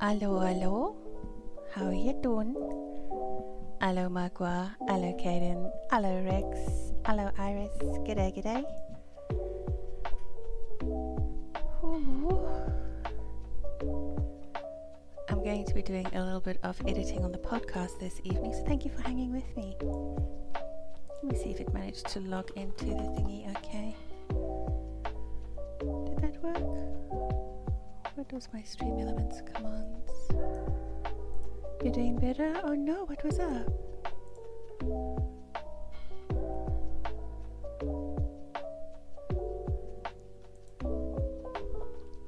Hello, hello. How are you doing? Hello, Magua. Hello, Kaden. Hello, Rex. Hello, Iris. G'day, g'day. Ooh. I'm going to be doing a little bit of editing on the podcast this evening, so thank you for hanging with me. Let me see if it managed to log into the thingy. Okay. Did that work? What was my Stream Elements commands? You're doing better? Oh no, what was up?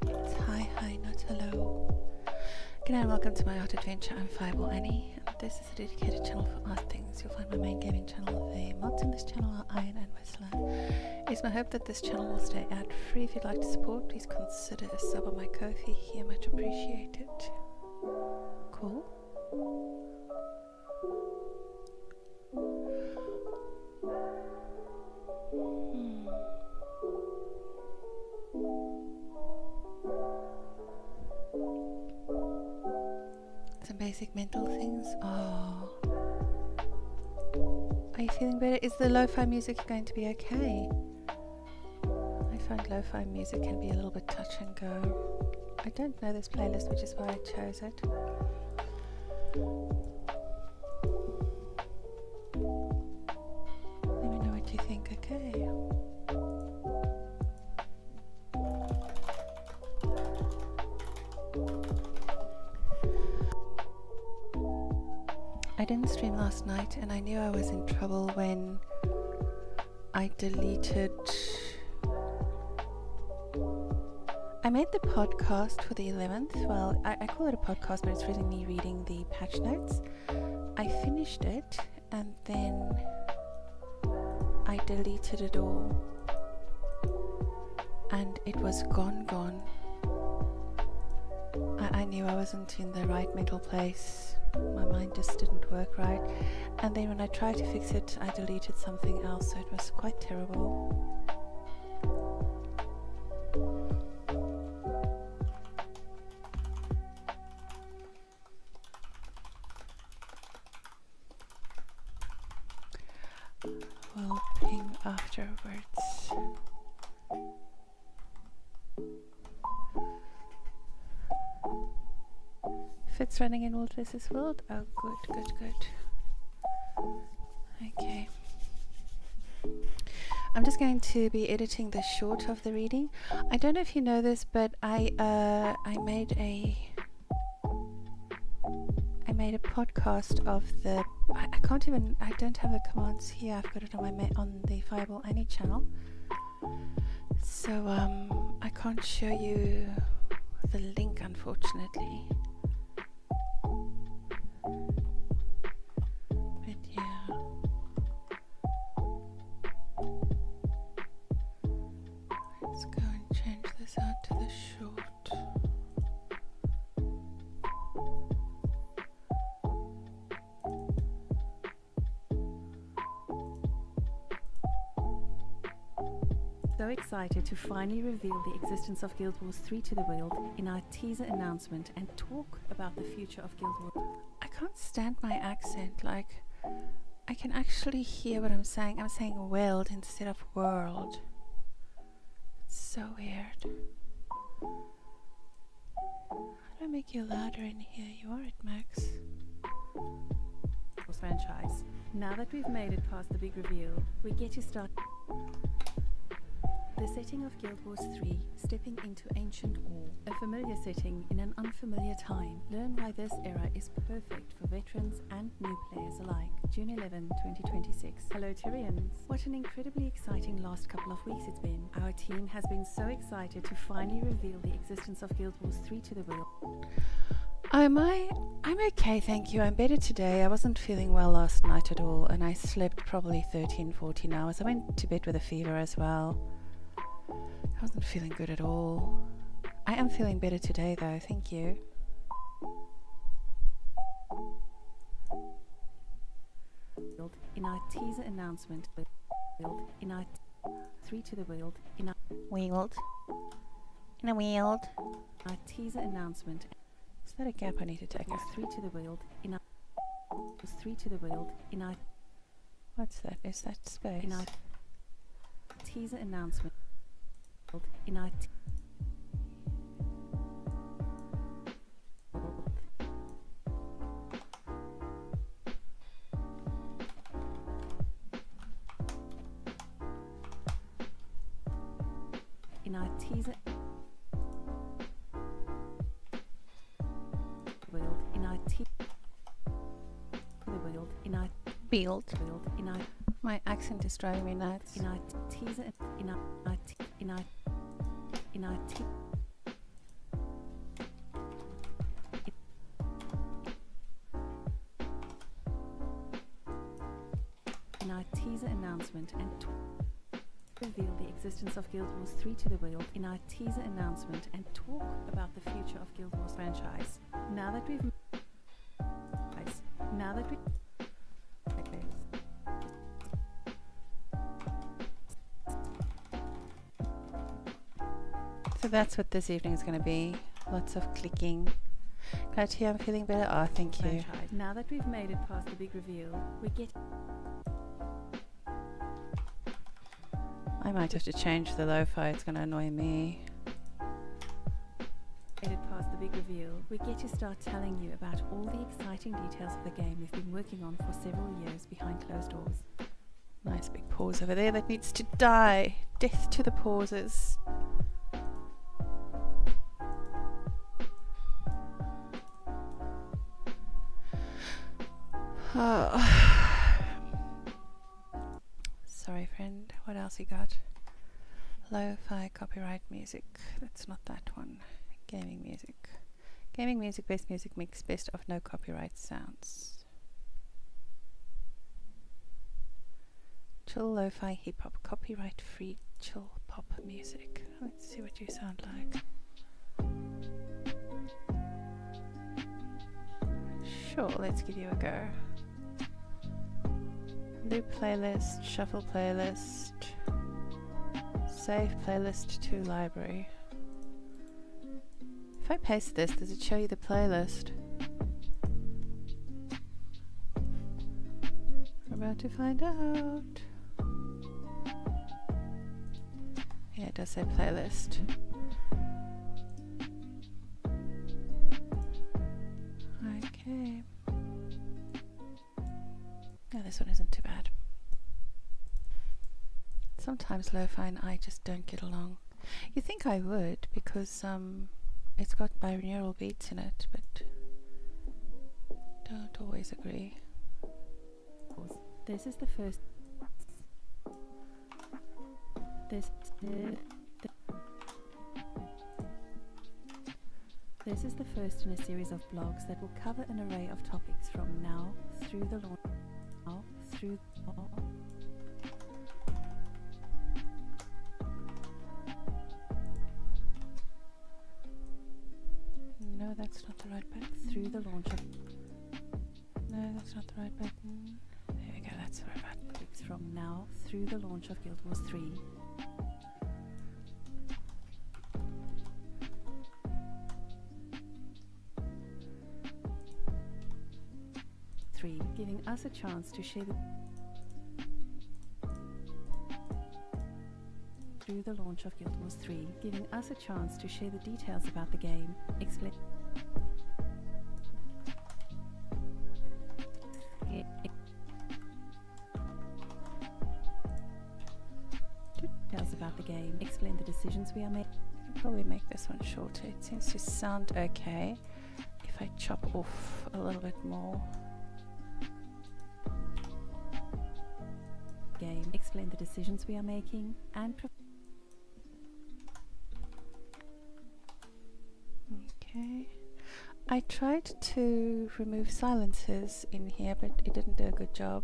It's hi, not hello. Good night and welcome to my art adventure. I'm Fireball Annie, and this is a dedicated channel for art things. You'll find my main gaming channel. The mods in this channel are Iron and Whistler. It's my hope that this channel will stay ad-free. If you'd like to support, please consider a sub on my Ko-fi here, much appreciated. Cool. Some basic mental things. Oh. Are you feeling better? Is the lo-fi music going to be okay? I find lo-fi music can be a little bit touch and go. I don't know this playlist, which is why I chose it. Let me know what you think, okay? I didn't stream last night and I knew I was in trouble when I deleted... I made the podcast for the 11th. Well, I call it a podcast, but it's really me reading the patch notes. I finished it and then I deleted it all. And it was gone. I knew I wasn't in the right mental place. My mind just didn't work right. And then when I tried to fix it, I deleted something else, so it was quite terrible. We'll ping afterwards. Fitz running in Walter's world. Oh, good. Okay. I'm just going to be editing the short of the reading. I don't know if you know this, but I made a podcast of the. I don't have the commands here. I've got it on the Fireball Annie channel. So I can't show you the link, unfortunately. But yeah. Let's go and change this out to the short. So excited to finally reveal the existence of Guild Wars 3 to the world in our teaser announcement and talk about the future of Guild Wars. I can't stand my accent. Like, I can actually hear what I'm saying. I'm saying world instead of world. It's so weird. How do I make you louder in here? You are it, Max. Franchise. Now that we've made it past the big reveal, we get to start the setting of Guild Wars 3, stepping into ancient awe, a familiar setting in an unfamiliar time. Learn why this era is perfect for veterans and new players alike. June 11, 2026. Hello Tyrians. What an incredibly exciting last couple of weeks it's been. Our team has been so excited to finally reveal the existence of Guild Wars 3 to the world. I'm okay, thank you. I'm better today. I wasn't feeling well last night at all, and I slept probably 13-14 hours. I went to bed with a fever as well. I wasn't feeling good at all. I am feeling better today though, thank you. In our teaser announcement, in our 3 to the world, in our In a world. our teaser announcement. Is that a gap I need to take equals out? 3 to the world in equals 3 to the world in our What's that? Is that space? in our teaser announcement in our teaser world in our the world in our Build. world in our My accent is driving me nuts. in our teaser in our in our in our in our teaser announcement and reveal the existence of Guild Wars 3 to the world in our teaser announcement and talk about the future of Guild Wars franchise. Now that we've okay. So that's what this evening is going to be. Lots of clicking. Glad to hear I'm feeling better. Oh, thank you. Franchise. Now that we've made it past the big reveal, we get I might have to change the lo-fi. It's going to annoy me. it past the big reveal, we get to start telling you about all the exciting details of the game we've been working on for several years behind closed doors. Nice big pause over there that needs to die. Death to the pauses. Oh. Sorry, friend. What else you got? Lo-fi copyright music. That's not that one. Gaming music. Gaming music, best music mix, best of no copyright sounds. Chill lo-fi hip-hop, copyright-free chill pop music. Let's see what you sound like. Sure, let's give you a go. Loop playlist, shuffle playlist, save playlist to library. If I paste this, does it show you the playlist? We're about to find out. Yeah, it does say playlist. Okay. No, this one isn't too bad. Sometimes lo-fi and I just don't get along. You think I would because it's got binaural beats in it, but don't always agree. This is the first. This is the first in a series of blogs that will cover an array of topics from now through the launch. Now through. No, that's not the right button. Through the launch of. No, that's not the right button. There we go, that's the right button. Topics from now through the launch of Guild Wars 3. Giving us a chance to share the through the launch of Guild Wars 3, giving us a chance to share the details about the game, explain details about the game, explain the decisions we are making. I'll probably make this one shorter. It seems to sound okay if I chop off a little bit more. Game, explain the decisions we are making, and okay. I tried to remove silences in here, but it didn't do a good job.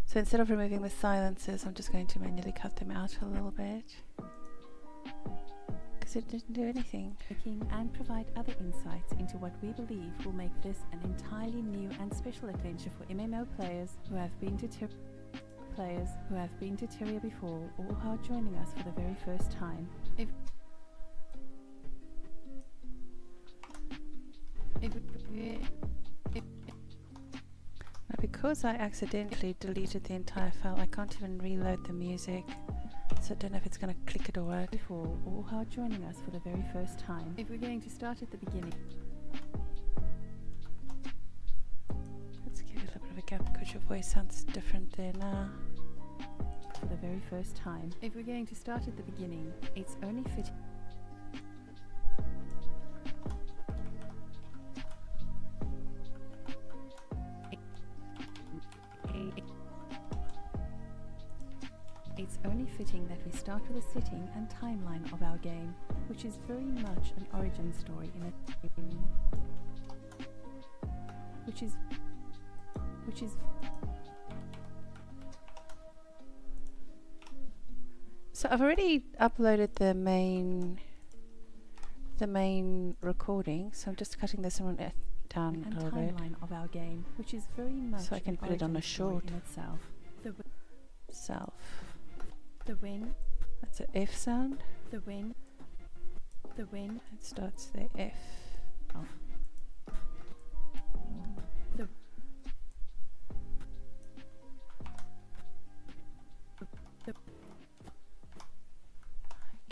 So instead of removing the silences, I'm just going to manually cut them out a little bit. Because it didn't do anything. And provide other insights into what we believe will make this an entirely new and special adventure for MMO players who have been to Terria before or who are joining us for the very first time. If because I accidentally deleted the entire file, I can't even reload the music. So I don't know if it's going to click it or what. Before or how joining us for the very first time. If we're going to start at the beginning. Let's give it a little bit of a gap because your voice sounds different there now. For the very first time. If we're going to start at the beginning, it's only fitting. It's only fitting that we start with a setting and timeline of our game, which is very much an origin story in it. Which is. So I've already uploaded the main recording, so I'm just cutting this one down a little bit. Timeline of our game, which is very much so I can put it on a short. in itself. Self. The when. That's an F sound. The when. The when. It starts the F. Of. The. The.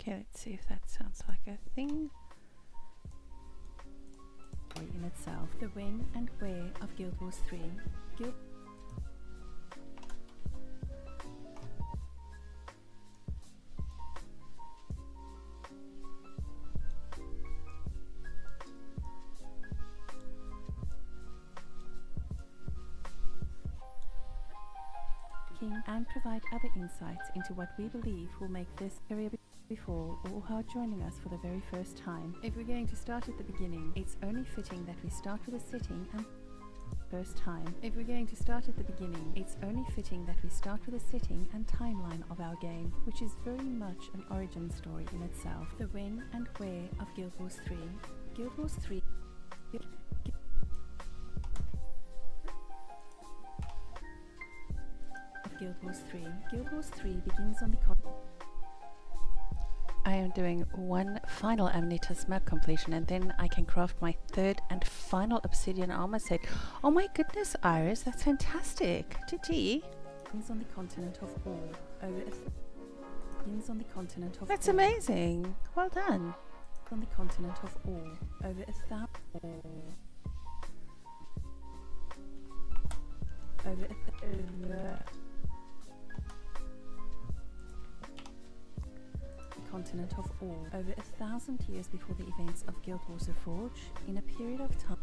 Okay, let's see if that sounds like a thing. In itself. The when and where of Guild Wars 3. Guild. And provide other insights into what we believe will make this area before or how joining us for the very first time. If we're going to start at the beginning, it's only fitting that we start with a setting and first time. If we're going to start at the beginning, it's only fitting that we start with a setting and timeline of our game, which is very much an origin story in itself. The when and where of Guild Wars 3. Guild Wars 3. Guild Wars 3. Guild Wars 3 begins on the I am doing one final Amnetas map completion and then I can craft my third and final obsidian armor set. Oh my goodness, Iris, that's fantastic. GG. Begins on the continent of All. Begins on the continent of That's All. amazing. Well done. On the continent of All. Over 1,000. Over continent of All. Over 1,000 years before the events of Guild Wars Reforged, in a period of time,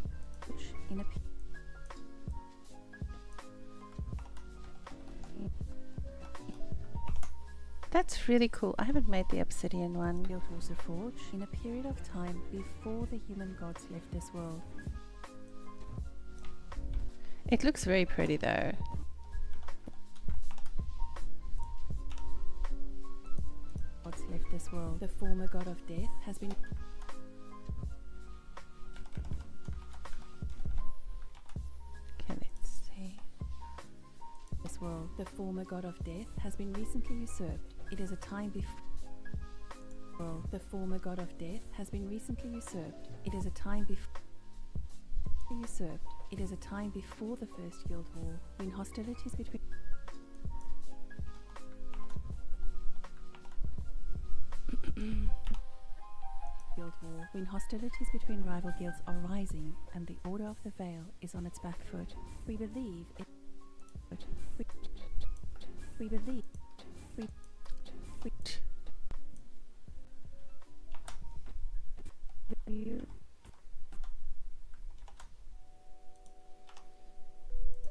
That's really cool. I haven't made the obsidian one. Guild Wars Reforged, in a period of time before the human gods left this world. It looks very pretty though. Gods left this world. The former god of death has been world. The former god of death has been recently usurped. It is a time before. The former god of death has been recently usurped. It is a time before. Usurped. It is a time before the First Guild War, when hostilities between. Guild War, when hostilities between rival guilds are rising, and the Order of the Veil is on its back foot. We believe it. We believe.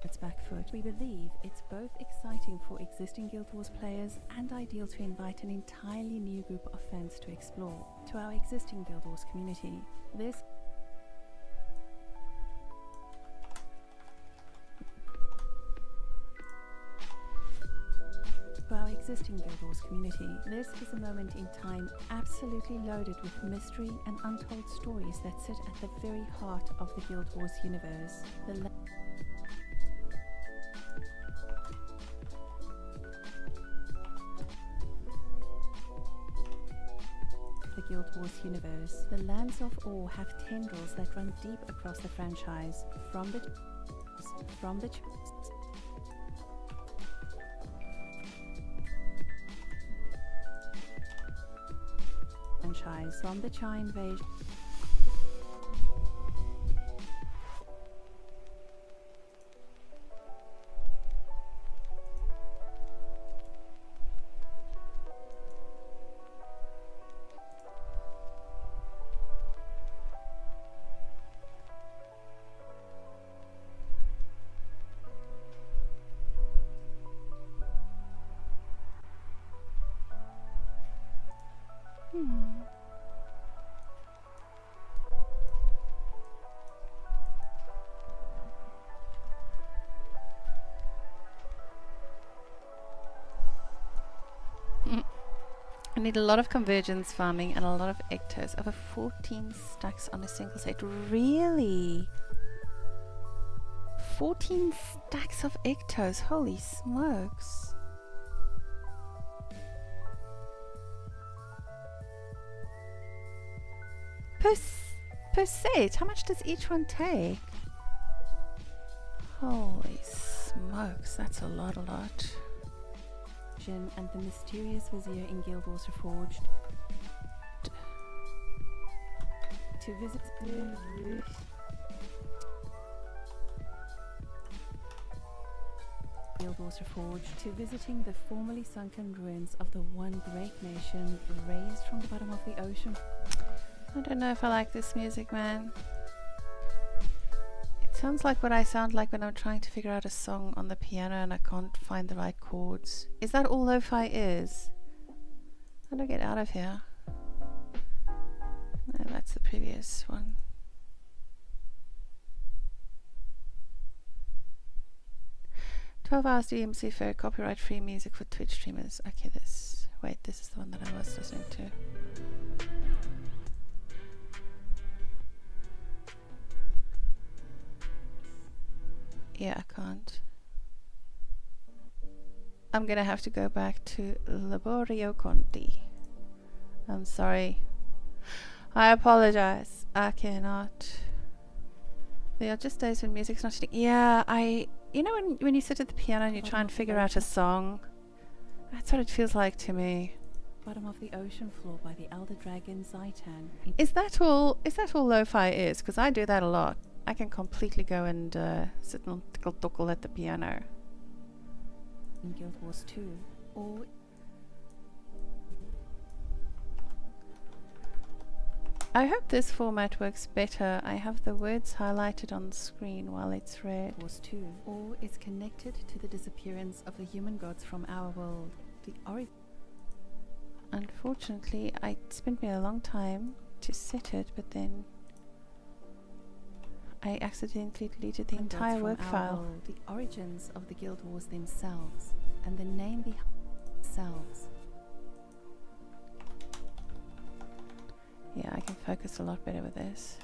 Its back foot. We believe it's both exciting for existing Guild Wars players and ideal to invite an entirely new group of fans to explore. To our existing Guild Wars community, this To our existing Guild Wars community, this is a moment in time absolutely loaded with mystery and untold stories that sit at the very heart of the Guild Wars universe. The Guild Wars universe. The lands of Awe have tendrils that run deep across the franchise, from the franchise from the Chai invasion. I need a lot of convergence farming and a lot of ectos. Over 14 stacks on a single set. Really? 14 stacks of ectos. Holy smokes. Per set? How much does each one take? Holy smokes. That's a lot. And the mysterious vizier in Guild Wars Reforged. To visit Guild Wars Reforged, to visiting the formerly sunken ruins of the one great nation raised from the bottom of the ocean. I don't know if I like this music, man. It sounds like what I sound like when I'm trying to figure out a song on the piano and I can't find the right chords. Is that all lo-fi is? How do I get out of here? No, that's the previous one. "12 hours DMC for copyright-free music for Twitch streamers." Okay, this is the one that I was listening to. Yeah, I can't. I'm gonna have to go back to Laborio Conti. I'm sorry. I apologize. I cannot. There are just days when music's not hitting. Yeah, you know when you sit at the piano and you try and figure out a song? That's what it feels like to me. Bottom of the ocean floor by the elder dragon Zaitan. Is that all lo-fi is? Because I do that a lot. I can completely go and sit and tickle at the piano. In Guild Wars 2, or I hope this format works better. I have the words highlighted on the screen while it's read. Wars 2, or is connected to the disappearance of the human gods from our world. Unfortunately, it spent me a long time to set it, but then I accidentally deleted the entire work file. The origins of the Guild Wars themselves, and the name behind themselves. Yeah, I can focus a lot better with this.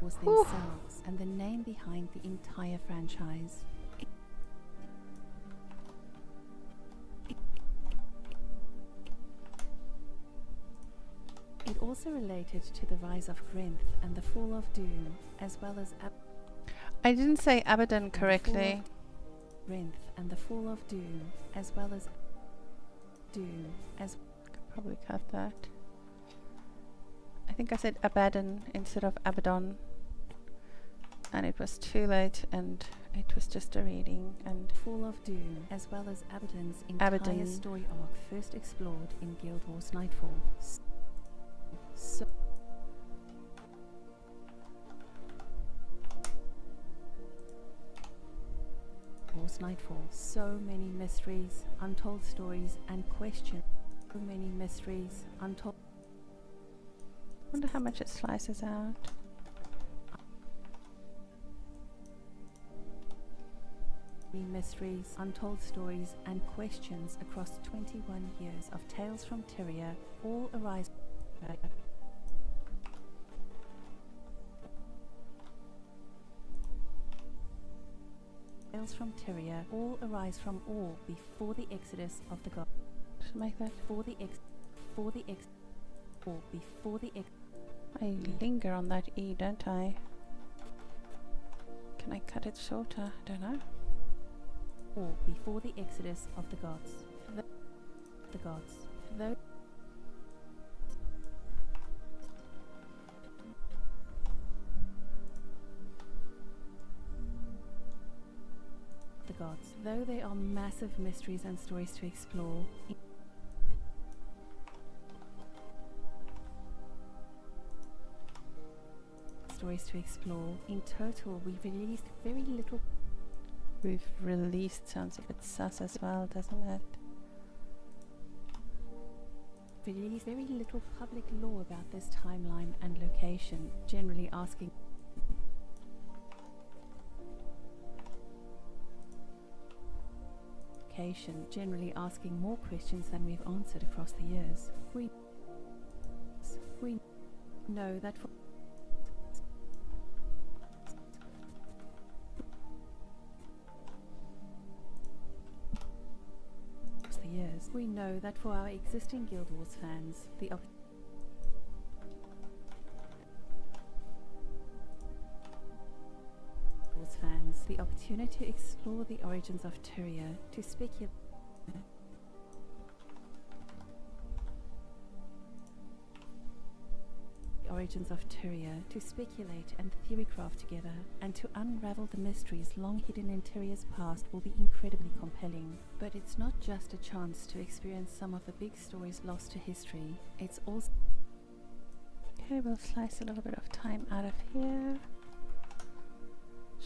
Wars themselves, and the name behind the entire franchise. It also related to the rise of Grinth and the fall of Doom, as well as I didn't say Abaddon correctly. Grinth and the fall of Doom, as well as Doom, as could probably cut that. I think I said Abaddon instead of Abaddon, and it was too late, and it was just a reading. And fall of Doom, as well as Abaddon's entire story arc, first explored in Guild Wars Nightfall. So Wars Nightfall. So many mysteries, untold stories, and questions. So many mysteries, untold. Wonder how much it slices out. Many mysteries, untold stories, and questions across 21 years of Tales from Tyria, all arise. Tales from Tyria all arise from all before the exodus of the gods. Should make that I linger on that E, don't I? Can I cut it shorter? I don't know. Or before the exodus of the gods. The gods. the gods. Though there are massive mysteries and stories to explore, in total we've released very little. We've released sounds a bit sus as well, doesn't it? Released very little public lore about this timeline and location, generally asking more questions than we've answered across the years. We know that for our existing Guild Wars fans, the opportunity to explore the origins of Tyria, to speculate and theorycraft together, and to unravel the mysteries long hidden in Tyria's past will be incredibly compelling. But it's not just a chance to experience some of the big stories lost to history, it's also... Okay, we'll slice a little bit of time out of here.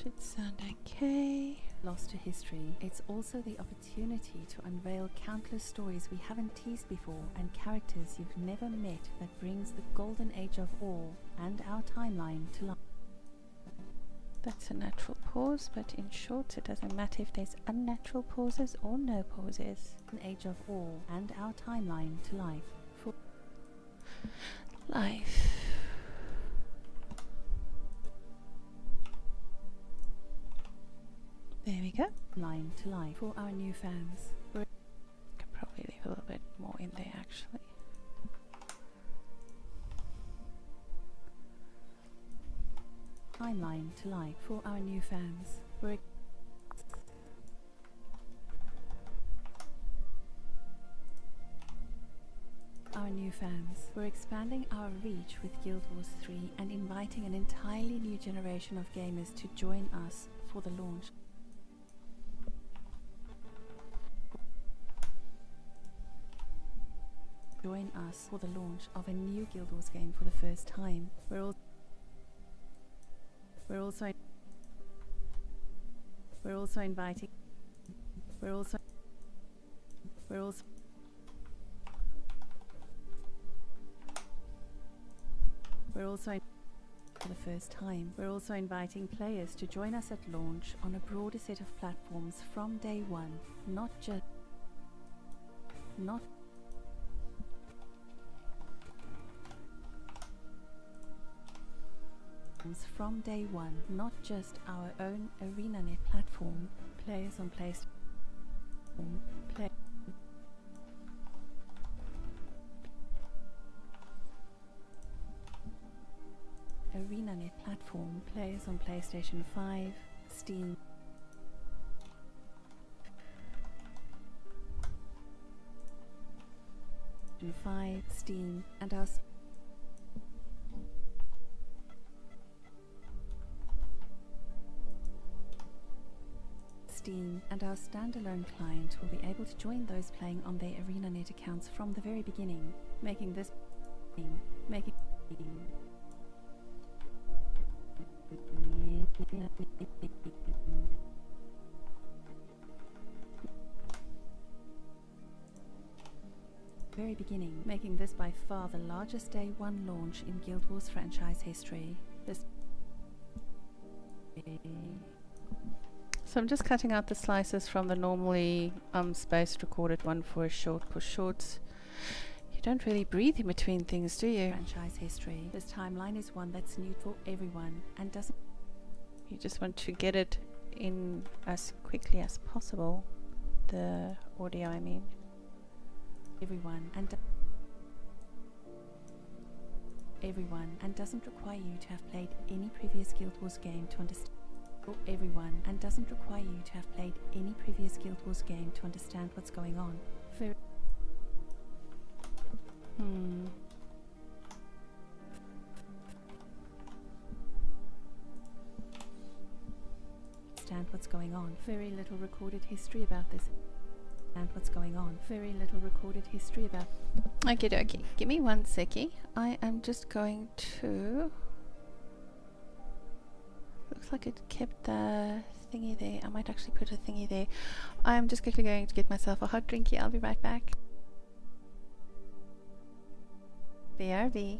Should sound okay. Lost to history, it's also the opportunity to unveil countless stories we haven't teased before and characters you've never met that brings the golden age of awe and our timeline to life. That's a natural pause, but in short it doesn't matter if there's unnatural pauses or no pauses. An age of awe and our timeline to life. For life. There we go. Line to life for our new fans. Can probably leave a little bit more in there actually. Timeline to life for our new fans. We're expanding our reach with Guild Wars 3 and inviting an entirely new generation of gamers to join us for the launch. Join us for the launch of a new Guild Wars game for the first time. We're also inviting for the first time. We're also inviting players to join us at launch on a broader set of platforms from day one, not just our own ArenaNet platform. Players on ArenaNet platform. Players on PlayStation 5, Steam, and our standalone client will be able to join those playing on their ArenaNet accounts from the very beginning, making this by far the largest day one launch in Guild Wars franchise history. So I'm just cutting out the slices from the normally spaced recorded one for a short push shorts. You don't really breathe in between things, do you? Franchise history. This timeline is one that's new for everyone and doesn't... You just want to get it in as quickly as possible. The audio, I mean. Everyone and doesn't require you to have played any previous Guild Wars game to understand. What's going on. understand what's going on. Very little recorded history about this. And what's going on. Very little recorded history about. Okay, dokie. Give me one seckie. I am just going to. Looks like it kept the thingy there. I might actually put a thingy there. I'm just quickly going to get myself a hot drinky. I'll be right back. BRB.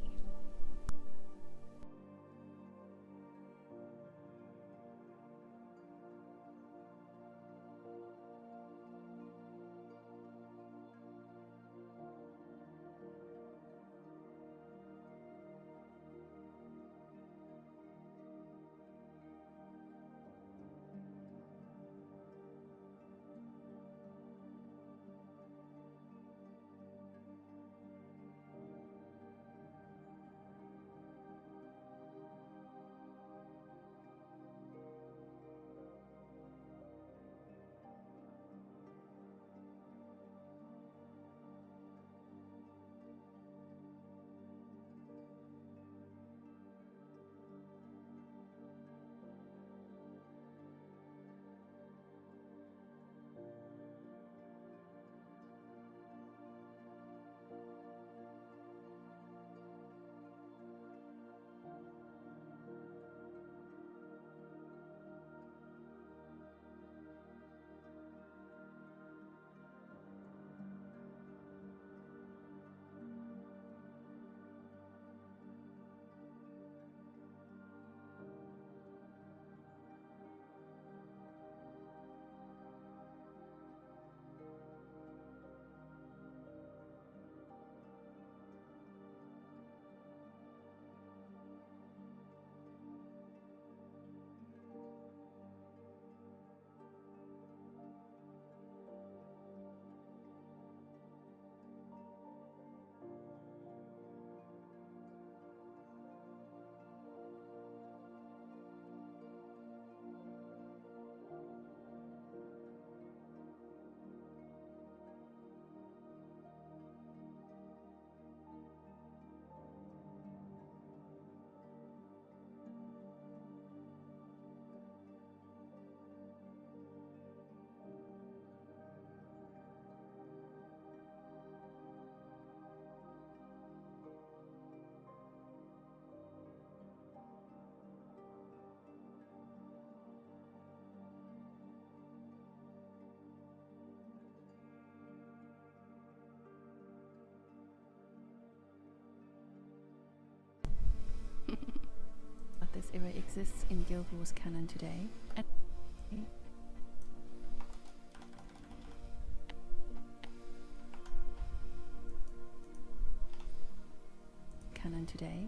This era exists in Guild Wars canon today.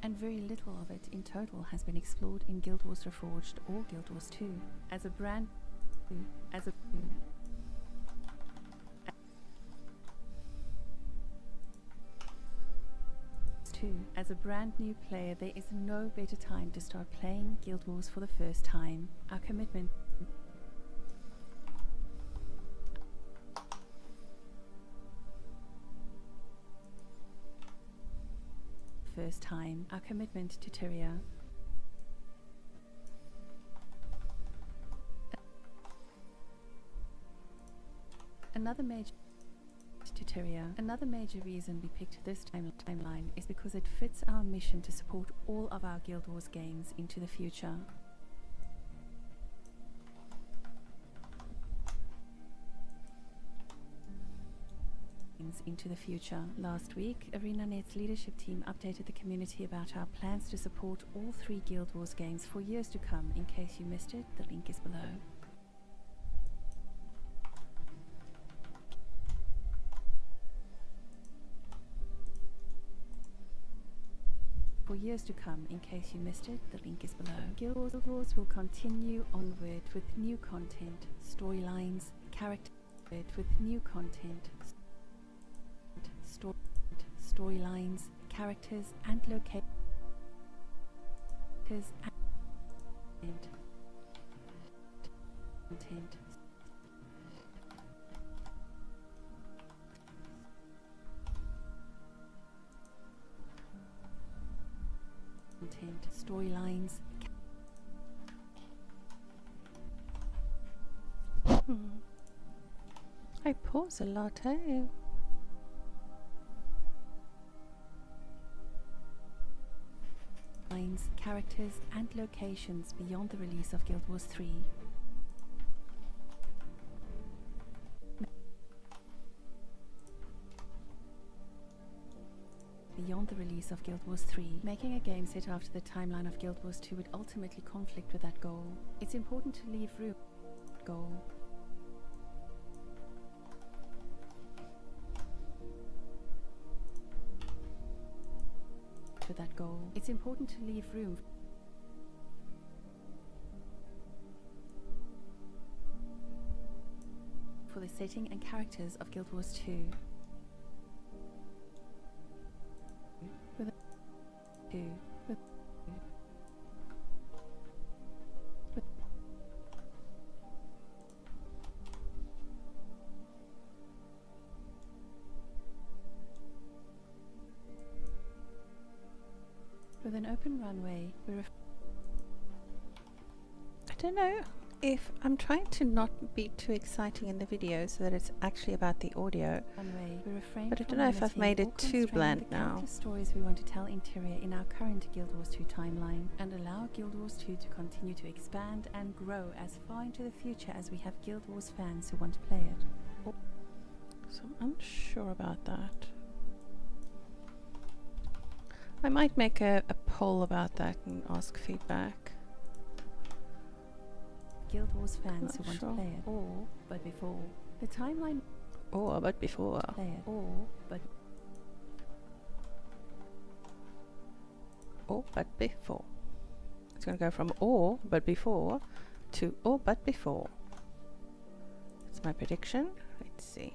And very little of it in total has been explored in Guild Wars Reforged or Guild Wars 2. As a brand new player, there is no better time to start playing Guild Wars for the first time. Our commitment to Tyria. Another major reason we picked this timeline is because it fits our mission to support all of our Guild Wars games into the future. Last week, ArenaNet's leadership team updated the community about our plans to support all 3 Guild Wars games for years to come. In case you missed it, the link is below. Guild Wars will continue onward with new content, storylines, characters, and locations. Storylines, I pause a lot, eh? Lines, characters, and locations beyond the release of Guild Wars 3. Beyond the release of Guild Wars 3, making a game set after the timeline of Guild Wars 2 would ultimately conflict with that goal. It's important to leave room for that goal. For that goal, it's important to leave room for the setting and characters of Guild Wars 2. With an open runway, I don't know if I'm trying to not be too exciting in the video so that it's actually about the audio. But I don't know if I've made it too bland now. Stories we want to tell interior in our current Guild Wars 2 timeline and allow Guild Wars 2 to continue to expand and grow as far into the future as we have Guild Wars fans who want to play it. So I'm unsure about that. I might make a poll about that and ask feedback. Guild Wars fans who want to play it, or but before the timeline, or but before play it, or but before. It's going to go from or but before to or but before. That's my prediction. Let's see.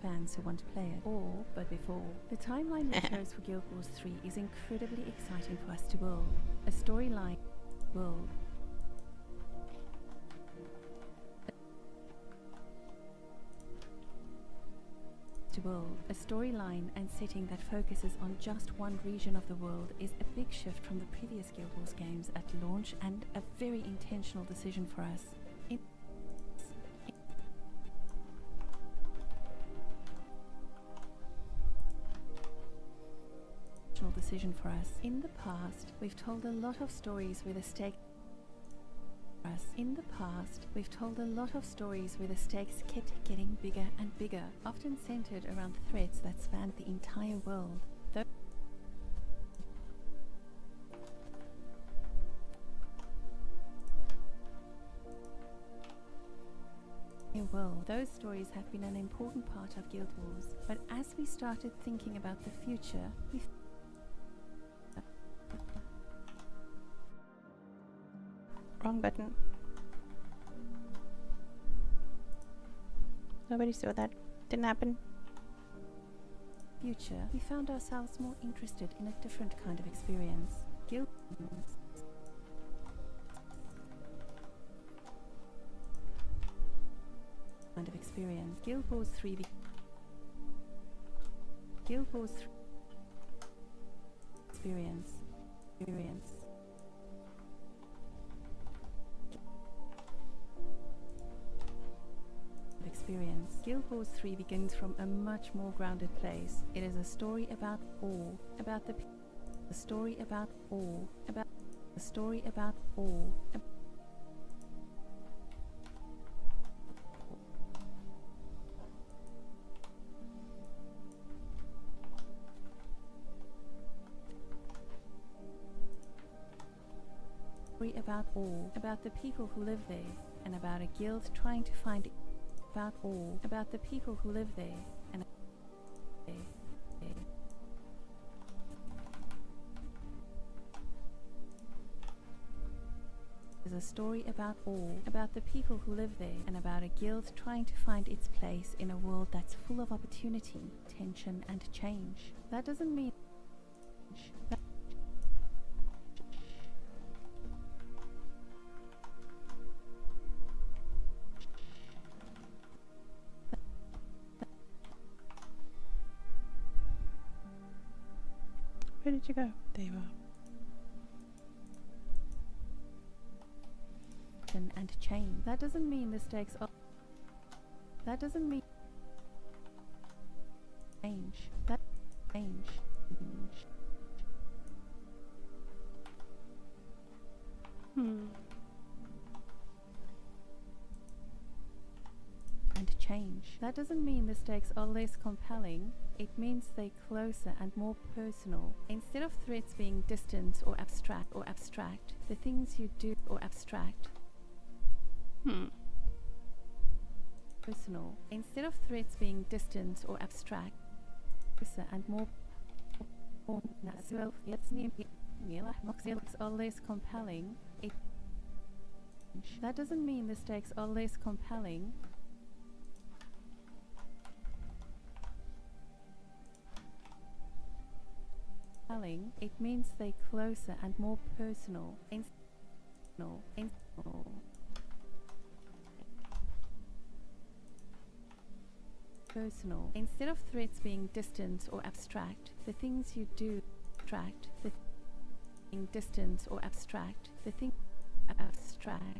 Fans who want to play it, or but before. The timeline we chose for Guild Wars 3 is incredibly exciting for us to build. A storyline build. To build a storyline and setting that focuses on just one region of the world is a big shift from the previous Guild Wars games at launch and a very intentional decision for us. In the past, we've told a lot of stories where the stakes kept getting bigger and bigger, often centered around threats that spanned the entire world. Those stories have been an important part of Guild Wars, but as we started thinking about the future, we wrong button. Nobody saw that. Didn't happen. We found ourselves more interested in a different kind of experience. Guild Wars 3 experience. Guild Wars 3 begins from a much more grounded place. It is a story about awe, about the story about awe, about the story about awe. About awe, about the people who live there, and about a guild trying to find about awe, about the people who live there, and is a story about awe, about the people who live there, and about a guild trying to find its place in a world that's full of opportunity, tension, and change. That doesn't mean Where did you go? There you are. And change. That doesn't mean the stakes are That doesn't mean change. That change. And change. That doesn't mean the stakes are less compelling. It means they're closer and more personal. Instead of threats being distant or abstract, the things you do or abstract. Personal. Instead of threats being distant or abstract, closer and more are less compelling. That doesn't mean the stakes are less compelling. It means they're closer and more personal. Personal. Instead of threats being distant or abstract, the things you do abstract. The being distant or abstract. The thing abstract.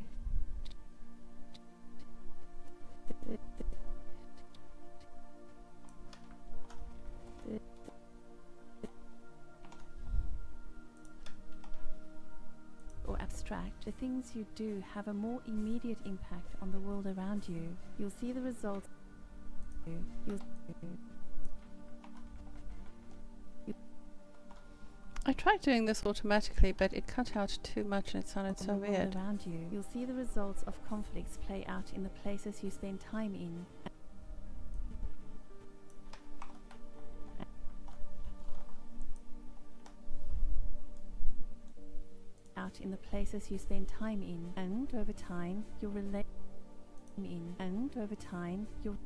Or abstract, the things you do have a more immediate impact on the world around you. You'll see the results. I tried doing this automatically, but it cut out too much and it sounded so weird. Around you, you'll see the results of conflicts play out in the places you spend time in. In the places you spend time in, and over time you'll relate in, and over time you'll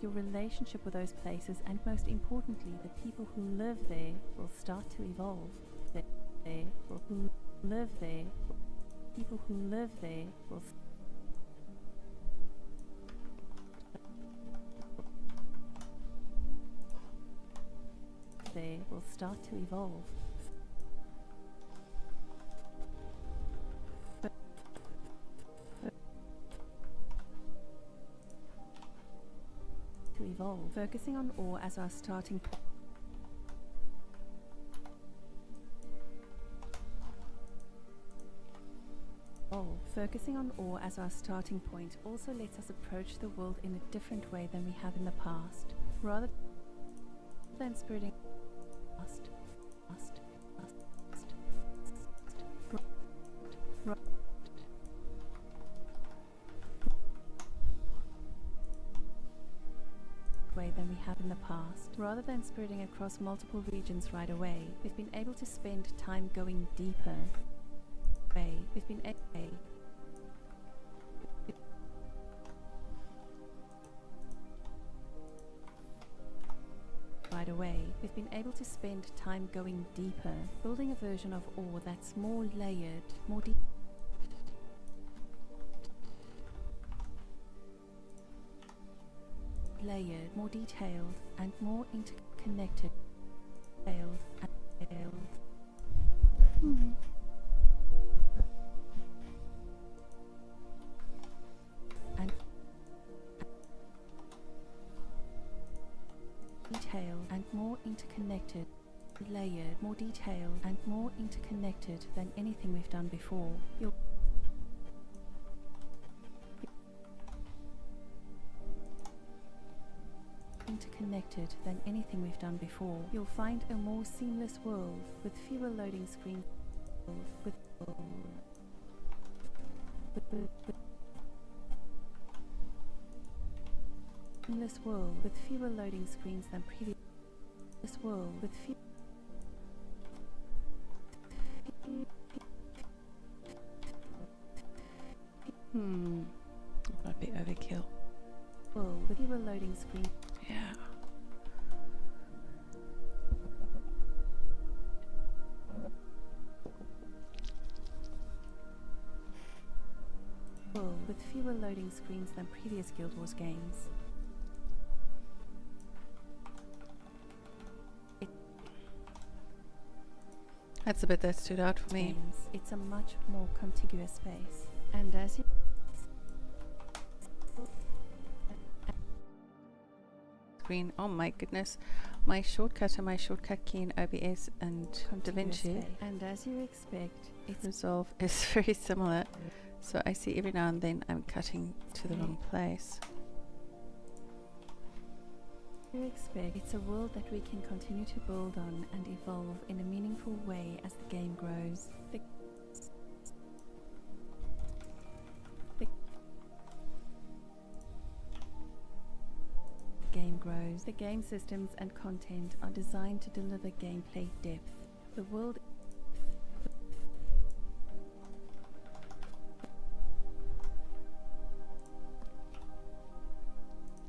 your relationship with those places, and most importantly the people who live there, will start to evolve. Who live there, people who live there will start to evolve. Focusing on awe as our starting point. Focusing on awe as our starting point also lets us approach the world in a different way than we have in the past, rather than spreading rather than spreading across multiple regions right away. We've been able to spend time going deeper. We've been right away. We've been able to spend time going deeper, building a version of awe that's more layered, more deep. More detailed, and more interconnected. And detailed and more interconnected, layered, more detailed and more interconnected than anything we've done before. Interconnected than anything we've done before. You'll find a more seamless world with fewer loading screens, seamless world with fewer loading screens than previous. This world with fewer That might be overkill. world with fewer loading screens. Yeah. With fewer loading screens than previous Guild Wars games. That's the bit that stood out for me. games, it's a much more contiguous space. And as you Screen. Oh my goodness. My shortcut and my shortcut key in OBS and contiguous Davinci space. And as you expect, it's Resolve is very similar. So I see every now and then I'm cutting to the wrong place. you expect it's a world that we can continue to build on and evolve in a meaningful way as the game grows. The game grows. The game systems and content are designed to deliver gameplay depth. The world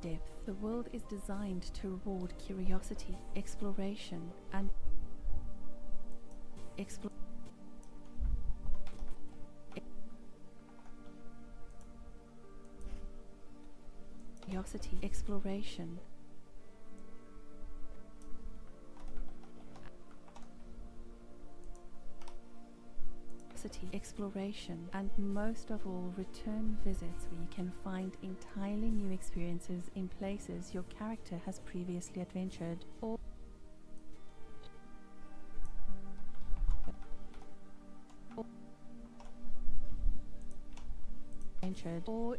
depth. The world is designed to reward curiosity, exploration, and exploration. Exploration, and most of all, return visits where you can find entirely new experiences in places your character has previously adventured, or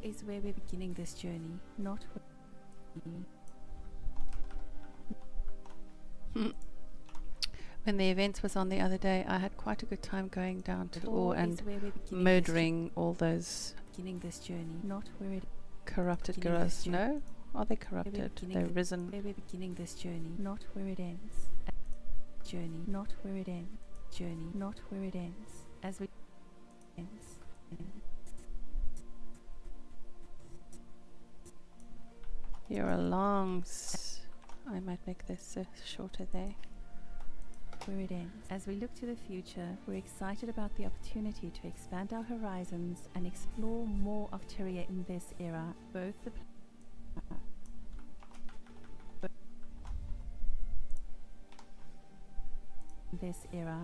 is where we're beginning this journey, not When the event was on the other day, I had quite a good time going down to Ore and where we're beginning murdering all those this journey, not where it corrupted beginning girls. this No? Are they corrupted? They're risen. where we're beginning this journey, not where it ends. Journey, not where it ends. Journey, not where it ends. As we ends. You're a long. I might make this shorter there. Where it ends. As we look to the future, we're excited about the opportunity to expand our horizons and explore more of Tyria in this era, both the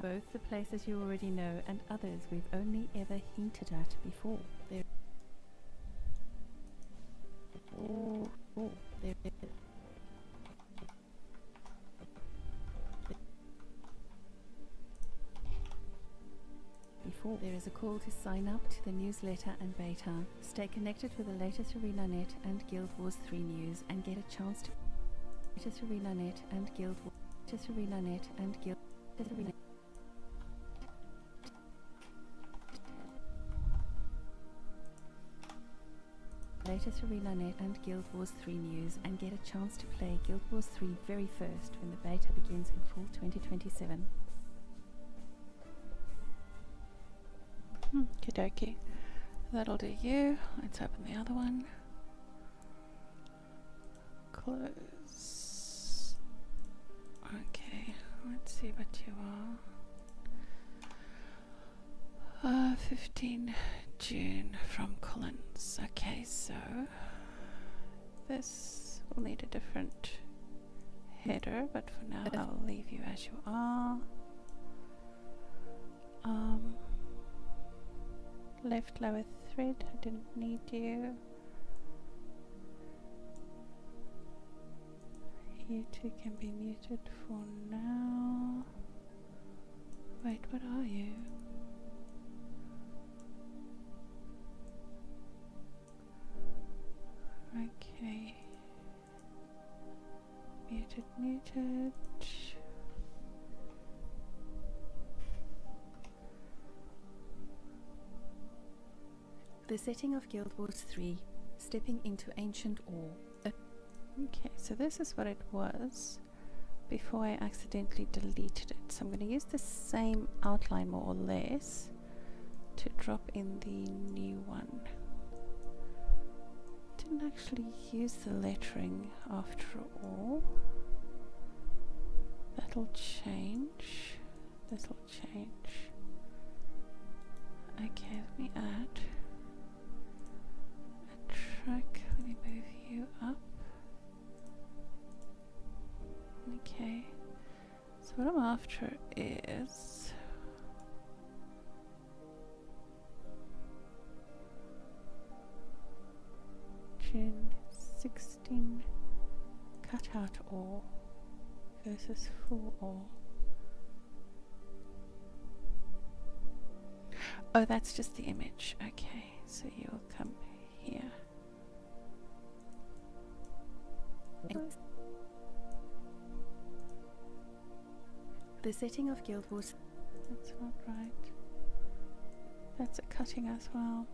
both the places you already know and others we've only ever hinted at before. There is a call to sign up to the newsletter and beta. Stay connected with the latest ArenaNet and Guild Wars 3 news and get a chance to latest ArenaNet and Guild Wars latest ArenaNet and Guild Wars 3 news and get a chance to play Guild Wars 3 very first when the beta begins in fall 2027. Okie dokie. That'll do you. Let's open the other one. Close. Okay, let's see what you are. 15 June from Collins. Okay, so this will need a different header, but for now I'll leave you as you are. Left lower thread, I didn't need you. You two can be muted for now. Wait, what are you? Okay. Muted. The setting of Guild Wars 3, stepping into ancient ore. Okay, so this is what it was before I accidentally deleted it. So I'm going to use the same outline more or less to drop in the new one. Didn't actually use the lettering after all. That'll change. This'll change. Okay, let me add a track. Let me move you up. Okay, so what I'm after is 116 cutout ore versus full ore. Oh, that's just the image. Okay, so you'll come here. The setting of Guild Wars. That's not right. That's a cutting as well.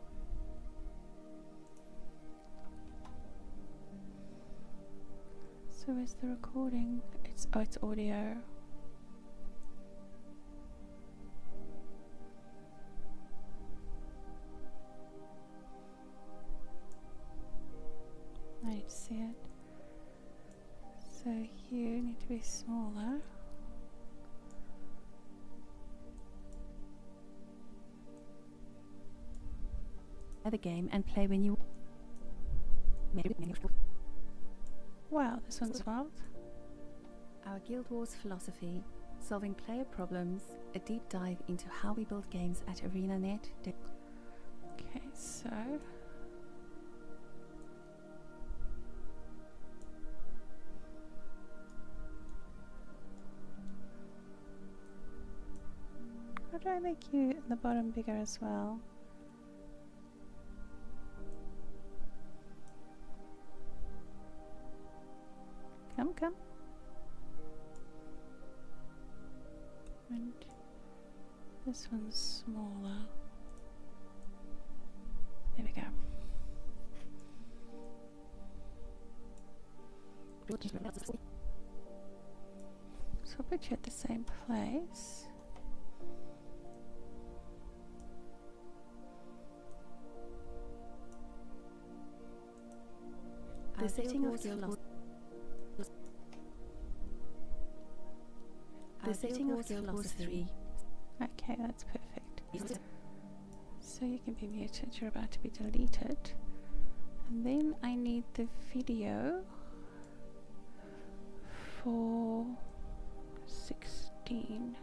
So is the recording? It's audio. I need to see it. So you need to be smaller. The game and play when you. Wow, this one's wild. Our Guild Wars philosophy, solving player problems, a deep dive into how we build games at ArenaNet. Okay, so how do I make you the bottom bigger as well? Come. And this one's smaller. There we go. So I'll put you at the same place. The setting of Guild Wars. The setting of Guild Wars 3. Okay, that's perfect. So you can be muted, you're about to be deleted. And then I need the video for 16.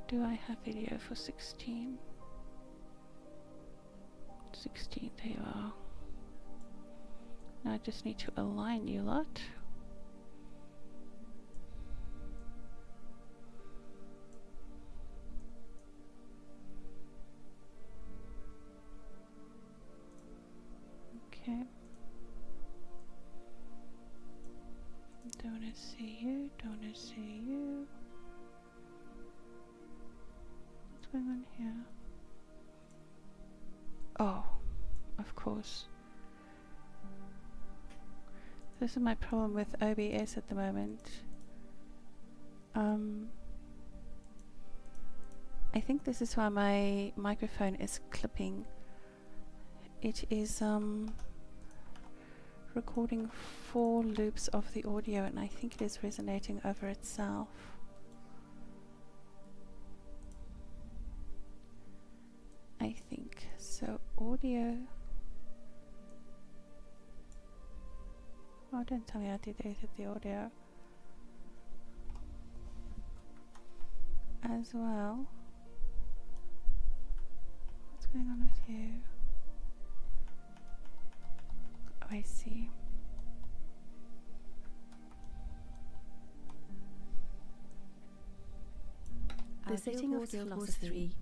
Do I have video for 16? 16, there you are. Now I just need to align you lot. Okay. Don't wanna see you, don't wanna see you. What's going on here? Oh, of course. This is my problem with OBS at the moment. I think this is why my microphone is clipping. It is recording 4 loops of the audio, and I think it is resonating over itself. I think so. Audio. Oh, don't tell me I deleted the audio as well. What's going on with you? Oh, I see. The setting of Guild Wars 3.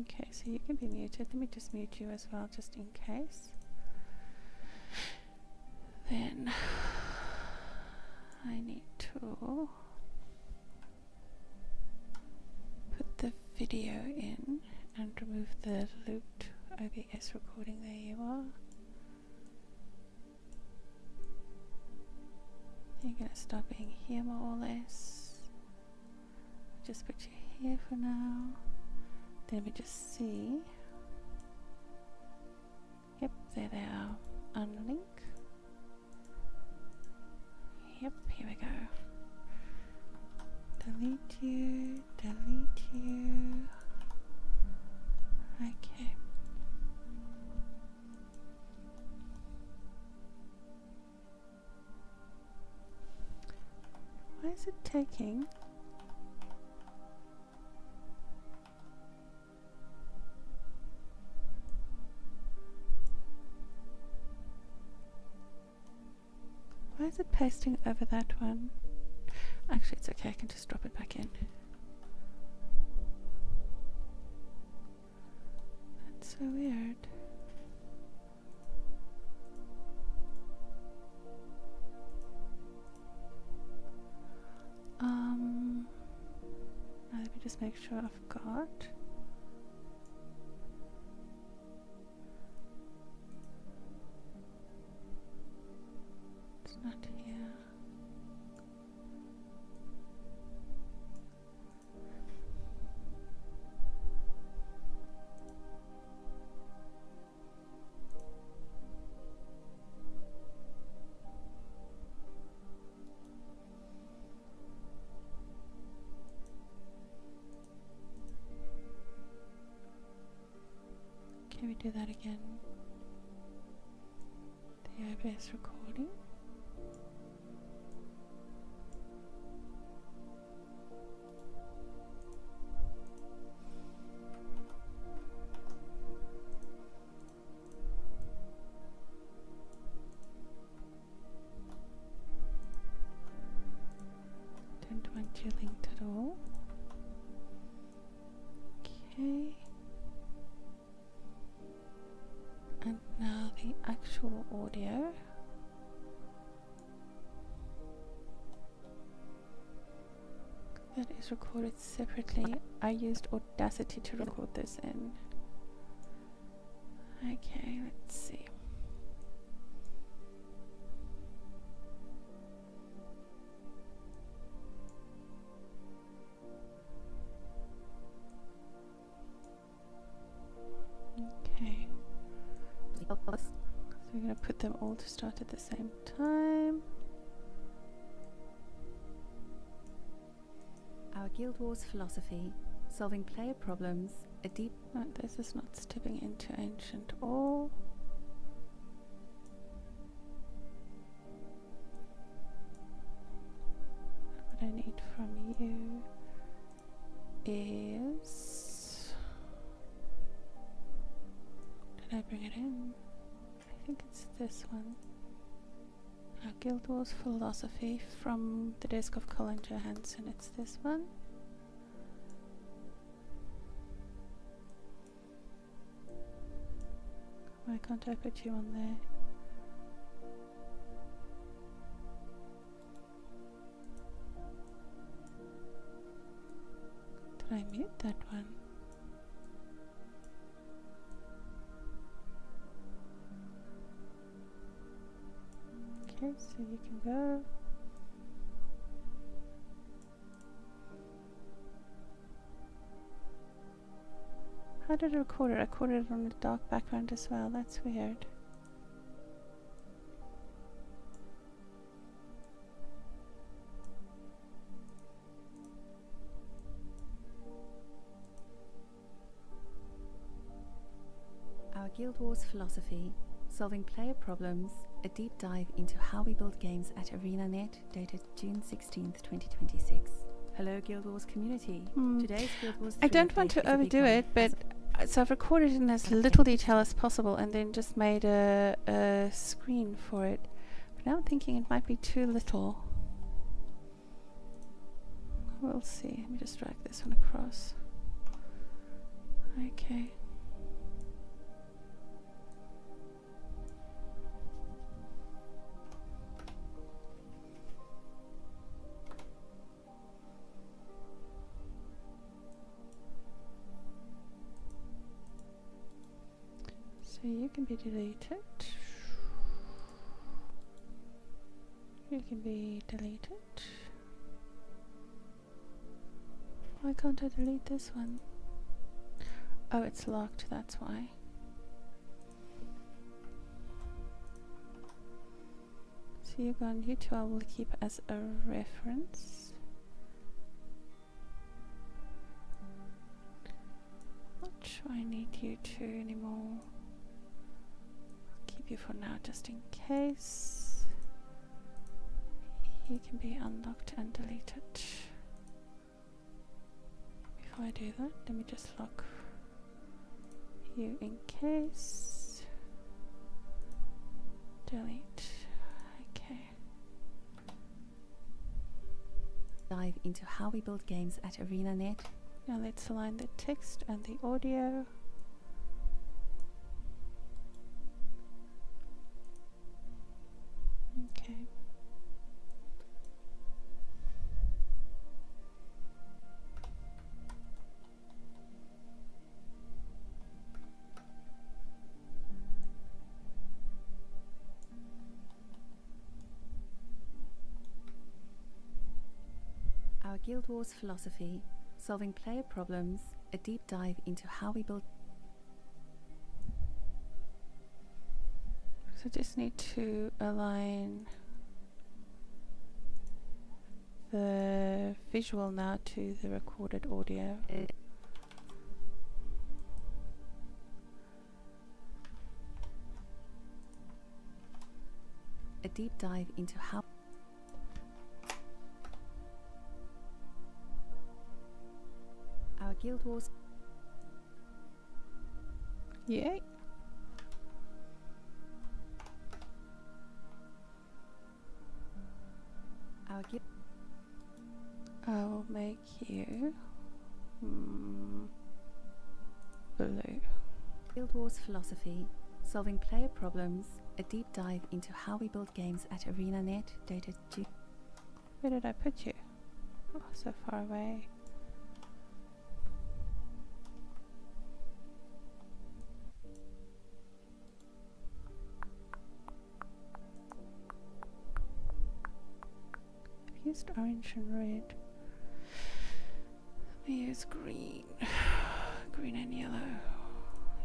Okay, so you can be muted. Let me just mute you as well, just in case. Then I need to put the video in and remove the looped OBS recording. There you are. You're going to start being here more or less. Just put you here for now. Then we just see. Yep, there they are. Unlink. Yep, here we go. Delete you, delete you. Okay. Why is it taking? is it pasting over that one? Actually, it's okay. I can just drop it back in. That's so weird. Now let me just make sure I've got. It's not here. Can we do that again? The OBS recording. Don't want you linked at all. Okay. And now the actual audio. That is recorded separately. I used Audacity to record this in. Okay, let's see. Okay. So we're going to put them all to start at the same time. Our Guild Wars philosophy, solving player problems, a deep... No, this is not stepping into ancient ore. What I need from you is... Did I bring it in? I think it's this one. Our Guild Wars philosophy from the desk of Colin Johansson. It's this one. Why can't I put you on there? Did I mute that one? Okay, so you can go. How did I record it? I recorded it on a dark background as well. That's weird. Our Guild Wars philosophy, solving player problems, a deep dive into how we build games at ArenaNet, dated June 16th, 2026. Hello Guild Wars community. Today's Guild Wars 3 I don't want to overdo it, but so I've recorded in as little detail as possible and then just made a screen for it. But now I'm thinking it might be too little. We'll see. Let me just drag this one across. Okay. So you can be deleted. You can be deleted. Why can't I delete this one? Oh, it's locked, that's why. So you're gone. You two I will keep as a reference. Not sure I need you two anymore. You for now, just in case. You can be unlocked and deleted. Before I do that, let me just lock you in case. Delete. Okay. dive into how we build games at ArenaNet. Now let's align the text and the audio. Okay. Our Guild Wars philosophy, solving player problems, a deep dive into how we build. So just need to align the visual now to the recorded audio. A deep dive into how our Guild Wars. Yay. Our Guild. I will make you blue. Guild Wars philosophy, solving player problems, a deep dive into how we build games at ArenaNet, dated June. Where did I put you? Oh, so far away. I've used orange and red. Let me use green. Green and yellow.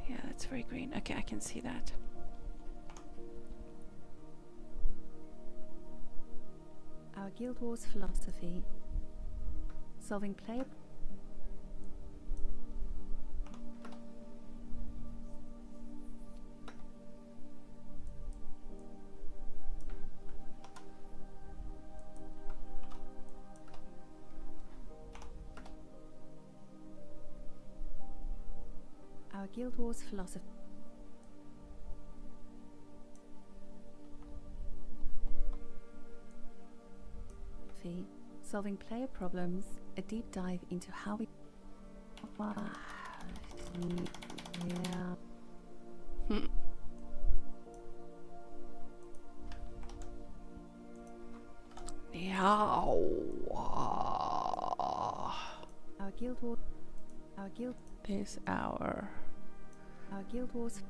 Yeah, that's very green. Okay, I can see that. Our Guild Wars philosophy, solving player. Our Guild Wars philosophy. Solving player problems, a deep dive into how we. Yeah. Our Guild Wars. Our Guild. There's our Guild Wars.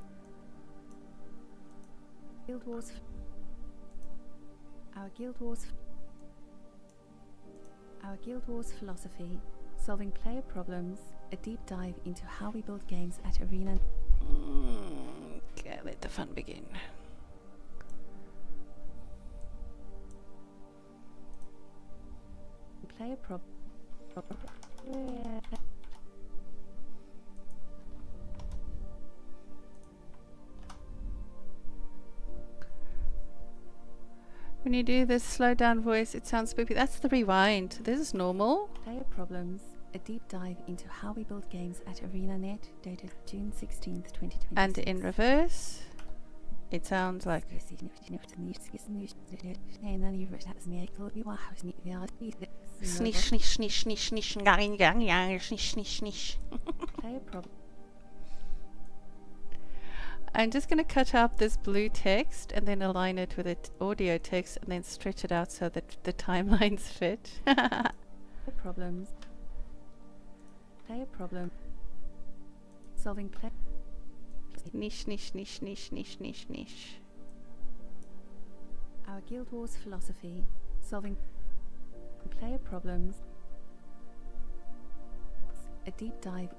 Guild Wars. Our Guild Wars. Our Guild Wars philosophy, solving player problems, a deep dive into how we build games at Arena. Okay, let the fun begin. Player When you do this slow down voice, it sounds spoopy. That's the rewind. This is normal. Player problems, a deep dive into how we build games at ArenaNet, dated June 16th, 2020. And in reverse, it sounds like. Snish, snish, snish, snish, snish, gang, gang, gang, snish, snish, snish. Player problem. I'm just going to cut up this blue text and then align it with the audio text and then stretch it out so that the timelines fit. Problems. Player problem. Solving play. Niche, niche, niche, niche, niche, niche, niche. Our Guild Wars philosophy, solving player problems. A deep dive.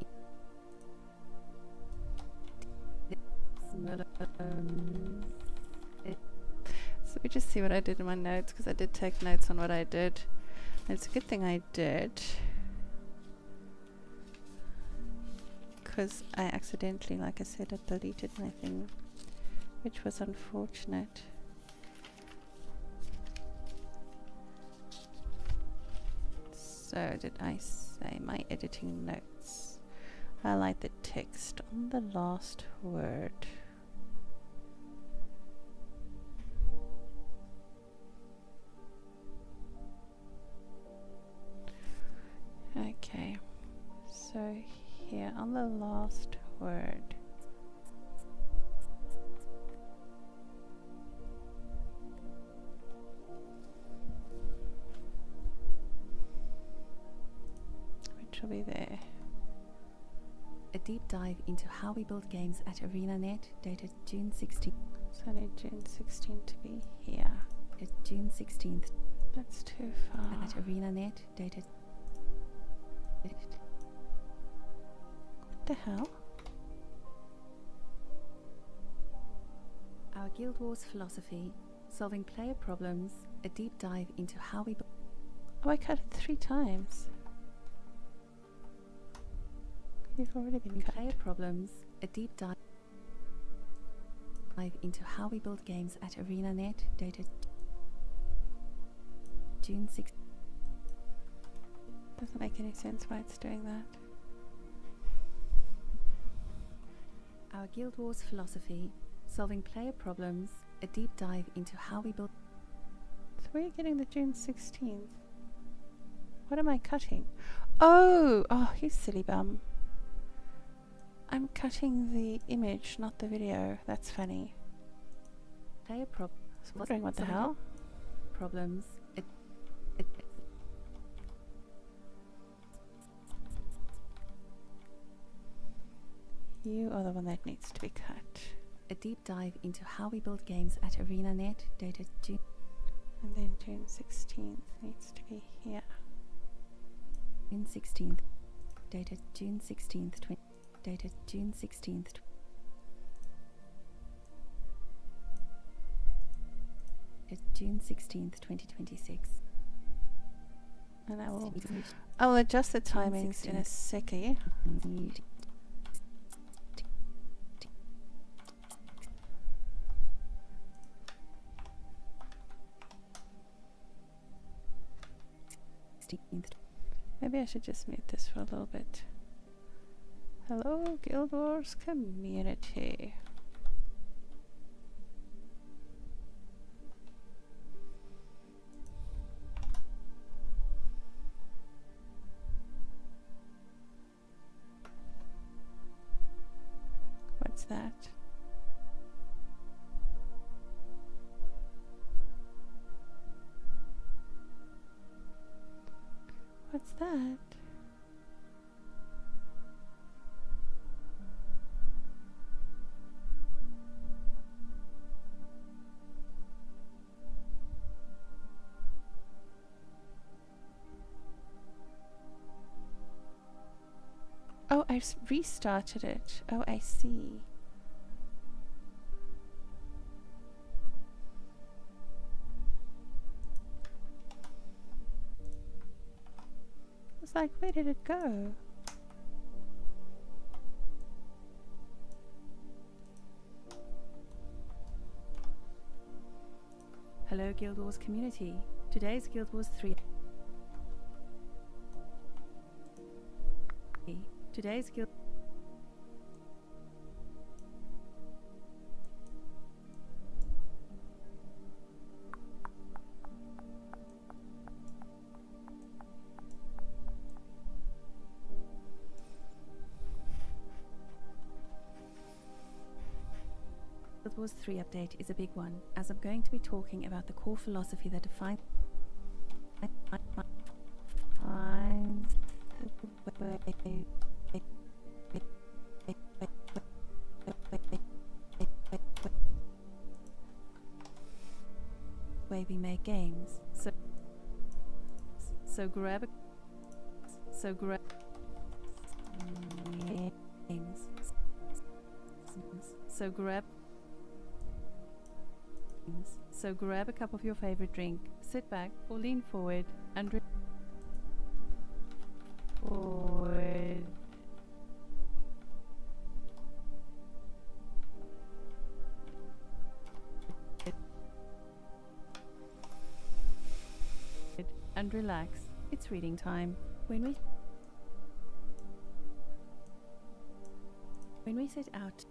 So we just see what I did in my notes, because I did take notes on what I did. And it's a good thing I did, because I accidentally, like I said, I deleted my thing, which was unfortunate. So did I say my editing notes? Highlight the text on the last word. on the last word. Which will be there. A deep dive into how we build games at ArenaNet, dated June 16th. So I need June 16th to be here. It's June 16th. That's too far. At ArenaNet, dated. What the hell? Our Guild Wars philosophy, solving player problems, a deep dive into how we. Oh, I cut it 3 times. You've already been cut. Player problems, a deep dive into how we build games at ArenaNet, dated June 6th. Doesn't make any sense why it's doing that. Our Guild Wars philosophy, solving player problems, a deep dive into how we build. So where are you getting the June 16th? What am I cutting? Oh, you silly bum. I'm cutting the image, not the video. That's funny. Player I was wondering what the hell. Problems. You are the one that needs to be cut. A deep dive into how we build games at ArenaNet, dated June. And then June 16th needs to be here. June 16th, dated June 16th, dated June 16th. It's June 16th, 2026. And I will adjust the June timings in a 16th. second. Maybe I should just mute this for a little bit. Hello, Guild Wars community. What's that? What's that? Oh, I've restarted it. Oh, I see. It's like, where did it go? Hello, Guild Wars community. Today's Guild Wars 3. Today's Guild. Guild Wars 3 update is a big one, as I'm going to be talking about the core philosophy that defines way we make games. So grab games. So grab a cup of your favorite drink, sit back or lean forward and forward. And relax. It's reading time. When we set out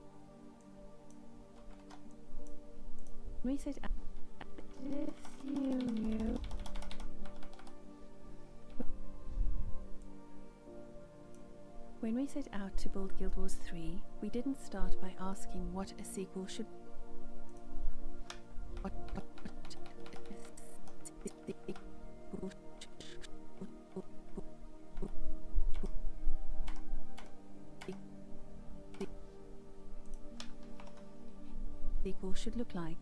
When we set out to build Guild Wars 3, we didn't start by asking what a sequel should look like.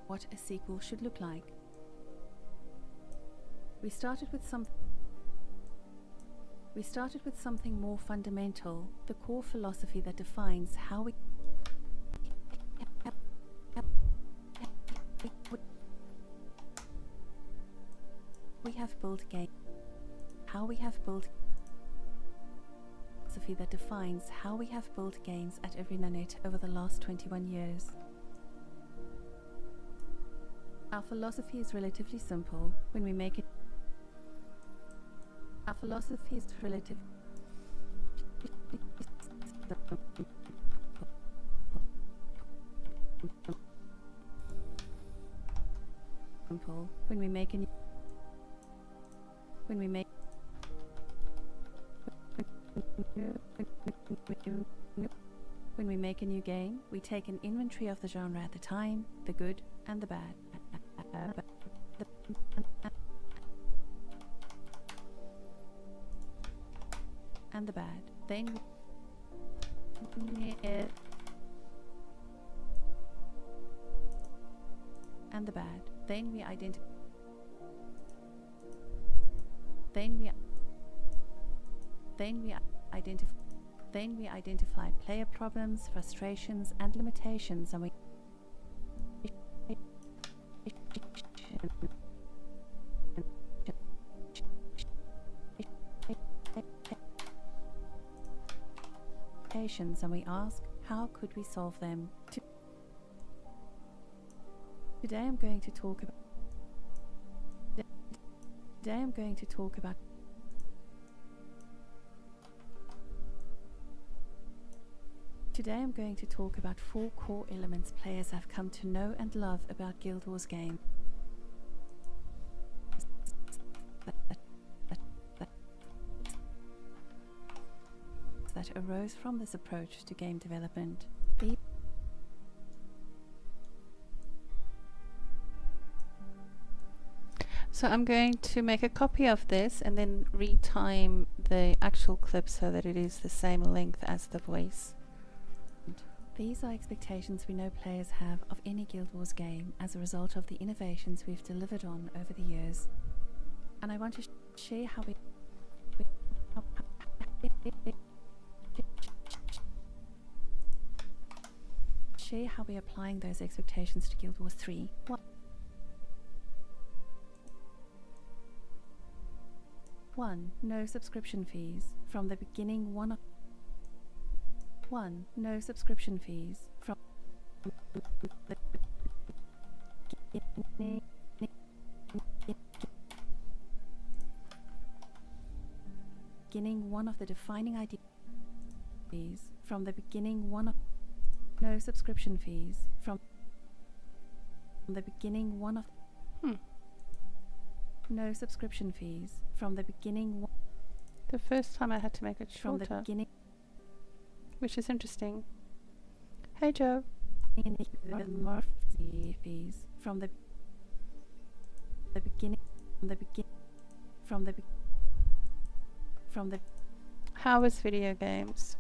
What a sequel should look like. We started with something more fundamental, the core philosophy that defines how we have built game. How we have built philosophy that defines how we have built games at every nanette over the last 21 years. Our philosophy is relatively simple when we make it. Our philosophy is relative. Simple when we make a new. When we make. When we make a new game, we take an inventory of the genre at the time, the good and the bad. And the bad. Then and the bad. Then we identify. Then we identify player problems, frustrations, and limitations, and we ask, how could we solve them? Today I'm going to talk about four core elements players have come to know and love about Guild Wars game. That arose from this approach to game development. So I'm going to make a copy of this and then retime the actual clip so that it is the same length as the voice. These are expectations we know players have of any Guild Wars game as a result of the innovations we've delivered on over the years. And I want to share how we are applying those expectations to Guild Wars 3. 1. No subscription fees. From the beginning, no subscription fees. From the beginning, one of the defining ideas. From the beginning, no subscription fees. From the beginning, one of no subscription fees. From the beginning. The first time I had to make it shorter. From the beginning. Which is interesting. Hey Joe. Fees. From the beginning. From the How was video games?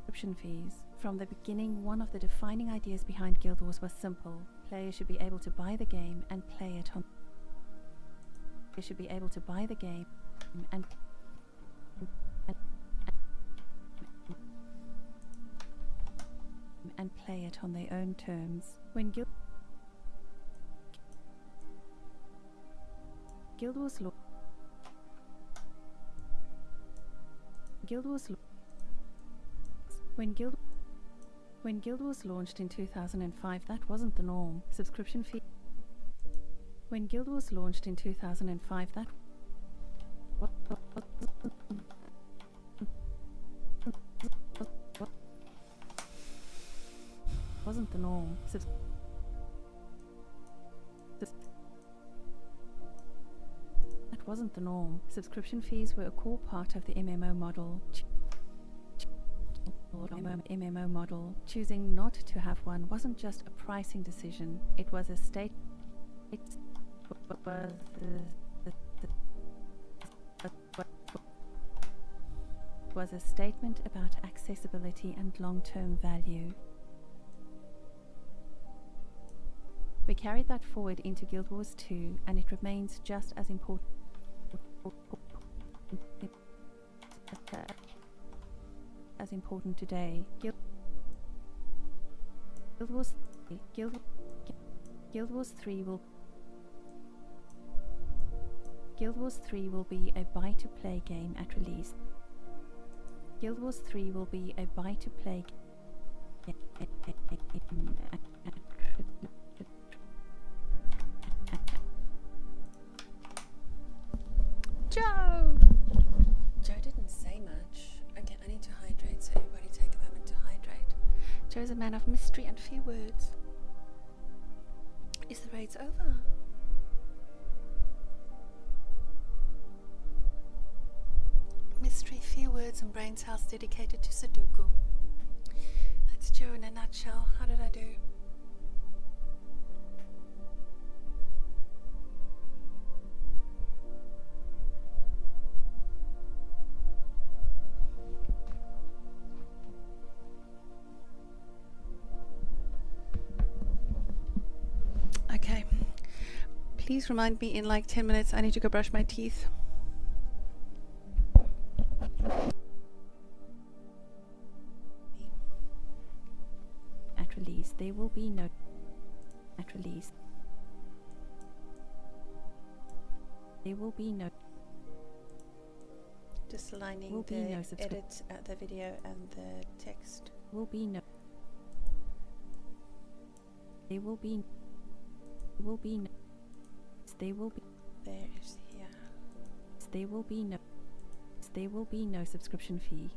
Subscription fees. From the beginning, one of the defining ideas behind Guild Wars was simple. Players should be able to buy the game and play it on. They should be able to buy the game and play it on their own terms. When Guild Wars When Guild Wars launched in 2005, that wasn't the norm. Subscription fee. When Guild Wars launched in 2005, that wasn't the norm. That wasn't the norm. Subscription fees were a core part of the MMO model. MMO model. Choosing not to have one wasn't just a pricing decision. It was a statement about accessibility and long-term value. We carried that forward into Guild Wars 2, and it remains just as important today. Guild Wars 3 will be a buy-to-play game at release. Guild Wars 3 will be a buy-to-play game. Joe didn't say much. Okay, I need to hydrate, so everybody take a moment to hydrate. Joe's a man of mystery and few words. Is the raids over? Mystery, few words, and brain cells dedicated to Sudoku. That's Joe in a nutshell. How did I do? Okay. Please remind me in like 10 minutes. I need to go brush my teeth. At release, there will be no. At release, there will be no. Just aligning Will the be no edit at the video and the text. Will be no. There will be. Will be no. There will be. There is here. There will be no. There will be no subscription fee.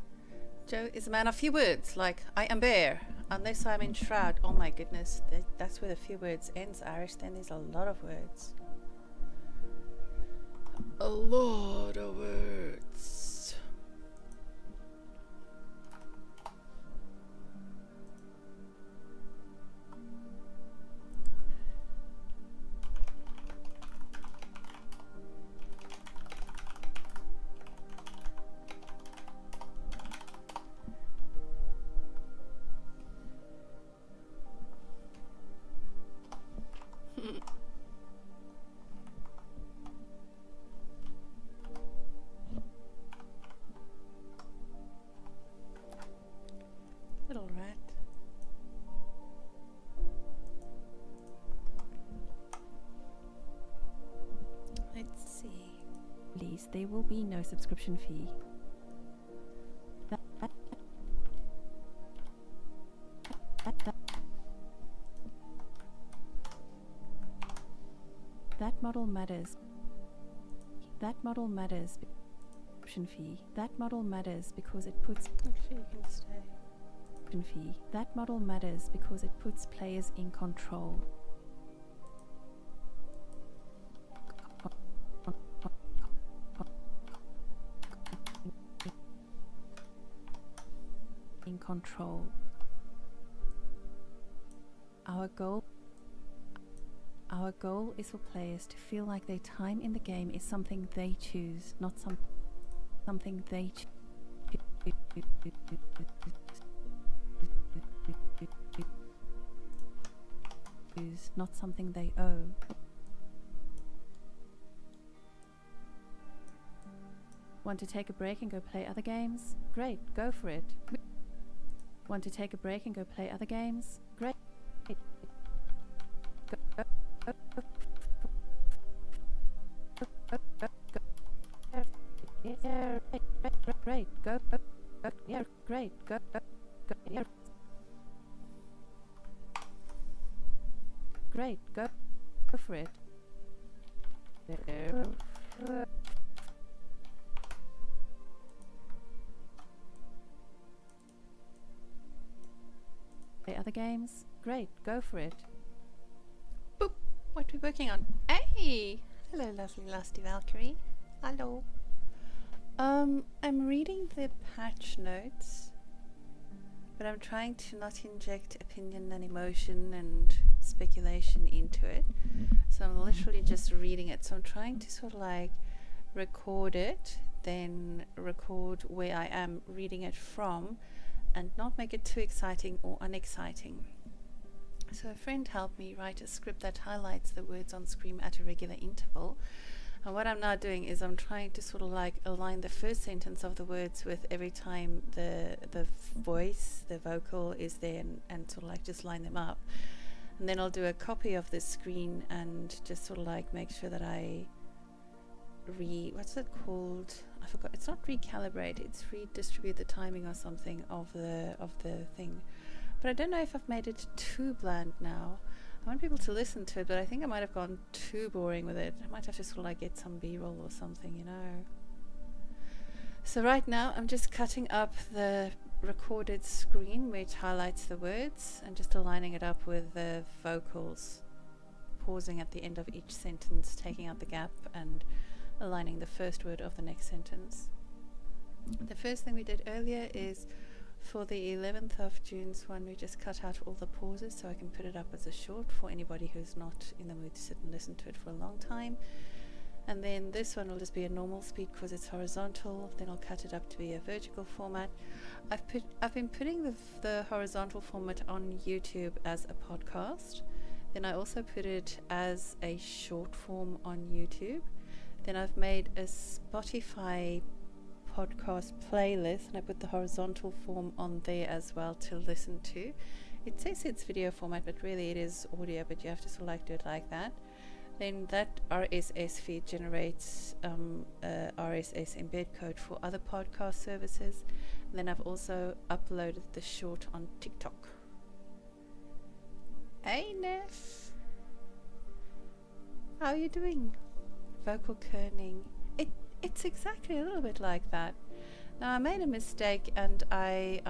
Joe is a man of few words, like I am Bear, unless I'm in Shroud. Oh my goodness, that's where the few words ends, Irish. Then there's a lot of words. A lot of words. Little rat. Let's see. Please, there will be no subscription fee. That model matters. That model matters. Subscription fee. That model matters because it puts. Actually, you can stay. Fee. That model matters because it puts players in control. In control. Our goal is for players to feel like their time in the game is something they choose, not something they choose. Not something they owe. Want to take a break and go play other games? Great, go for it. Want to take a break and go play other games? Great. Great, go. Yeah, great, go. Yeah. Great, go for it. Play other games? Great, go for it. Boop! What are we working on? Hey! Hello, lovely lusty Valkyrie. Hello. I'm reading the patch notes, but I'm trying to not inject opinion and emotion and speculation into it. So I'm literally just reading it. So I'm trying to sort of like record it, then record where I am reading it from, and not make it too exciting or unexciting. So a friend helped me write a script that highlights the words on screen at a regular interval. And what I'm now doing is I'm trying to sort of like align the first sentence of the words with every time the voice, the vocal is there, and sort of like just line them up. And then I'll do a copy of the screen and just sort of like make sure that I what's it called? I forgot. It's not recalibrate, it's redistribute the timing or something of the thing. But I don't know if I've made it too bland now. I want people to listen to it, but I think I might have gone too boring with it. I might have to sort of like get some B-roll or something, you know. So right now I'm just cutting up the recorded screen which highlights the words and just aligning it up with the vocals, pausing at the end of each sentence, taking out the gap and aligning the first word of the next sentence. The first thing we did earlier is for the 11th of June's one, we just cut out all the pauses so I can put it up as a short for anybody who's not in the mood to sit and listen to it for a long time. And then this one will just be a normal speed because it's horizontal. Then I'll cut it up to be a vertical format. I've been putting the horizontal format on YouTube as a podcast. Then I also put it as a short form on YouTube. Then I've made a Spotify podcast playlist and I put the horizontal form on there as well to listen to. It says it's video format, but really it is audio, but you have to sort of like do it like that. Then that RSS feed generates RSS embed code for other podcast services. And then I've also uploaded the short on TikTok. Hey Neff, how are you doing? Vocal kerning. It's exactly a little bit like that. Now I made a mistake and I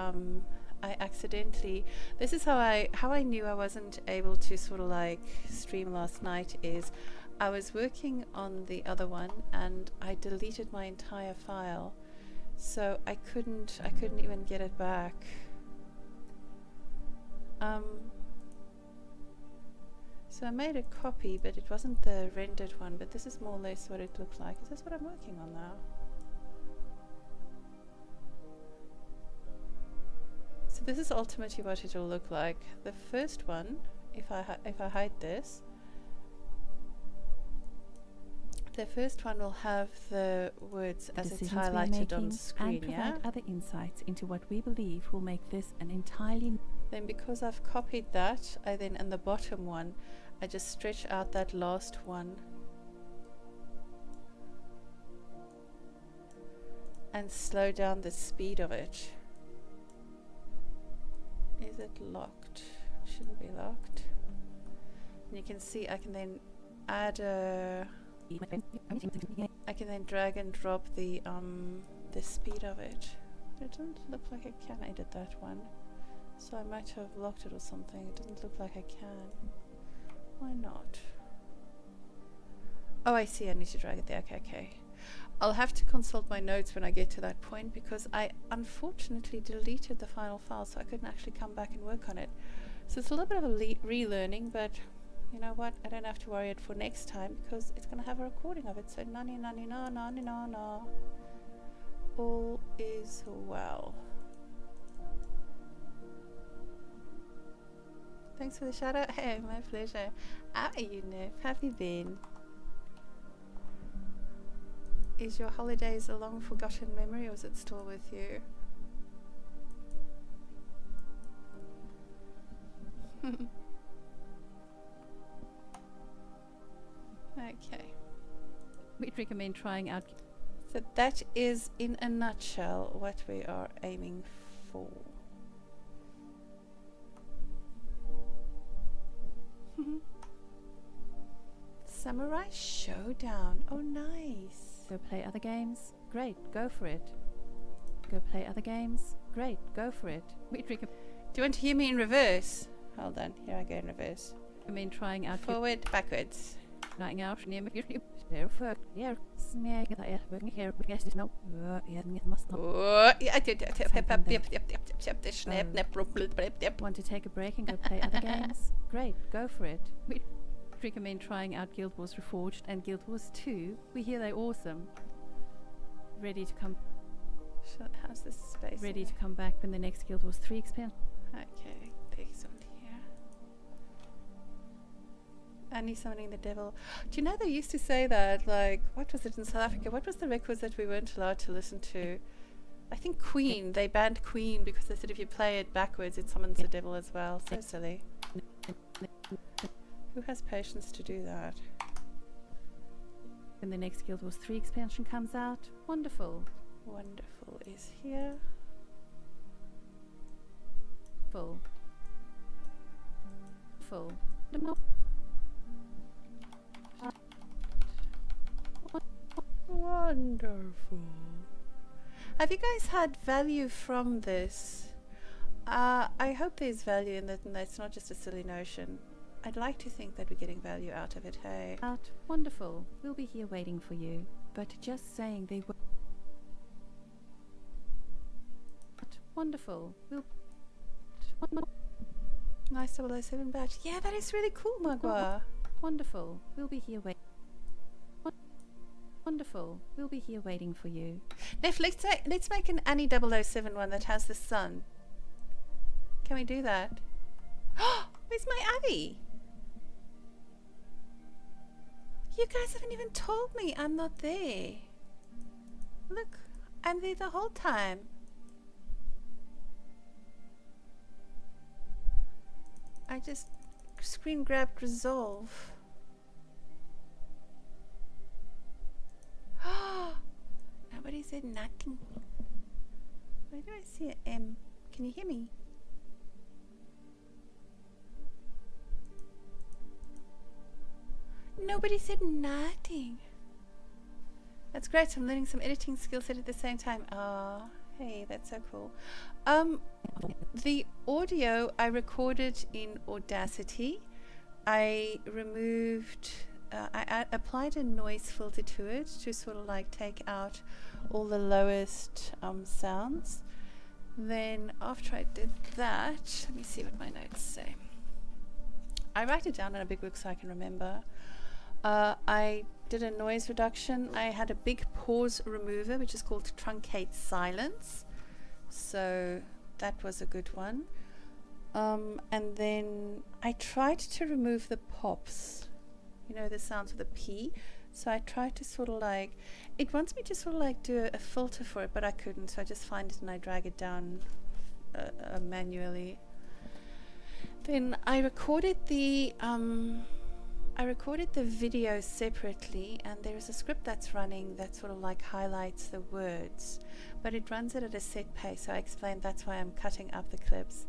accidentally, this is how I knew I wasn't able to sort of like stream last night, is I was working on the other one and I deleted my entire file, so I couldn't even get it back. So I made a copy, but it wasn't the rendered one, but this is more or less what it looks like. Is this what I'm working on now? So this is ultimately what it will look like. The first one, if I hide this, the first one will have the words as it's highlighted on screen, and provide other insights into what we believe will make this an entirely. Then because I've copied that, I then in the bottom one, I just stretch out that last one and slow down the speed of it. Is it locked? It shouldn't be locked. And you can see I can then add a, I can then drag and drop the speed of it. But it doesn't look like I can edit that one. So I might have locked it or something. It doesn't look like I can. Why not? Oh, I see. I need to drag it there. Okay. I'll have to consult my notes when I get to that point because I unfortunately deleted the final file, so I couldn't actually come back and work on it. So it's a little bit of a relearning, but you know what? I don't have to worry it for next time because it's going to have a recording of it. So nani nani na nani na na. All is well. Thanks for the shout out. Hey, my pleasure. How are you, Neff? Have you been? Is your holidays a long forgotten memory or is it still with you? Okay. We'd recommend trying out. So that is in a nutshell what we are aiming for. Samurai Showdown. Oh, nice. Go play other games? Great, go for it. Go play other games? Great, go for it. We'd recommend. Do you want to hear me in reverse? Hold on, here I go in reverse. I mean, trying out Forward, backwards. trying out near me. Yeah, snag that I working here. Yes, there's no. Yeah, must not. Oh, yeah, Want to take a break and go play other games? Great, go for it. We recommend trying out Guild Wars Reforged and Guild Wars 2. We hear they're awesome. Ready to come. How's this space? Ready to come back when the next Guild Wars 3 expansion. Okay, there's one here. Annie summoning the devil. Do you know they used to say that, like, what was it in South Africa? What was the records that we weren't allowed to listen to? I think Queen. They banned Queen because they said if you play it backwards, it summons the devil as well. So silly. Who has patience to do that? When the next Guild Wars 3 expansion comes out. Wonderful. Wonderful is here. Full. Wonderful. Have you guys had value from this? I hope there's value in that and that's not just a silly notion. I'd like to think that we're getting value out of it, hey. Wonderful. We'll be here waiting for you. But just saying they were. Wonderful. Nice 007 badge. Yeah, that is really cool, Magua. Wonderful. We'll be here waiting. Wonderful. We'll be here waiting for you. Nef, let's make an Annie 007 one that has the sun. Can we do that? Where's my Abby? You guys haven't even told me I'm not there. Look, I'm there the whole time. I just screen grabbed resolve. Nobody said nothing. Where do I see an M? Can you hear me? Nobody said nothing. That's great. I'm learning some editing skill set at the same time. Oh, hey, that's so cool. The audio I recorded in Audacity. I removed, I applied a noise filter to it to sort of like take out all the lowest sounds. Then after I did that, let me see what my notes say. I write it down in a big book so I can remember. I did a noise reduction. I had a big pause remover, which is called truncate silence. So that was a good one. And then I tried to remove the pops, you know, the sounds with a P. So I tried to sort of like, it wants me to sort of like do a filter for it, but I couldn't. So I just find it and I drag it down manually. Then I recorded the video separately, and there is a script that's running that sort of like highlights the words, but it runs it at a set pace. So I explained that's why I'm cutting up the clips.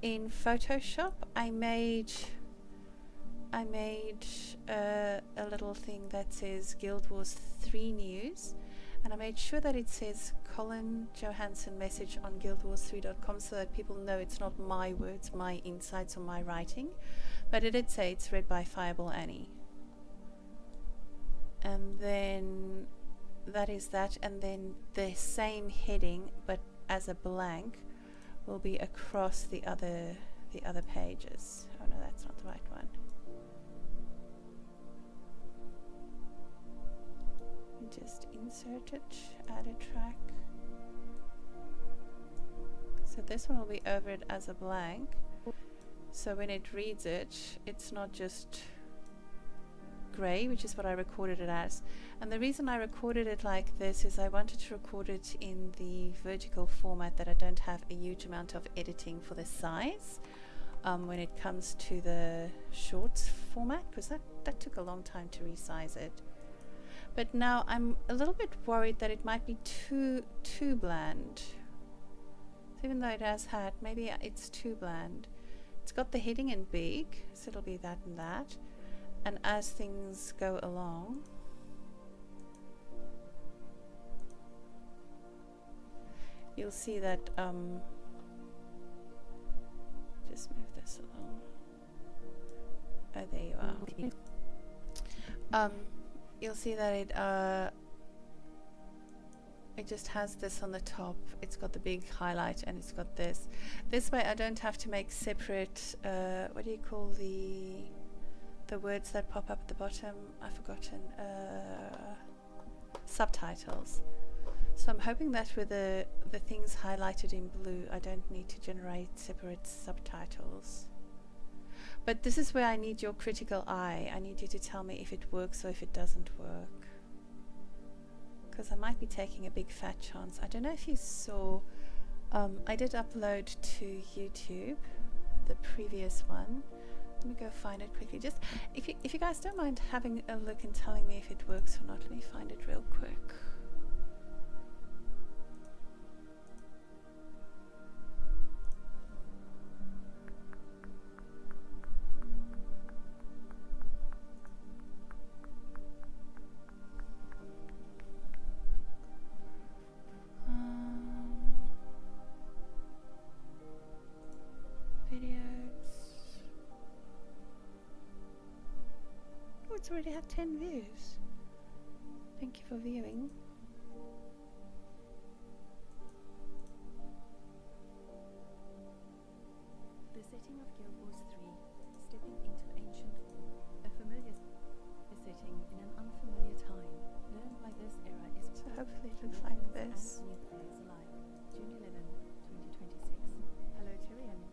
In Photoshop, I made a little thing that says Guild Wars 3 news, and I made sure that it says Colin Johansson message on guildwars3.com so that people know it's not my words, my insights, or my writing, but it did say it's read by Fireball Annie. And then that is that, and then the same heading but as a blank will be across the other pages. Oh no, that's not the right one. Just insert it, add a track. So this one will be over it as a blank. So when it reads it, it's not just grey, which is what I recorded it as. And the reason I recorded it like this is I wanted to record it in the vertical format that I don't have a huge amount of editing for the size when it comes to the shorts format, because that took a long time to resize it. But now I'm a little bit worried that it might be too bland. So even though it has had, maybe it's too bland. It's got the heading in big, so it'll be that and that. And as things go along, you'll see that just move this along. Oh, there you are. You'll see that it just has this on the top. It's got the big highlight and it's got this. This way I don't have to make separate, what do you call the words that pop up at the bottom? I've forgotten. Subtitles. So I'm hoping that with the things highlighted in blue, I don't need to generate separate subtitles. But this is where I need your critical eye. I need you to tell me if it works or if it doesn't work. Because I might be taking a big fat chance. I don't know if you saw, I did upload to YouTube the previous one. Let me go find it quickly. Just if you guys don't mind having a look and telling me if it works or not, let me find it real quick. It's already had 10 views. Thank you for viewing. The setting of Guild Wars 3, stepping into ancient war, a familiar setting in an unfamiliar time. Learn why this era is So hopefully it for looks like veterans this. and new players alike. June 11, 2026. Hello Tyrians.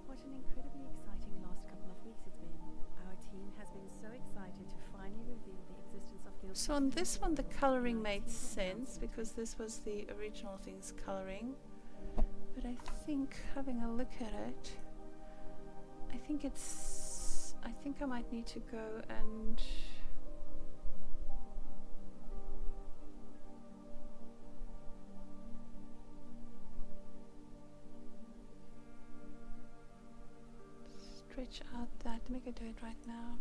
What an incredibly exciting last couple of weeks it's been. Our team has been so excited to finally reveal the existence of Guild Wars. So on this one the coloring made sense because this was the original thing's coloring. But I think having a look at it, I think I might need to go and stretch out that. Let me go do it right now.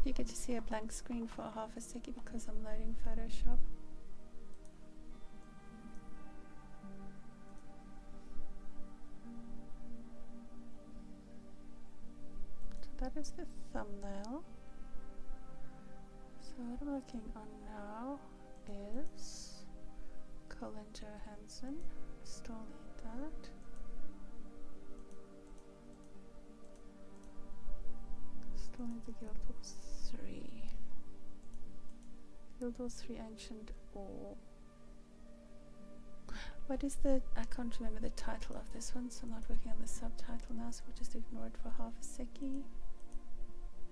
You get to see a blank screen for half a second because I'm loading Photoshop. So that is the thumbnail. So what I'm looking on now is Colin Johansson. Still need that. Still need the Guild Wars 3. Guild Wars 3 Ancient Ore. What is the... I can't remember the title of this one, so I'm not working on the subtitle now, so we'll just ignore it for half a second.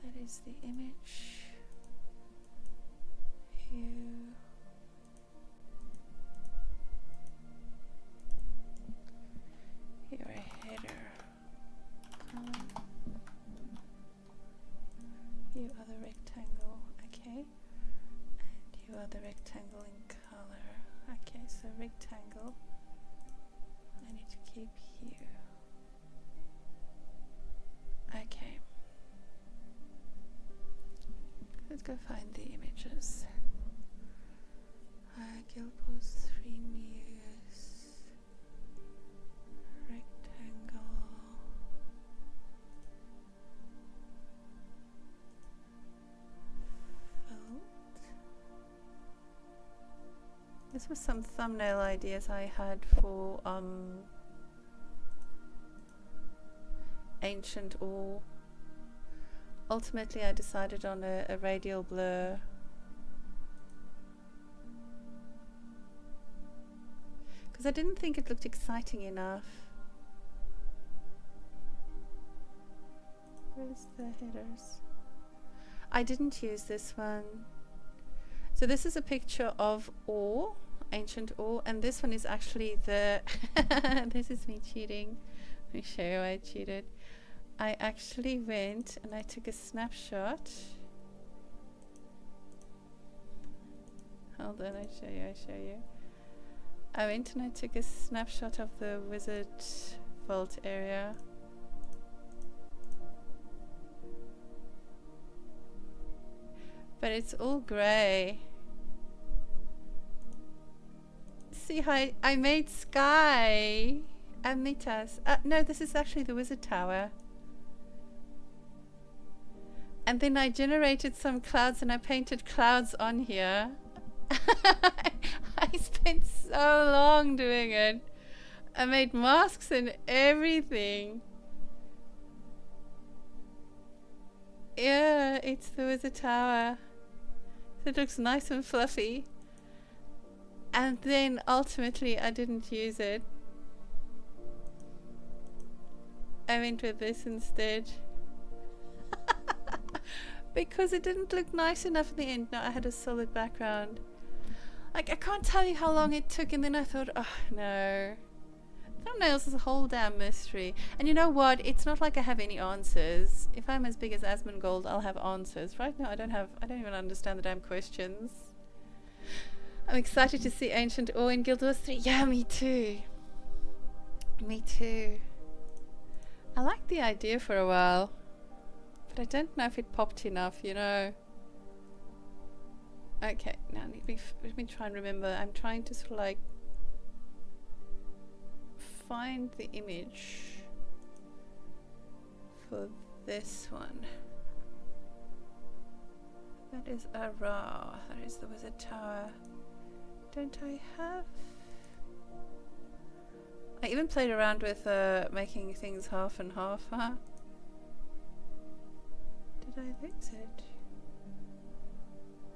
That is the image. Hue. Here a header. Color. You are the rectangle, okay, and you are the rectangle in color. Okay, so rectangle, I need to keep hue. Okay, let's go find the images. Guild Wars 3 Muse, rectangle. This was some thumbnail ideas I had for Ancient Ore. Ultimately I decided on a radial blur. Because I didn't think it looked exciting enough. Where's the headers? I didn't use this one. So this is a picture of ore, ancient ore, and this one is actually the... This is me cheating. Let me show you how I cheated. I actually went and I took a snapshot. Hold on, I show you. I went and I took a snapshot of the wizard vault area. But it's all grey. See how I made sky. Amitas. No, this is actually the wizard tower. And then I generated some clouds and I painted clouds on here. I spent so long doing it. I made masks and everything. Yeah, it's the wizard tower. It looks nice and fluffy. And then ultimately I didn't use it. I went with this instead. Because it didn't look nice enough in the end. No, I had a solid background. Like, I can't tell you how long it took, and then I thought, oh no. Thumbnails is a whole damn mystery. And you know what? It's not like I have any answers. If I'm as big as Asmongold, I'll have answers. Right now I don't even understand the damn questions. I'm excited to see Ancient Ore in Guild Wars 3. Yeah, me too. Me too. I liked the idea for a while. But I don't know if it popped enough, you know. Okay, now let me try and remember. I'm trying to sort of like find the image for this one. That is Ara. That is the wizard tower. Don't I have? I even played around with making things half and half, huh? Did I lose it?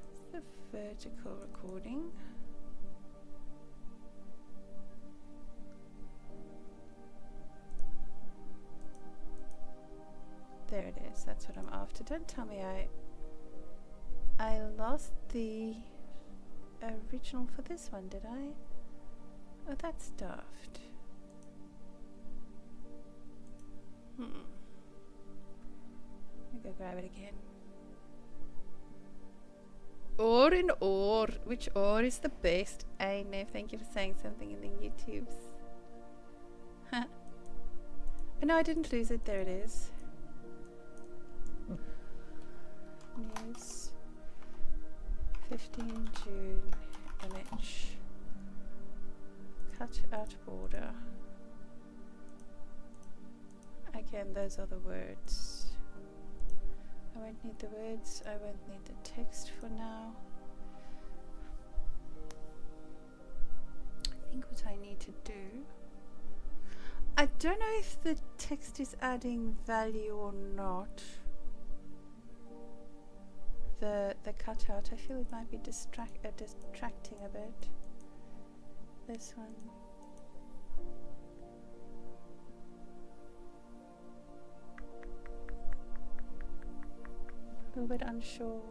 It's the vertical recording. There it is. That's what I'm after. Don't tell me I lost the original for this one, did I? Oh, that's daft. Let me go grab it again. Ore and ore. Which ore is the best? I know. Thank you for saying something in the YouTubes. Huh. Oh, no, I didn't lose it. There it is. News. 15 June. Image. Cut out border. Again, those are the words. I won't need the words, I won't need the text for now. I think what I need to do, I don't know if the text is adding value or not. The cutout, I feel it might be distracting a bit. This one. A little bit unsure.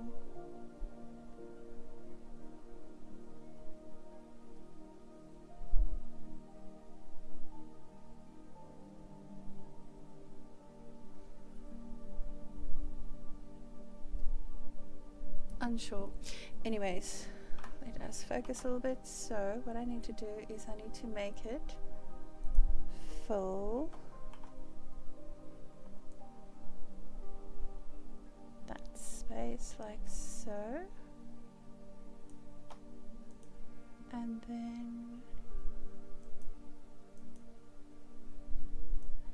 Unsure. Anyways, let us focus a little bit. So what I need to do is I need to make it full. Space like so, and then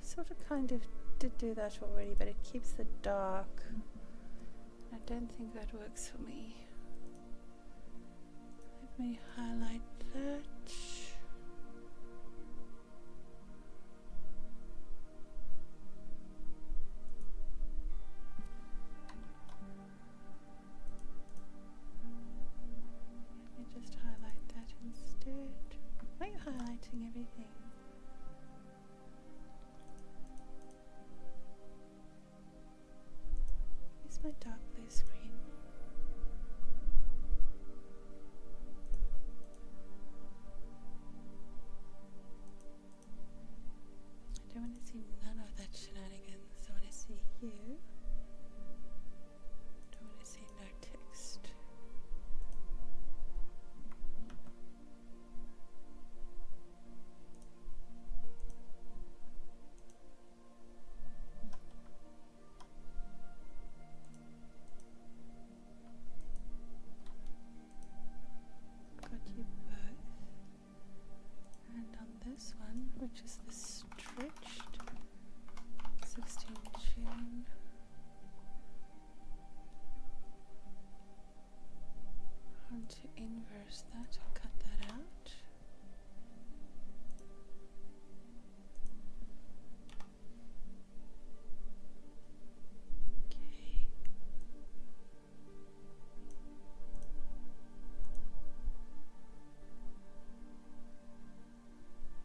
I sort of kind of did do that already, but it keeps the dark. I don't think that works for me. Let me highlight that. Why are you highlighting everything? Use my dark blue screen. I don't want to see none of that shenanigans. I want to see you. I don't want to see no text. which is the stretched 16 June. I want to inverse that, I'll cut that out. Okay.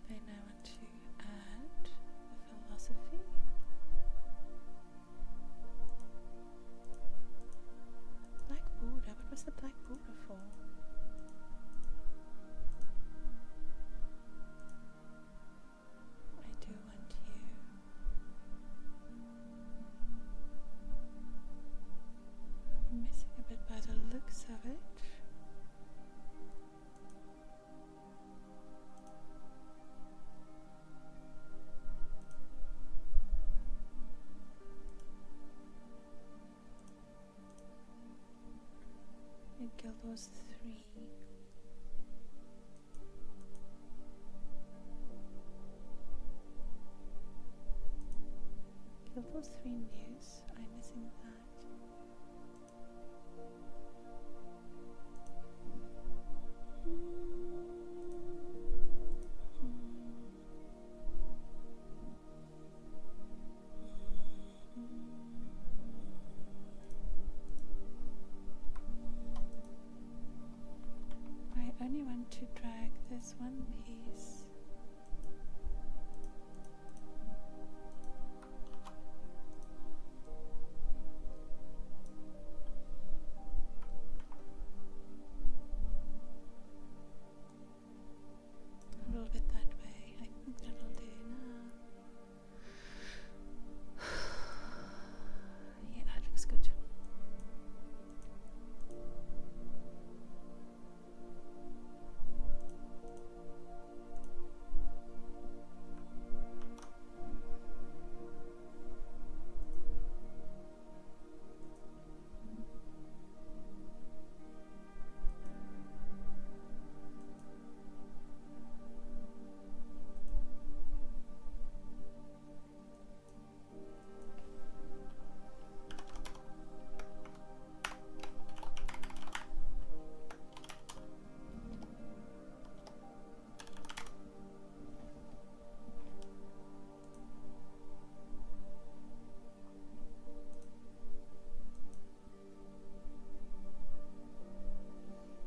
Then I want to add the philosophy. Black border, what was the black border for? I do want you. I'm missing a bit by the looks of it. Guild Wars 3. Guild Wars 3 news. I'm missing that. I only want to drag this one piece. A little bit that way. I think that'll do now. Yeah, that looks good.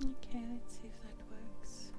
Okay, let's see if that works.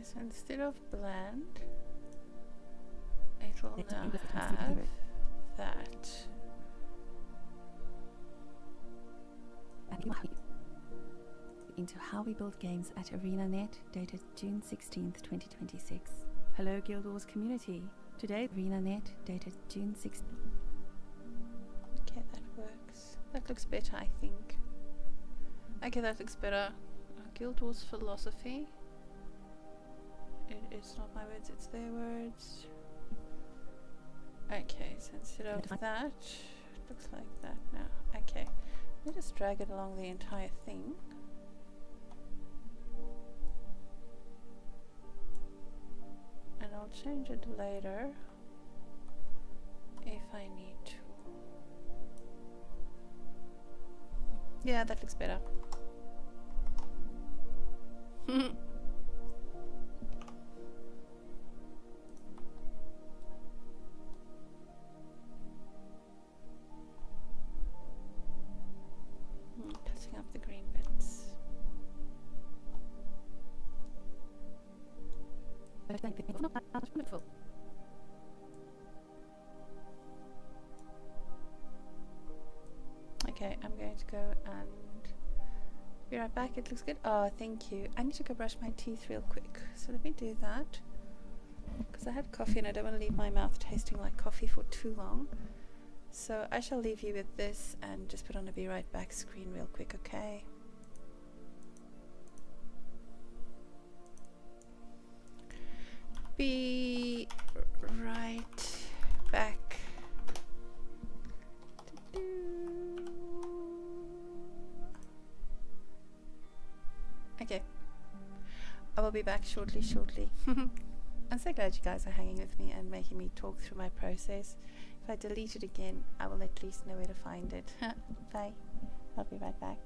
So instead of bland, it will now have that. Into how we build games at ArenaNet, dated June 16th, 2026. Hello Guild Wars community. Today, ArenaNet, dated June 16th. Okay, that works. That looks better, I think. Okay, that looks better. Guild Wars philosophy. It's not my words, it's their words. Okay, so instead of that, it looks like that now. Okay, let me just drag it along the entire thing. And I'll change it later if I need to. Yeah, that looks better. Cutting up the green bits. Wonderful. Okay, I'm going to go and be right back. It looks good. Oh, thank you. I need to go brush my teeth real quick. So let me do that. Because I had coffee and I don't want to leave my mouth tasting like coffee for too long. So I shall leave you with this and just put on a be right back screen real quick, okay? Be right back. Okay, I will be back shortly. I'm so glad you guys are hanging with me and making me talk through my process. If I delete it again, I will at least know where to find it. Bye. I'll be right back.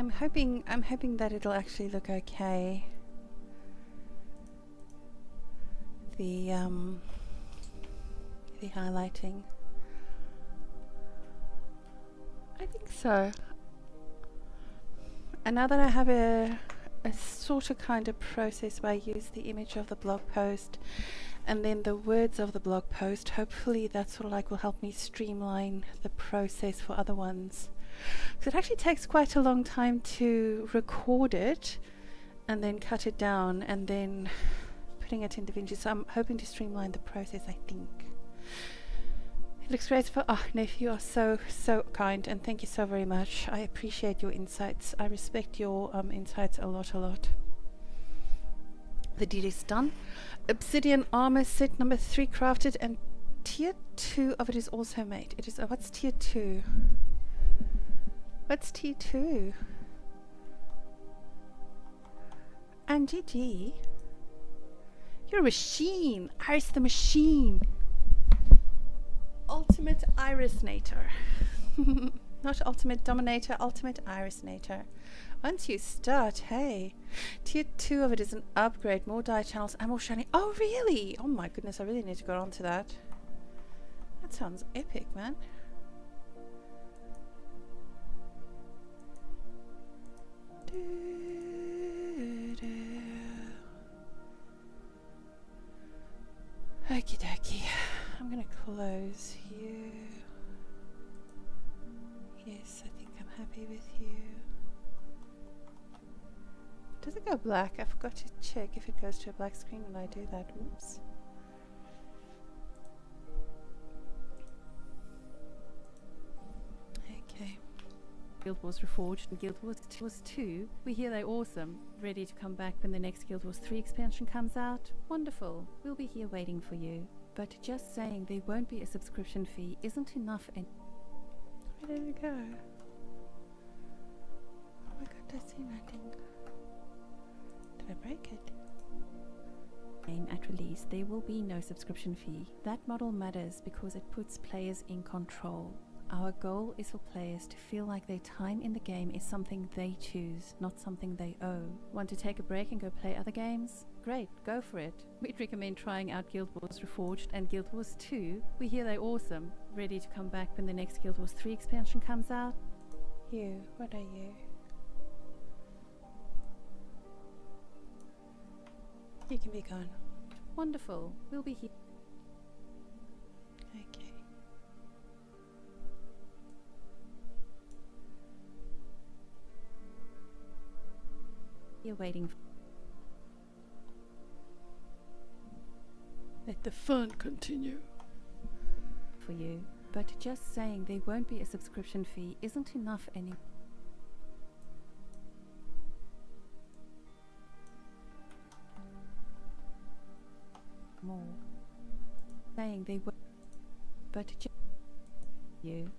I'm hoping that it'll actually look okay. The highlighting. I think so. And now that I have a sort of kind of process where I use the image of the blog post and then the words of the blog post, hopefully that sort of like will help me streamline the process for other ones. So it actually takes quite a long time to record it and then cut it down and then putting it in Davinci. So I'm hoping to streamline the process, I think. It looks great for nephew, you are so kind, and thank you so very much. I appreciate your insights. I respect your insights a lot. The deed is done. Obsidian armor set number 3 crafted, and tier 2 of it is also made. It is what's tier 2? What's tier 2? And GG. You're a machine. Iris the machine. Ultimate Irisnator. Not ultimate dominator, ultimate Irisnator. Once you start, hey. Tier 2 of it is an upgrade, more die channels and more shiny. Oh really? Oh my goodness, I really need to go on to that. That sounds epic, man. Okie dokie. I'm gonna close you. Yes, I think I'm happy with you. Does it go black? I forgot to check if it goes to a black screen when I do that. Oops. Okay. Guild Wars Reforged and Guild Wars 2. We hear they're awesome. Ready to come back when the next Guild Wars 3 expansion comes out? Wonderful. We'll be here waiting for you. But just saying there won't be a subscription fee isn't enough. And where did it go? Oh my god, I see nothing. Did I break it? At release, there will be no subscription fee. That model matters because it puts players in control. Our goal is for players to feel like their time in the game is something they choose, not something they owe. Want to take a break and go play other games? Great, go for it. We'd recommend trying out Guild Wars Reforged and Guild Wars 2. We hear they're awesome. Ready to come back when the next Guild Wars 3 expansion comes out? You, what are you? You can be gone. Wonderful, we'll be here. Okay. You're waiting Let the fun continue for you. But just saying there won't be a subscription fee isn't enough anymore. Saying they won't, but just you.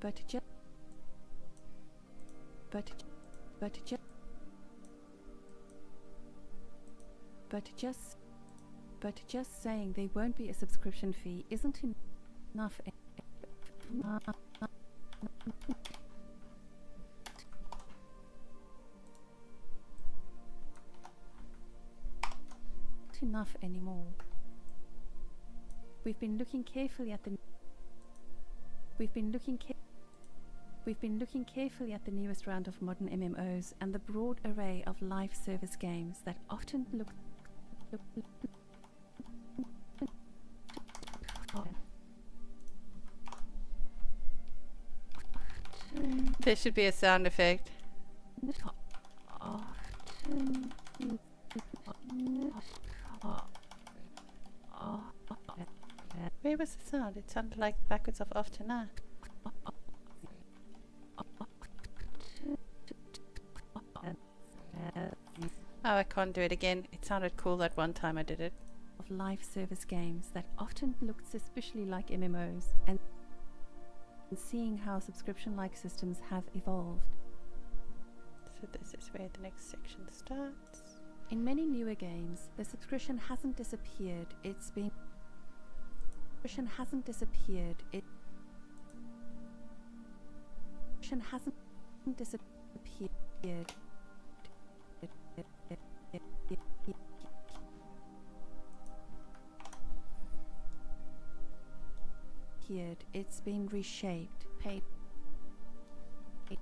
But just saying there won't be a subscription fee isn't enough. Enough anymore. We've been looking carefully at the newest round of modern MMOs and the broad array of live service games that often look There should be a sound effect. Where was the sound? It sounded like backwards of often. Oh, I can't do it again. It sounded cool that one time I did it. Of live service games that often looked suspiciously like MMOs, and seeing how subscription-like systems have evolved. So this is where the next section starts. In many newer games, the subscription hasn't disappeared. It's been hasn't disappeared. It's been reshaped. Paid. So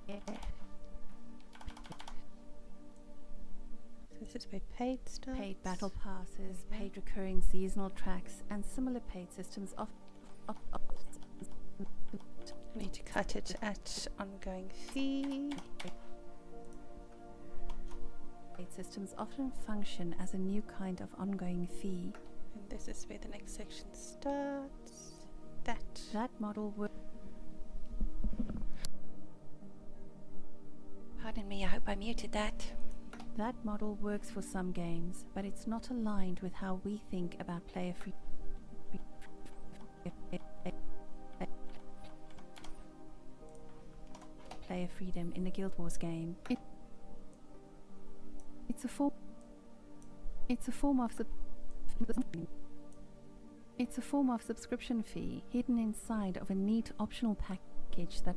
this is where paid starts. Paid battle passes, paid recurring seasonal tracks, and similar paid systems I need to cut it at ongoing fee. Paid systems often function as a new kind of ongoing fee. And this is where the next section starts. That model works. Pardon me, I hope I muted that. That model works for some games, but it's not aligned with how we think about player freedom in a Guild Wars game. It's a form of subscription fee hidden inside of a neat optional package that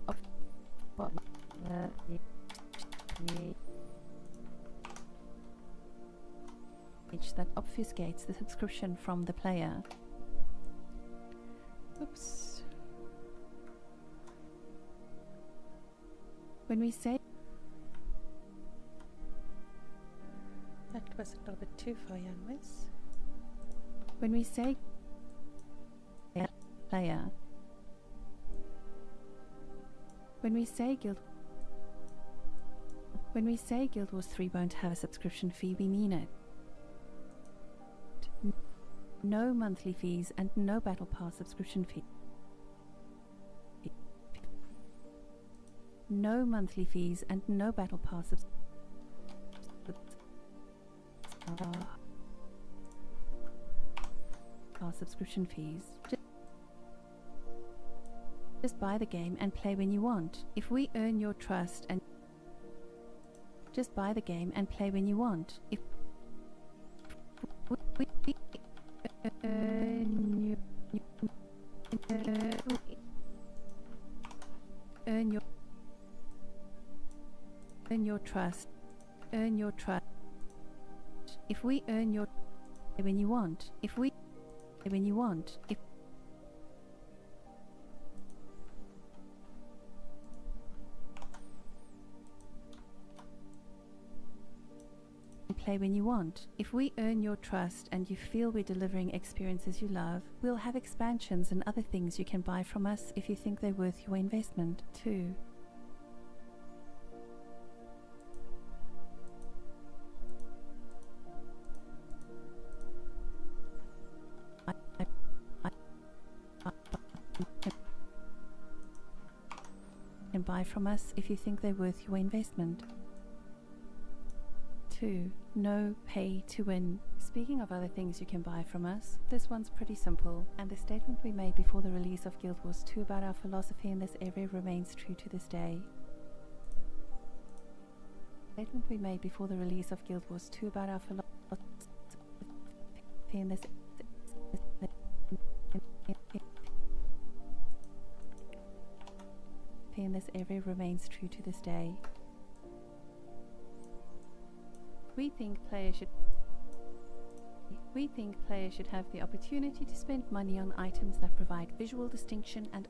obfuscates the subscription from the player. Oops. When we say that was a little bit too far, young miss. When we say player, when we say Guild Wars 3 won't have a subscription fee, we mean it. No monthly fees and no Battle Pass subscription fee. No monthly fees and no Battle Pass subscription fees. Just buy the game and play when you want. If we earn your trust and just buy the game and play when you want. If we earn your trust. If we earn your when you want. If we when you want. If play when you want. If we earn your trust and you feel we're delivering experiences you love, we'll have expansions and other things you can buy from us if you think they're worth your investment. 2. And buy from us if you think they're worth your investment. 2. No pay to win. Speaking of other things you can buy from us, this one's pretty simple, and the statement we made before the release of Guild Wars 2 about our philosophy in this area remains true to this day. Statement we made before the release of Guild Wars 2 about our philosophy in this area remains true to this day. We think players should have the opportunity to spend money on items that provide visual distinction and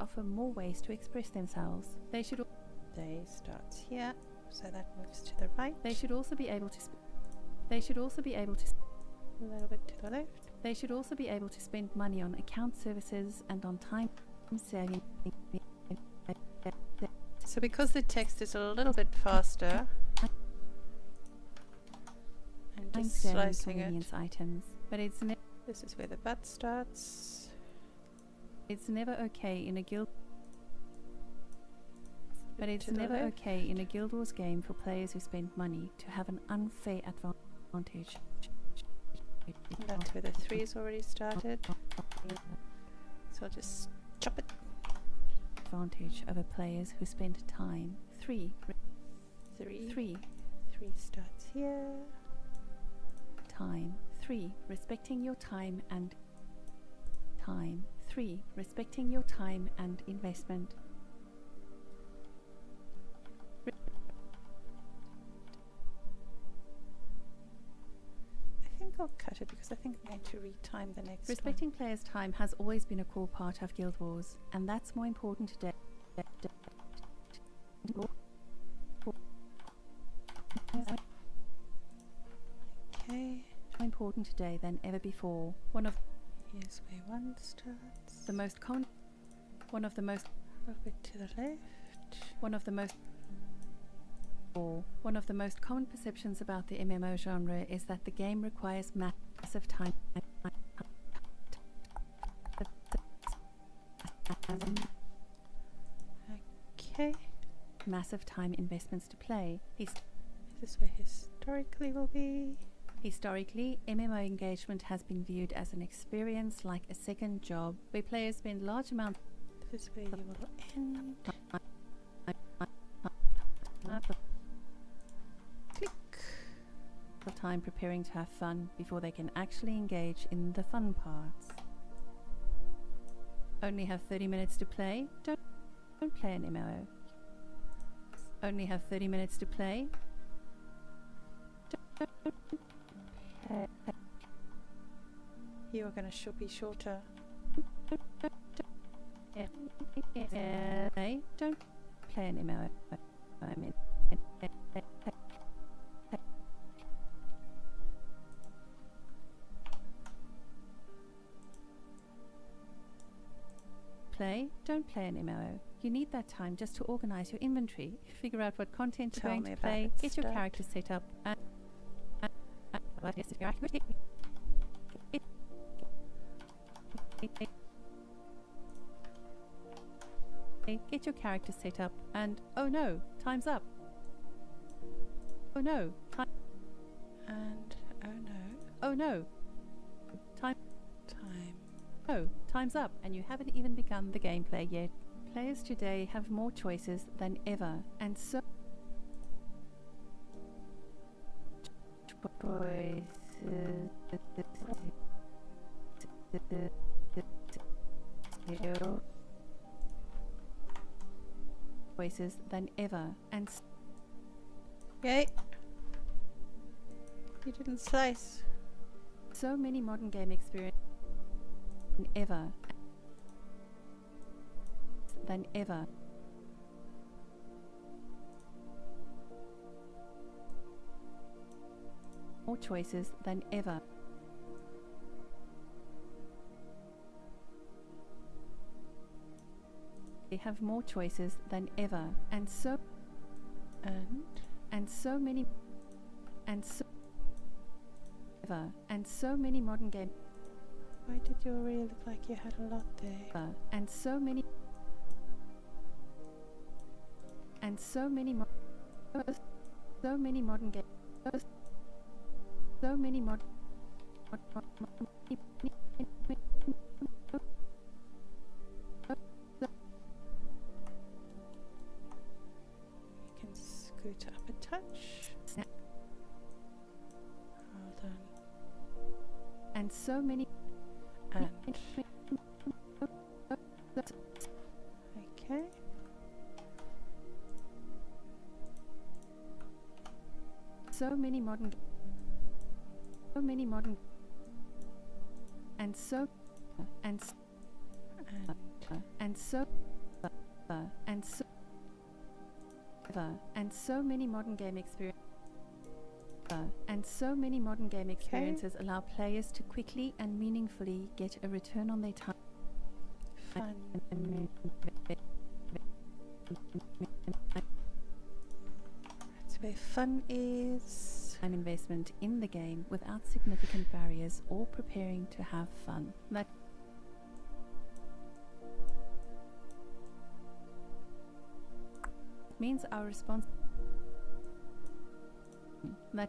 offer more ways to express themselves. They starts here, so that moves to the right. They should also be able to a little bit to the left. They should also be able to spend money on account services and on time saving. So because the text is a little bit faster, I'm just slicing it. Items, but this is where the but starts. It's never okay in a Guild. But it's never okay in a Guild Wars game for players who spend money to have an unfair advantage. That's where the 3 is already started. So I'll just chop it. Advantage over players who spend time. 3. 3. 3. 3 starts here. Time. 3. Respecting your time and time. 3. Respecting your time and investment. I think I'll cut it because I think I'm going to retime the next Respecting players' time has always been a core part of Guild Wars, and that's more important today. Okay. More important today than ever before. Here's where 1 starts. The most common. One of the most. A bit to the left. One of the most. One of the most common perceptions about the MMO genre is that the game requires massive time. Okay. Massive time investments to play. Is this where historically will be? Historically, MMO engagement has been viewed as an experience like a second job, where players spend large amounts. This is where you will end. Click. Of time preparing to have fun before they can actually engage in the fun parts. Only have 30 minutes to play? Don't play an MMO. Only have 30 minutes to play? You are going to be shorter. Don't play an MMO. I mean, don't play an MMO. You need that time just to organize your inventory, figure out what content you're going to play, get your character set up, and get your character set up, and oh no, time's up. Oh no, time. And oh no. Oh no, time. Oh, time's up, and you haven't even begun the gameplay yet. Players today have more choices than ever, and so choices than ever, and yay! You didn't slice. So many modern game experiences than ever. More choices than ever. They have more choices than ever, and so many modern games. Why did your reel look like you had a lot there? And so many modern games. So many modern. You can scoot up a touch. Hold on. And so many. Okay. So many modern. And so many modern game experiences. And so many modern game experiences allow players to quickly and meaningfully get a return on their time. Fun. That's where fun is. Time investment in the game without significant barriers or preparing to have fun. That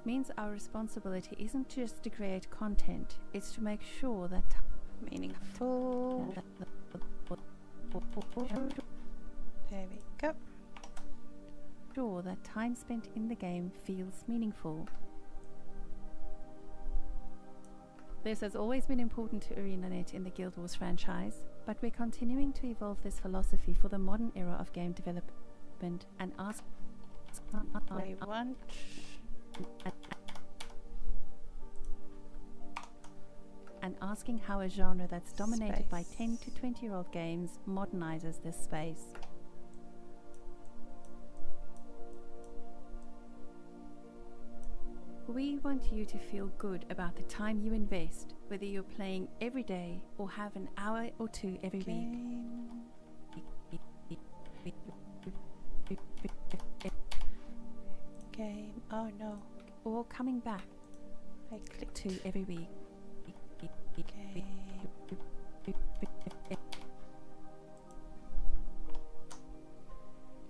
means our responsibility isn't just to create content, it's to make sure that meaningful. There we go. ensure that time spent in the game feels meaningful. This has always been important to ArenaNet in the Guild Wars franchise, but we're continuing to evolve this philosophy for the modern era of game development and asking how a genre that's dominated by 10 to 20-year-old games modernizes this space. We want you to feel good about the time you invest, whether you're playing every day or have an hour or two every week. Game. Oh no. Or coming back. I clicked to every week. Game.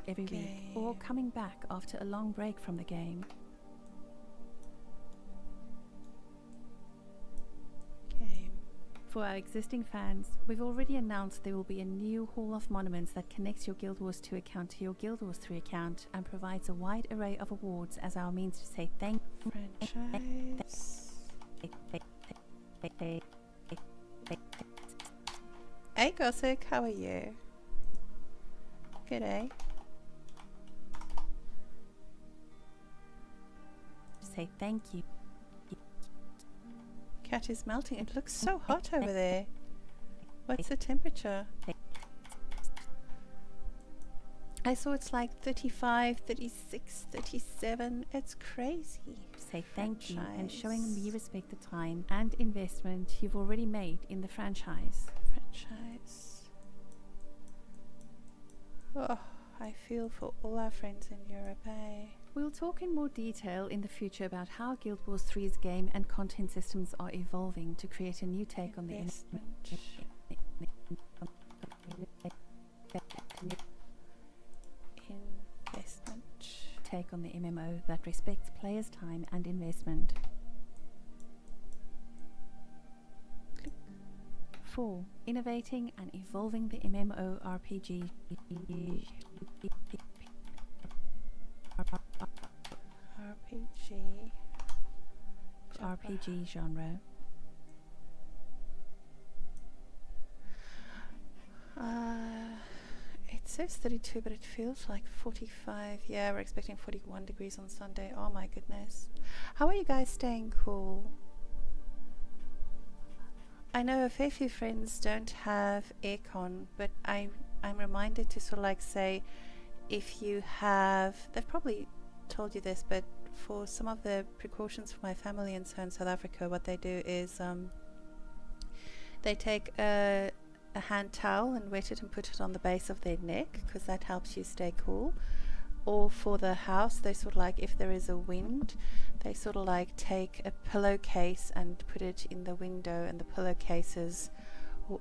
Every week. Or coming back after a long break from the game. For our existing fans, we've already announced there will be a new Hall of Monuments that connects your Guild Wars 2 account to your Guild Wars 3 account and provides a wide array of awards as our means to say thank you. Franchise. Hey Gossip, how are you? Good, eh? Say thank you. Cat is melting. It looks so hot over there. What's the temperature? I saw it's like 35, 36, 37. It's crazy. Say thank you and showing me respect the time and investment you've already made in the franchise. Oh, I feel for all our friends in Europe, eh? We'll talk in more detail in the future about how Guild Wars 3's game and content systems are evolving to create a new take on the investment. Take on the MMO that respects players' time and investment. 4. Innovating and evolving the mmorpg RPG genre. It says 32, but it feels like 45. Yeah, we're expecting 41 degrees on Sunday. Oh my goodness. How are you guys staying cool? I know a fair few friends don't have aircon, but I'm reminded to sort of like say, if you have, they've probably told you this, but for some of the precautions for my family and so in South Africa, what they do is they take a hand towel and wet it and put it on the base of their neck, because that helps you stay cool. Or for the house, they sort of like, if there is a wind, they sort of like take a pillowcase and put it in the window, and the pillowcases,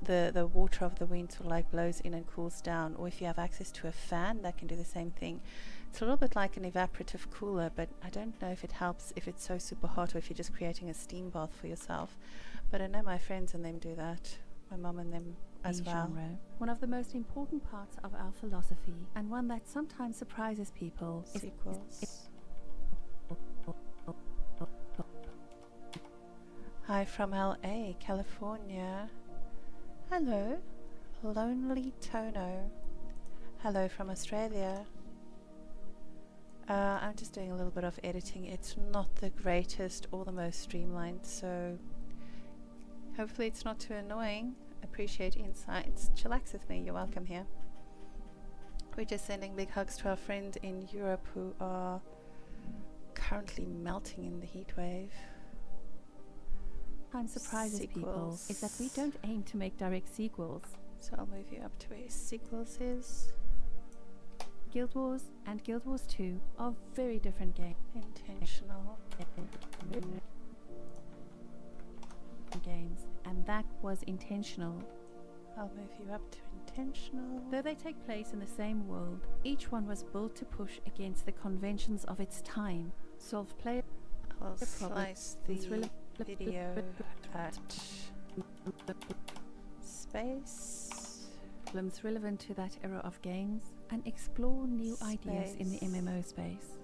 the water of the wind sort of like blows in and cools down. Or if you have access to a fan, that can do the same thing. It's a little bit like an evaporative cooler, but I don't know if it helps if it's so super hot or if you're just creating a steam bath for yourself. But I know my friends and them do that, my mum and them as well. Genre. One of the most important parts of our philosophy, and one that sometimes surprises people, sequels. Hi from LA, California. Hello, Lonely Tono. Hello from Australia. I'm just doing a little bit of editing. It's not the greatest or the most streamlined, so hopefully it's not too annoying. Appreciate insights. Chillax with me. You're welcome here. We're just sending big hugs to our friends in Europe who are currently melting in the heat wave. What surprises people is that we don't aim to make direct sequels. So I'll move you up to where sequels is. Guild Wars and Guild Wars 2 are very different games. Intentional. Games, and that was intentional. I'll move you up to intentional. Though they take place in the same world, each one was built to push against the conventions of its time, solve player I'll slice the video at space. problems relevant to that era of games, and explore new ideas in the MMO space.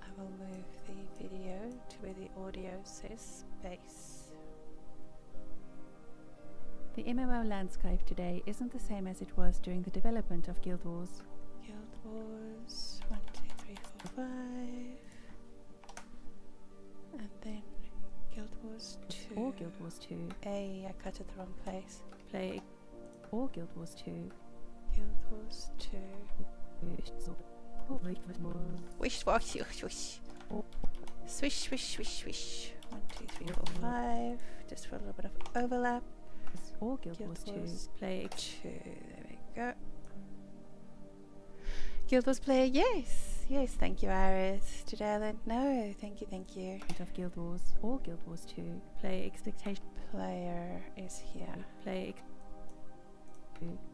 I will move the video to where the audio says space. The MMO landscape today isn't the same as it was during the development of Guild Wars. Guild Wars 1, 2, 3, 4, 5. And then Guild Wars 2. Or Guild Wars 2. Hey, I cut it the wrong place. Play or Guild Wars 2. Guild Wars 2. Wish, wash, wish, wish. Swish, swish, swish, swish. 1, 2, 3, 4, 5. Just for a little bit of overlap. Or Guild Wars 2. Play 2. There we go. Guild Wars player, yes. Yes, thank you, Iris. Today I learned no. Thank you, thank you. Of Guild Wars or Guild Wars 2. Play expectation. Player is here. Play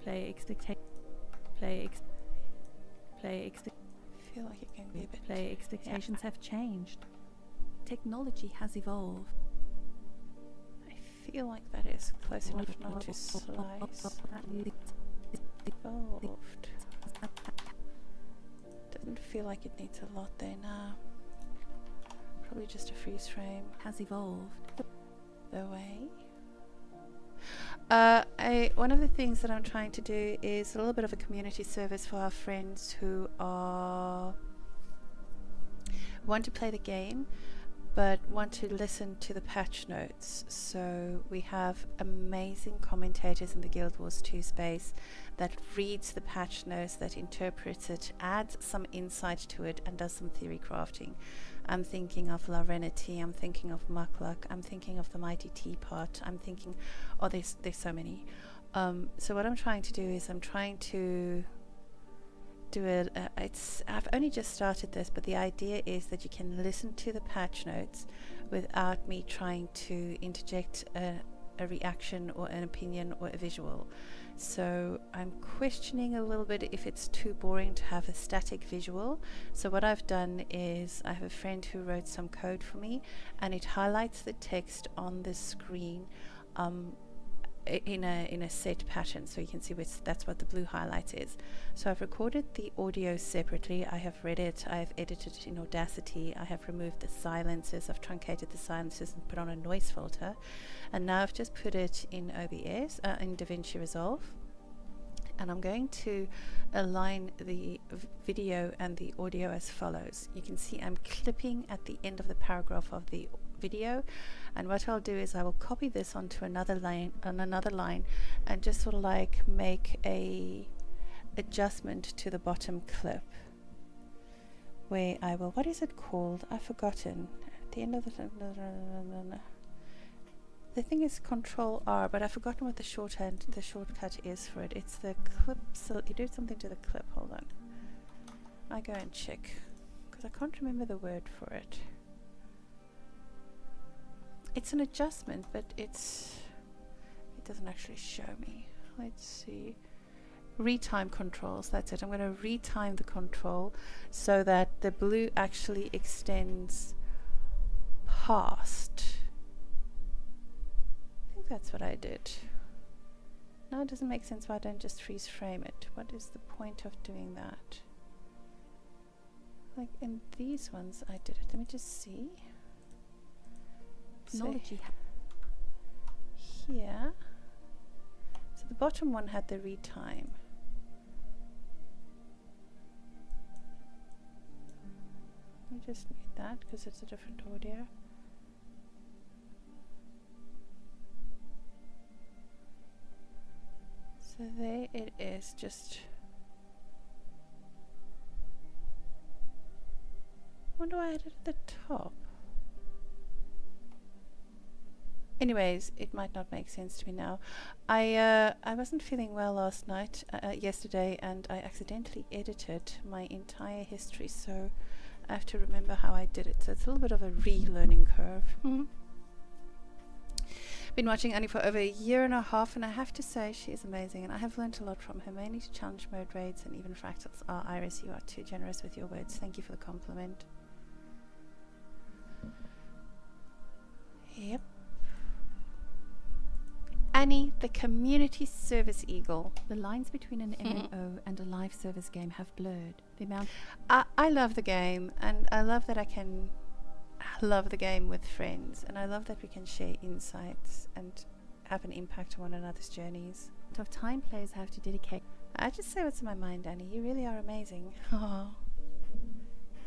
expectation. I feel like it can be a bit. Play expectations have changed. Technology has evolved. I feel like that is close enough not to slice. Evolved. Doesn't feel like it needs a lot there now. Probably just a freeze frame. Has evolved. The way. One of the things that I'm trying to do is a little bit of a community service for our friends who want to play the game but want to listen to the patch notes. So we have amazing commentators in the Guild Wars 2 space that reads the patch notes, that interprets it, adds some insight to it, and does some theory crafting. I'm thinking of Larenity, I'm thinking of Mukluk, I'm thinking of the Mighty Teapot, I'm thinking, oh, there's so many. So what I'm trying to do is I'm trying to do it. I've only just started this, but the idea is that you can listen to the patch notes without me trying to interject a reaction or an opinion or a visual. So I'm questioning a little bit if it's too boring to have a static visual. So what I've done is I have a friend who wrote some code for me, and it highlights the text on the screen in a set pattern, so you can see that's what the blue highlight is. So I've recorded the audio separately, I have read it, I have edited it in Audacity, I have removed the silences, I've truncated the silences and put on a noise filter, and now I've just put it in OBS, in Davinci Resolve, and I'm going to align the video and the audio as follows. You can see I'm clipping at the end of the paragraph of the video, and what I'll do is I will copy this onto another line and just sort of like make a adjustment to the bottom clip where I will, what is it called? I've forgotten. At the end of the thing is Control R, but I've forgotten what the shortcut is for it. It's the clip. So you do something to the clip. Hold on. I go and check because I can't remember the word for it. It's an adjustment, but it doesn't actually show me. Let's see. Retime controls, that's it. I'm going to retime the control so that the blue actually extends past. I think that's what I did. Now it doesn't make sense why I don't just freeze frame it. What is the point of doing that? Like in these ones I did it. Let me just see. Technology here. So the bottom one had the retime. We just need that because it's a different audio. So there it is, just wonder why I did it at the top. Anyways, it might not make sense to me now. I wasn't feeling well last night, yesterday, and I accidentally edited my entire history, so I have to remember how I did it. So it's a little bit of a relearning curve. Been watching Annie for over a year and a half, and I have to say she is amazing, and I have learned a lot from her, mainly to challenge mode raids and even fractals. Iris, you are too generous with your words. Thank you for the compliment. Yep. Annie, the community service eagle. The lines between an MMO and a live service game have blurred. The amount I love the game, and I love that I can love the game with friends, and I love that we can share insights and have an impact on one another's journeys. of time players have to dedicate. I just say what's in my mind, Annie. You really are amazing. Oh.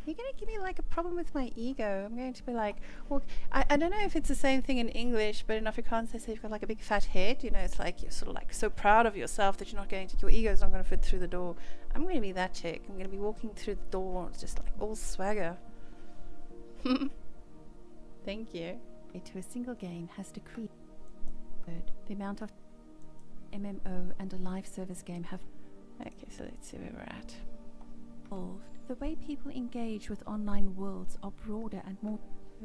You're going to give me like a problem with my ego. I'm going to be like, well, I don't know if it's the same thing in English, but in Afrikaans they say you've got like a big fat head. You know, it's like you're sort of like so proud of yourself that you're not going to, your ego's not going to fit through the door. I'm going to be that chick. I'm going to be walking through the door just like all swagger. Thank you. To a single game has decreased. The amount of MMO and a live service game have Okay, so let's see where we're at. evolved. The way people engage with online worlds are broader and more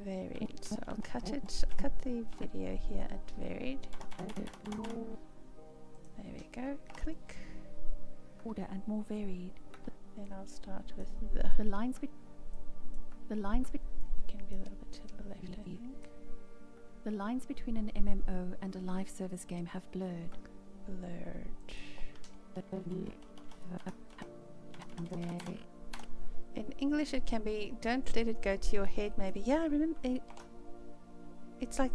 Varied. So I'll cut it. I'll cut the video here at varied. There we go. Click. broader and more varied. Then I'll start with The lines between can be a little bit to the left, I think. the lines between an MMO and a live service game have blurred. Blurred. In English it can be, don't let it go to your head, maybe. Yeah, I remember it's like,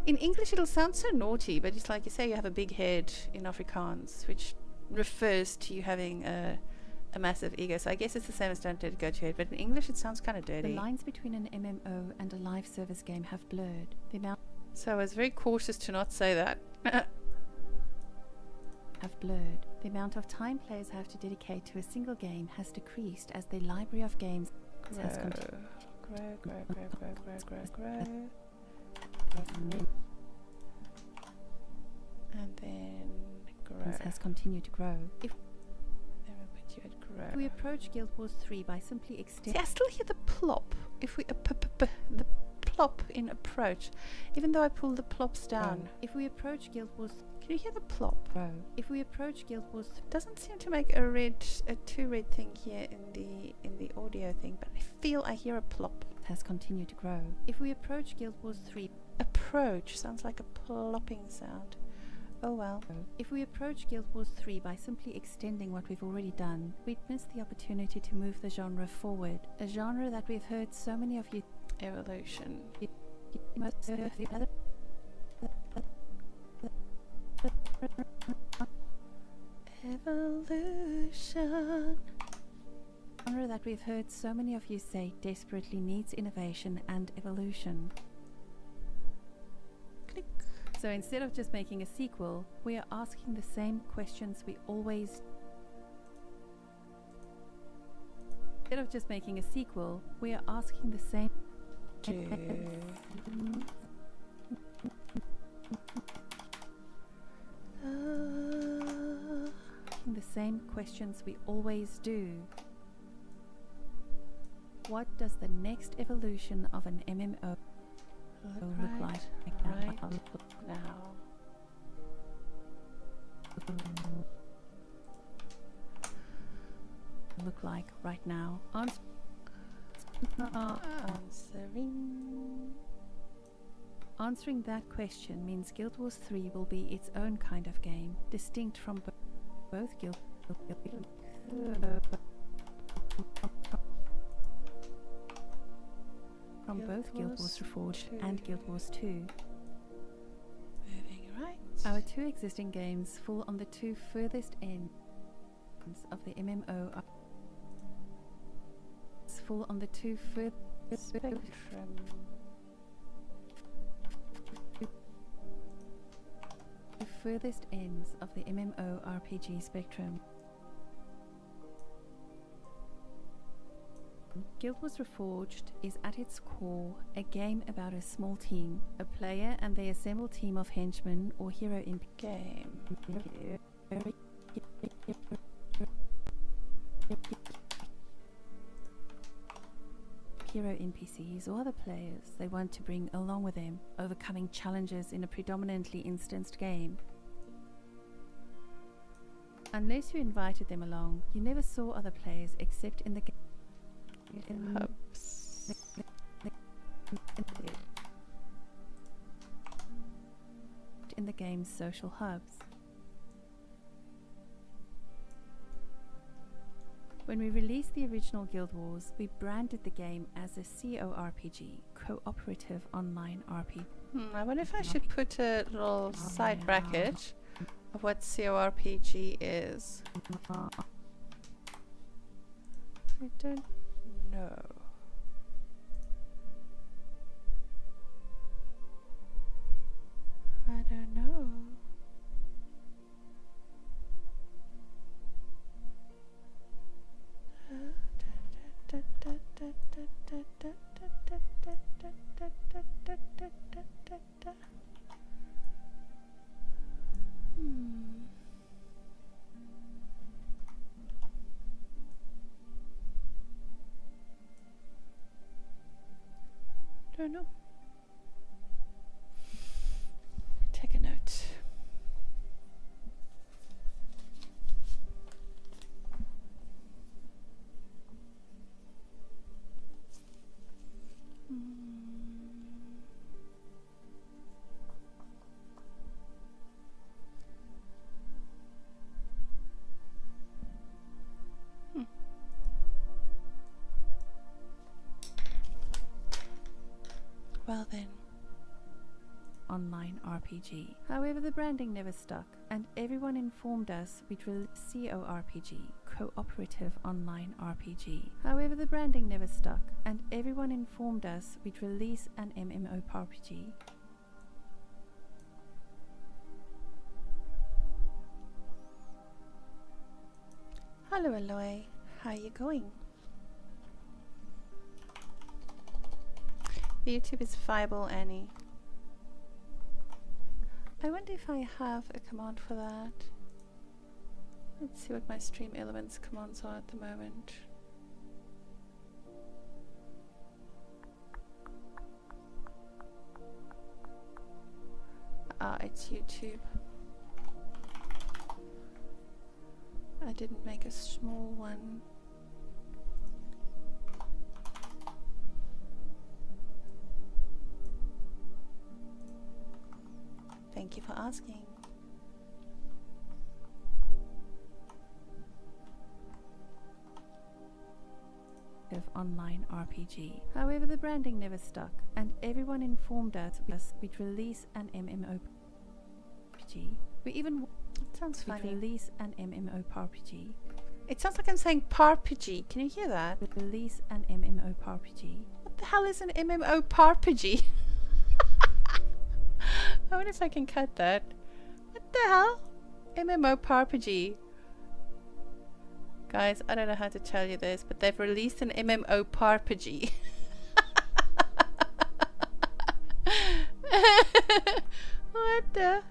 in English it'll sound so naughty, but it's like you say you have a big head in Afrikaans, which refers to you having a massive ego. So I guess it's the same as don't let it go to your head, but in English it sounds kind of dirty. The lines between an MMO and a live service game have blurred. The amount So I was very cautious to not say that. have blurred. The amount of time players have to dedicate to a single game has decreased as their library of games has continued. Grow. And then grow. Has continued to grow. If Then we'll put you at grow. we approach Guild Wars 3 by simply See, extending I still hear the plop. If we the plop in approach, even though I pull the plops down. If we approach Guild Wars Can you hear the plop? grow. If we approach Guild Wars Doesn't seem to make a two red thing here in the audio thing, but I feel I hear a plop. has continued to grow. If we approach Guild Wars 3 Approach sounds like a plopping sound. Oh well. If we approach Guild Wars 3 by simply extending what we've already done, we'd miss the opportunity to move the genre forward. A genre that we've heard so many of you Evolution. Evolution. Genre that we've heard so many of you say desperately needs innovation and evolution. Click. So instead of just making a sequel, we are asking the same questions we always. Instead of just making a sequel, we are asking the same. The same questions we always do. What does the next evolution of an MMO look like right now? Look like right now? Answering that question means Guild Wars 3 will be its own kind of game, distinct from both Guild Wars Reforged and Guild Wars 2. Moving right. Our two existing games fall on the two furthest ends of the MMO. Fall on the two Spectrum. furthest ends of the MMORPG spectrum. Guild Wars Reforged is at its core a game about a small team, a player and their assembled team of henchmen or hero Game. NPCs or other players they want to bring along with them, overcoming challenges in a predominantly instanced game. Unless you invited them along, you never saw other players except in the game. In the game's game's social hubs. When we released the original Guild Wars, we branded the game as a CORPG, cooperative online RPG. I wonder if I should put a little side bracket of what CORPG is. I don't know. I don't know. Don't know. Take a note. Well then. Online RPG. However, the branding never stuck, and everyone informed us we'd release CORPG, cooperative online RPG. However, the branding never stuck, and everyone informed us we'd release an mmorpg. Hello Aloy, how are you going? YouTube is Fireball Annie. I wonder if I have a command for that. Let's see what my Stream Elements commands are at the moment. Ah, it's YouTube. I didn't make a small one. Thank you for asking. Online RPG. However, the branding never stuck, and everyone informed us we'd release an mmorpg. We even It sounds funny. release an mmorpg. It sounds like I'm saying parpg. Can you hear that? We'd release an mmorpg. What the hell is an mmorpg? I wonder if I can cut that. What the hell? mmorpg. Guys, I don't know how to tell you this, but they've released an mmorpg. What the?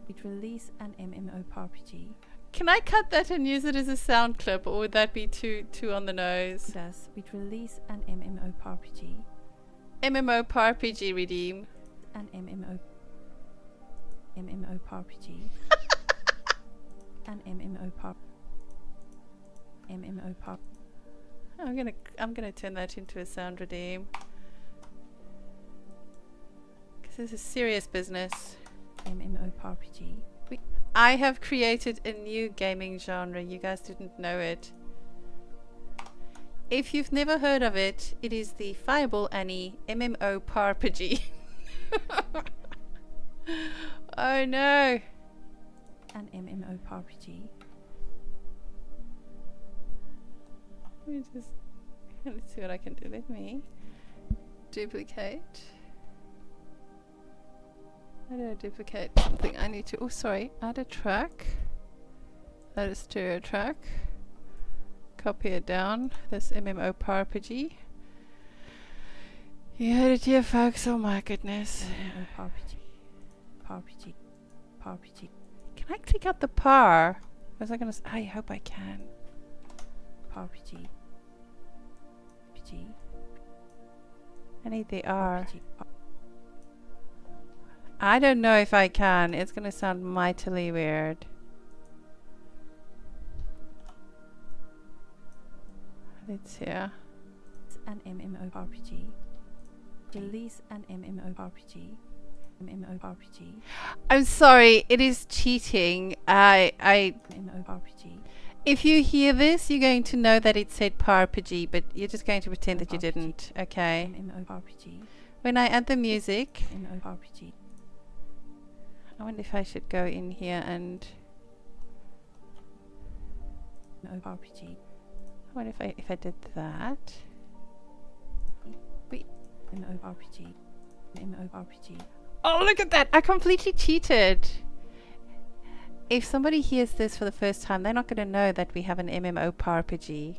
We'd release an mmorpg. Can I cut that and use it as a sound clip, or would that be too on the nose? Thus, we'd release an mmorpg. mmorpg redeem. An mmorpg. An mmorpg. I'm gonna turn that into a sound redeem. Because this is serious business. mmorpg. I have created a new gaming genre. You guys didn't know it. If you've never heard of it, it is the Fireball Annie mmorpg. Oh no. An mmorpg. Let's see what I can do. Let me duplicate. How do I duplicate something? I need to, oh sorry, add a track. Add a stereo track. Copy it down. This mmorpg. You heard it here, folks. Oh my goodness. Parpg. Can I click out the par? Was I gonna? I hope I can. Parpg. I need the R. I don't know if I can. It's gonna sound mightily weird. Let's hear. An mmorpg. Release an mmorpg. mmorpg. I'm sorry, it is cheating. mmorpg. If you hear this, you're going to know that it said PowerPG, but you're just going to pretend that you didn't. Okay. mmorpg. When I add the music, mmorpg. I wonder if I should go in here and mmorpg. I wonder if I did that. mmorpg. mmorpg. Oh, look at that! I completely cheated. If somebody hears this for the first time, they're not going to know that we have an mmorpg.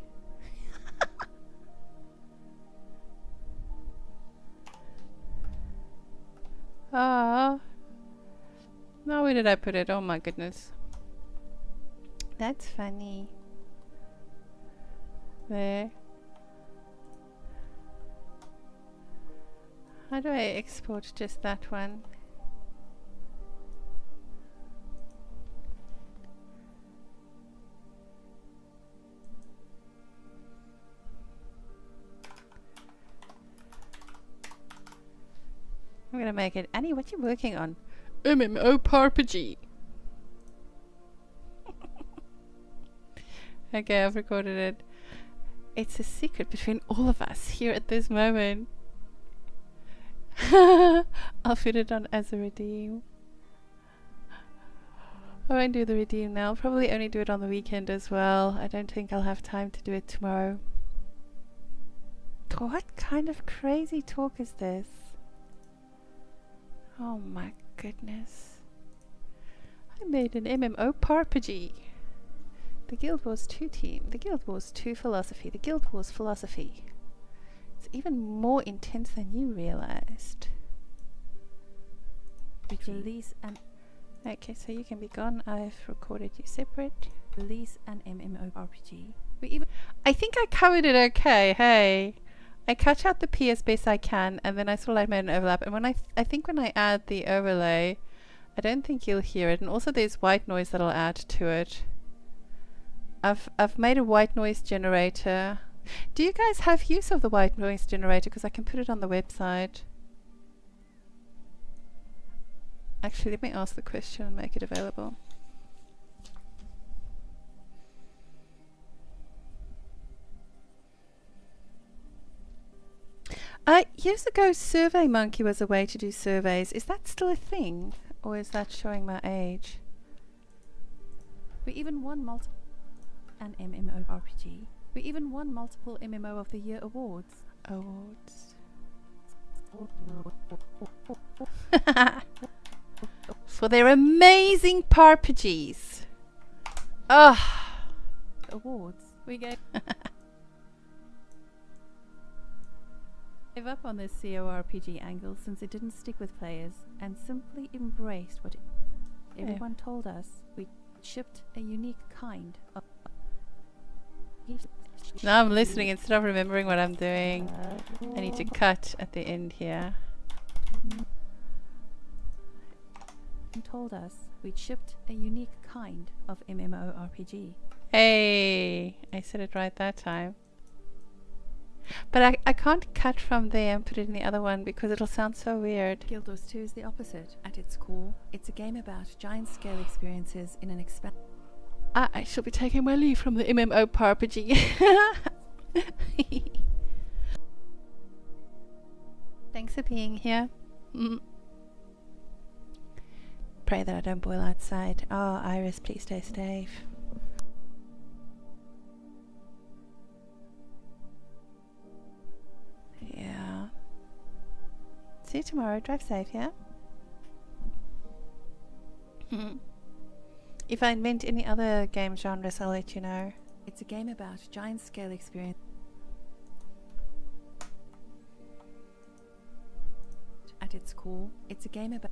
Ah. Now where did I put it? Oh my goodness. That's funny. There. How do I export just that one? I'm gonna make it. Annie, what are you working on? mmorpg. Okay, I've recorded it. It's a secret between all of us here at this moment. I'll put it on as a redeem. I won't do the redeem now. I'll probably only do it on the weekend as well. I don't think I'll have time to do it tomorrow. What kind of crazy talk is this? Oh my goodness. I made an mmorpg. The Guild Wars 2 team. The Guild Wars 2 philosophy. The Guild Wars philosophy. It's even more intense than you realized. Release an Okay, so you can be gone. I've recorded you separate. release an mmorpg. I think I covered it okay. Hey, I cut out the P as best I can, and then I sort of like made an overlap. And when I think when I add the overlay, I don't think you'll hear it. And also there's white noise that'll add to it. I've made a white noise generator. Do you guys have use of the white noise generator? Because I can put it on the website. Actually, let me ask the question and make it available. Years ago, SurveyMonkey was a way to do surveys. Is that still a thing? Or is that showing my age? We even won multiple an mmorpg. We even won multiple MMO of the Year awards. Awards. For their amazing PARPGs. Awards. We gave up on this CORPG angle since it didn't stick with players and simply embraced what everyone told us. We shipped a unique kind of. Now I'm listening instead of remembering what I'm doing. I need to cut at the end here. Told us we'd shipped a unique kind of MMORPG. Hey, I said it right that time. But I can't cut from there and put it in the other one because it'll sound so weird. Guild Wars 2 is the opposite. At its core, it's a game about giant scale experiences in an I shall be taking my leave from the mmorpg. Thanks for being here. Pray that I don't boil outside. Oh, Iris, please stay safe. Yeah. See you tomorrow. Drive safe, yeah? If I invent any other game genres, I'll let you know. It's a game about giant scale experience. At its core, it's a game about.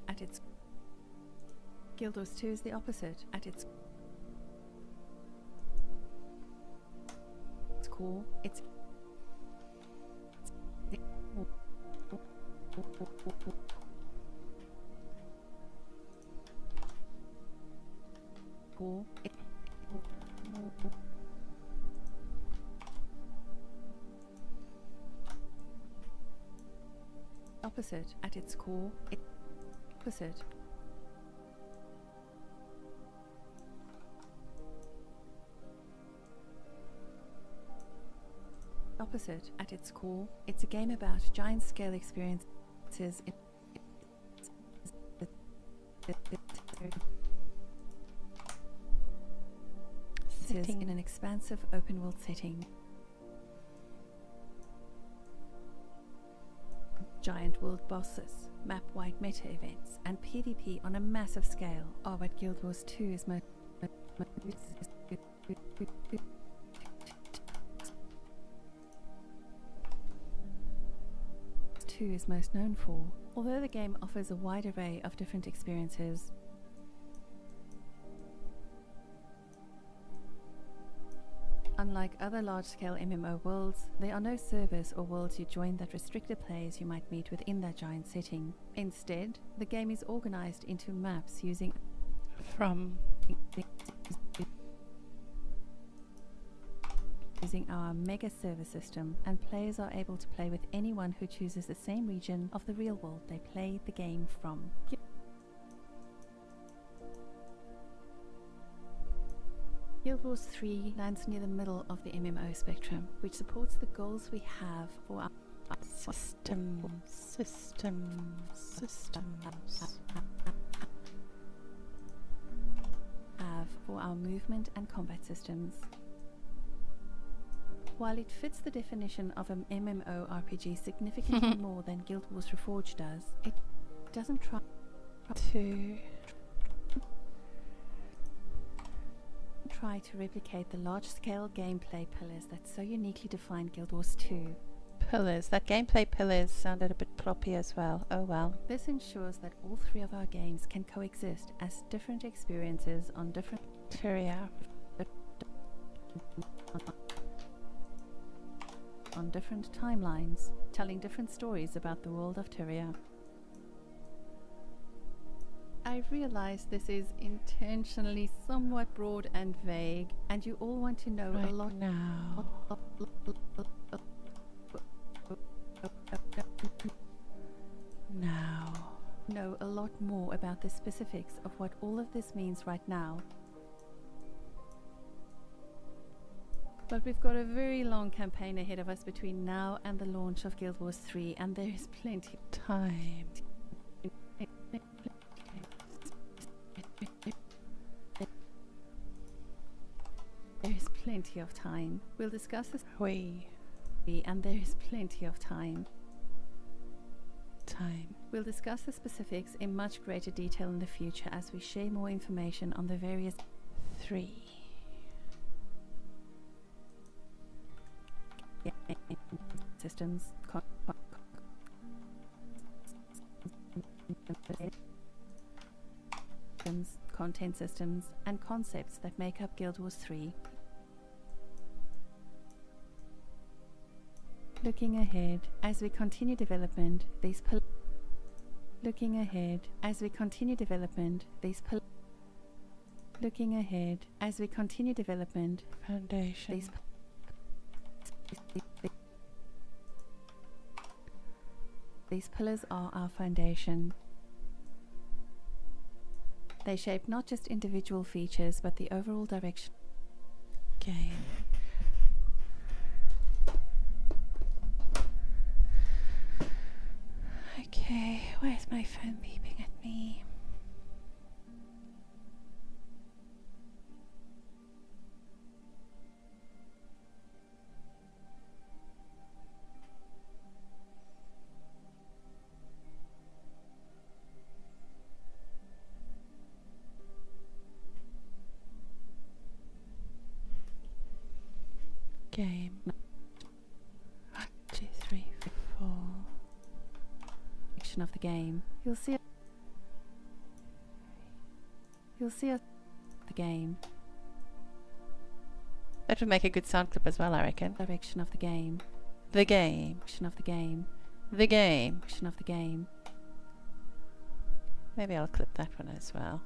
At its Guild Wars 2 is the opposite. At its core, it's core. Opposite at its core. Opposite. Opposite at its core. It's a game about giant scale experiences. In an expansive open world setting. Giant world bosses, map-wide meta events, and PvP on a massive scale are what Guild Wars 2 is most known for. Although the game offers a wide array of different experiences, unlike other large-scale MMO worlds, there are no servers or worlds you join that restrict the players you might meet within that giant setting. Instead, the game is organized into maps using our mega server system, and players are able to play with anyone who chooses the same region of the real world they play the game from. Guild Wars 3 lands near the middle of the MMO spectrum, which supports the goals we have for our our movement and combat systems. While it fits the definition of an MMORPG significantly more than Guild Wars Reforged does, it doesn't try to replicate the large-scale gameplay pillars that so uniquely define Guild Wars 2. Pillars. That gameplay pillars sounded a bit ploppy as well. Oh well. This ensures that all three of our games can coexist as different experiences on different timelines, telling different stories about the world of Tyria. I realize this is intentionally somewhat broad and vague, and you all want to know a lot now. Know a lot more about the specifics of what all of this means right now. But we've got a very long campaign ahead of us between now and the launch of Guild Wars 3, and there is plenty of time. There is plenty of time. We'll discuss this. And there is plenty of time. We'll discuss the specifics in much greater detail in the future as we share more information on the various 3 systems, content systems, and concepts that make up Guild Wars 3. Looking ahead, as we continue development, Looking ahead, as we continue development, foundation. These pillars are our foundation. They shape not just individual features, but the overall direction. Game. Okay, where's my phone beeping at me? Game. 1, 2, 3, 4. Of the game, you'll see the game. That would make a good sound clip as well, I reckon. Direction of the game. The game. Direction of the game. The game. Direction of the game. Maybe I'll clip that one as well.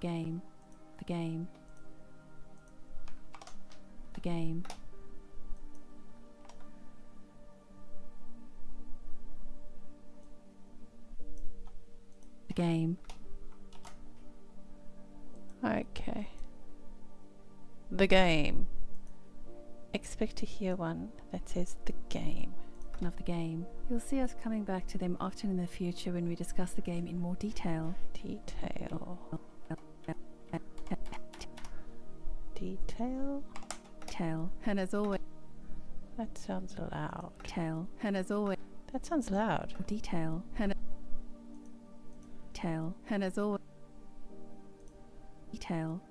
game, the game, the game, the game. Okay. The game. Expect to hear one that says the game. Of the game. You'll see us coming back to them often in the future when we discuss the game in more detail. Detail. Detail? Tell. And as always. That sounds loud. Tell. And as always. That sounds loud. Detail. And tell. And as always. Detail.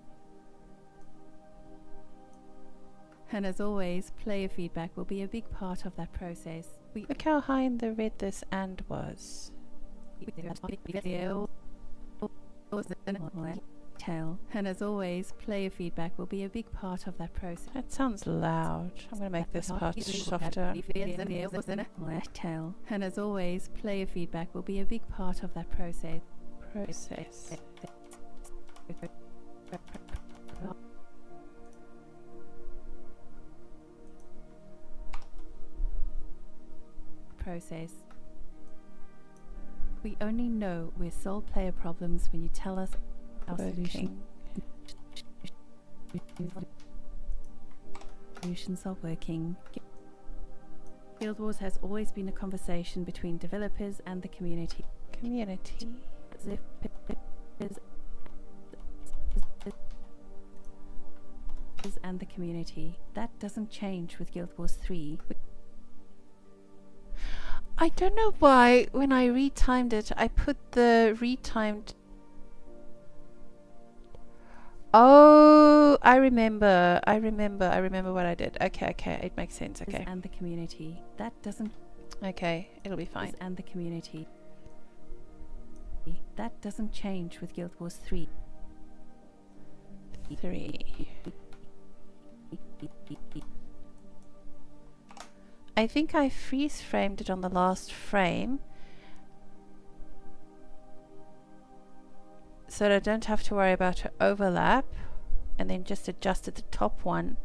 And as always, player feedback will be a big part of that process. Look how high in the red this and was. Tell. And as always, player feedback will be a big part of that process. That sounds loud. I'm going to make this part softer. Tell. And as always, player feedback will be a big part of that process. Process. Process. We only know we solve player problems when you tell us our solution. Solutions are working. Guild Wars has always been a conversation between developers and the community. And the community. That doesn't change with Guild Wars 3. I don't know why when I retimed it, I put the retimed. Oh, I remember what I did. Okay, it makes sense. Okay. And the community. That doesn't. Okay, it'll be fine. And the community. That doesn't change with Guild Wars 3. 3. I think I freeze framed it on the last frame so that I don't have to worry about an overlap, and then just adjusted the top one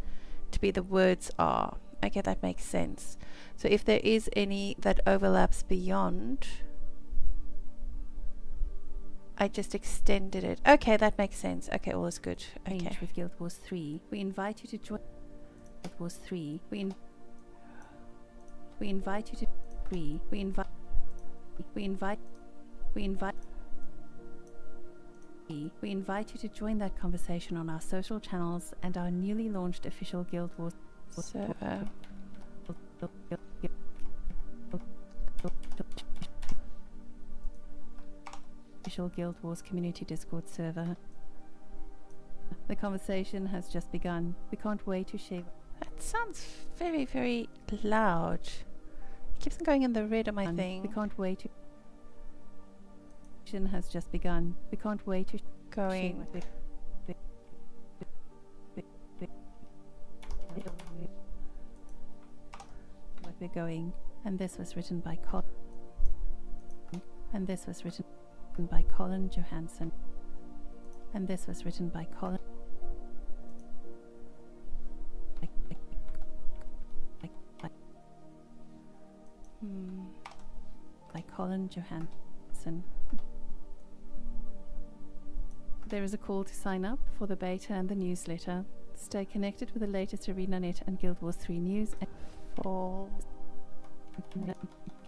to be the words are. Okay, that makes sense. So if there is any that overlaps beyond, I just extended it. Okay, that makes sense. Okay, all is good. Okay. With Guild Wars 3, we invite you to join Guild Wars 3. We invite you to we invite you to join that conversation on our social channels and our newly launched official Guild Wars server. Official Guild Wars community Discord server. The conversation has just begun. We can't wait to share. That sounds very, very loud. It keeps on going in the red on my thing. We can't wait to. Has just begun. We can't wait to. Going. What we're going. And this was written by Colin. And this was written by Colin Johansson. And this was written by Colin. By Colin Johansson. There is a call to sign up for the beta and the newsletter. Stay connected with the latest ArenaNet and Guild Wars 3 news and for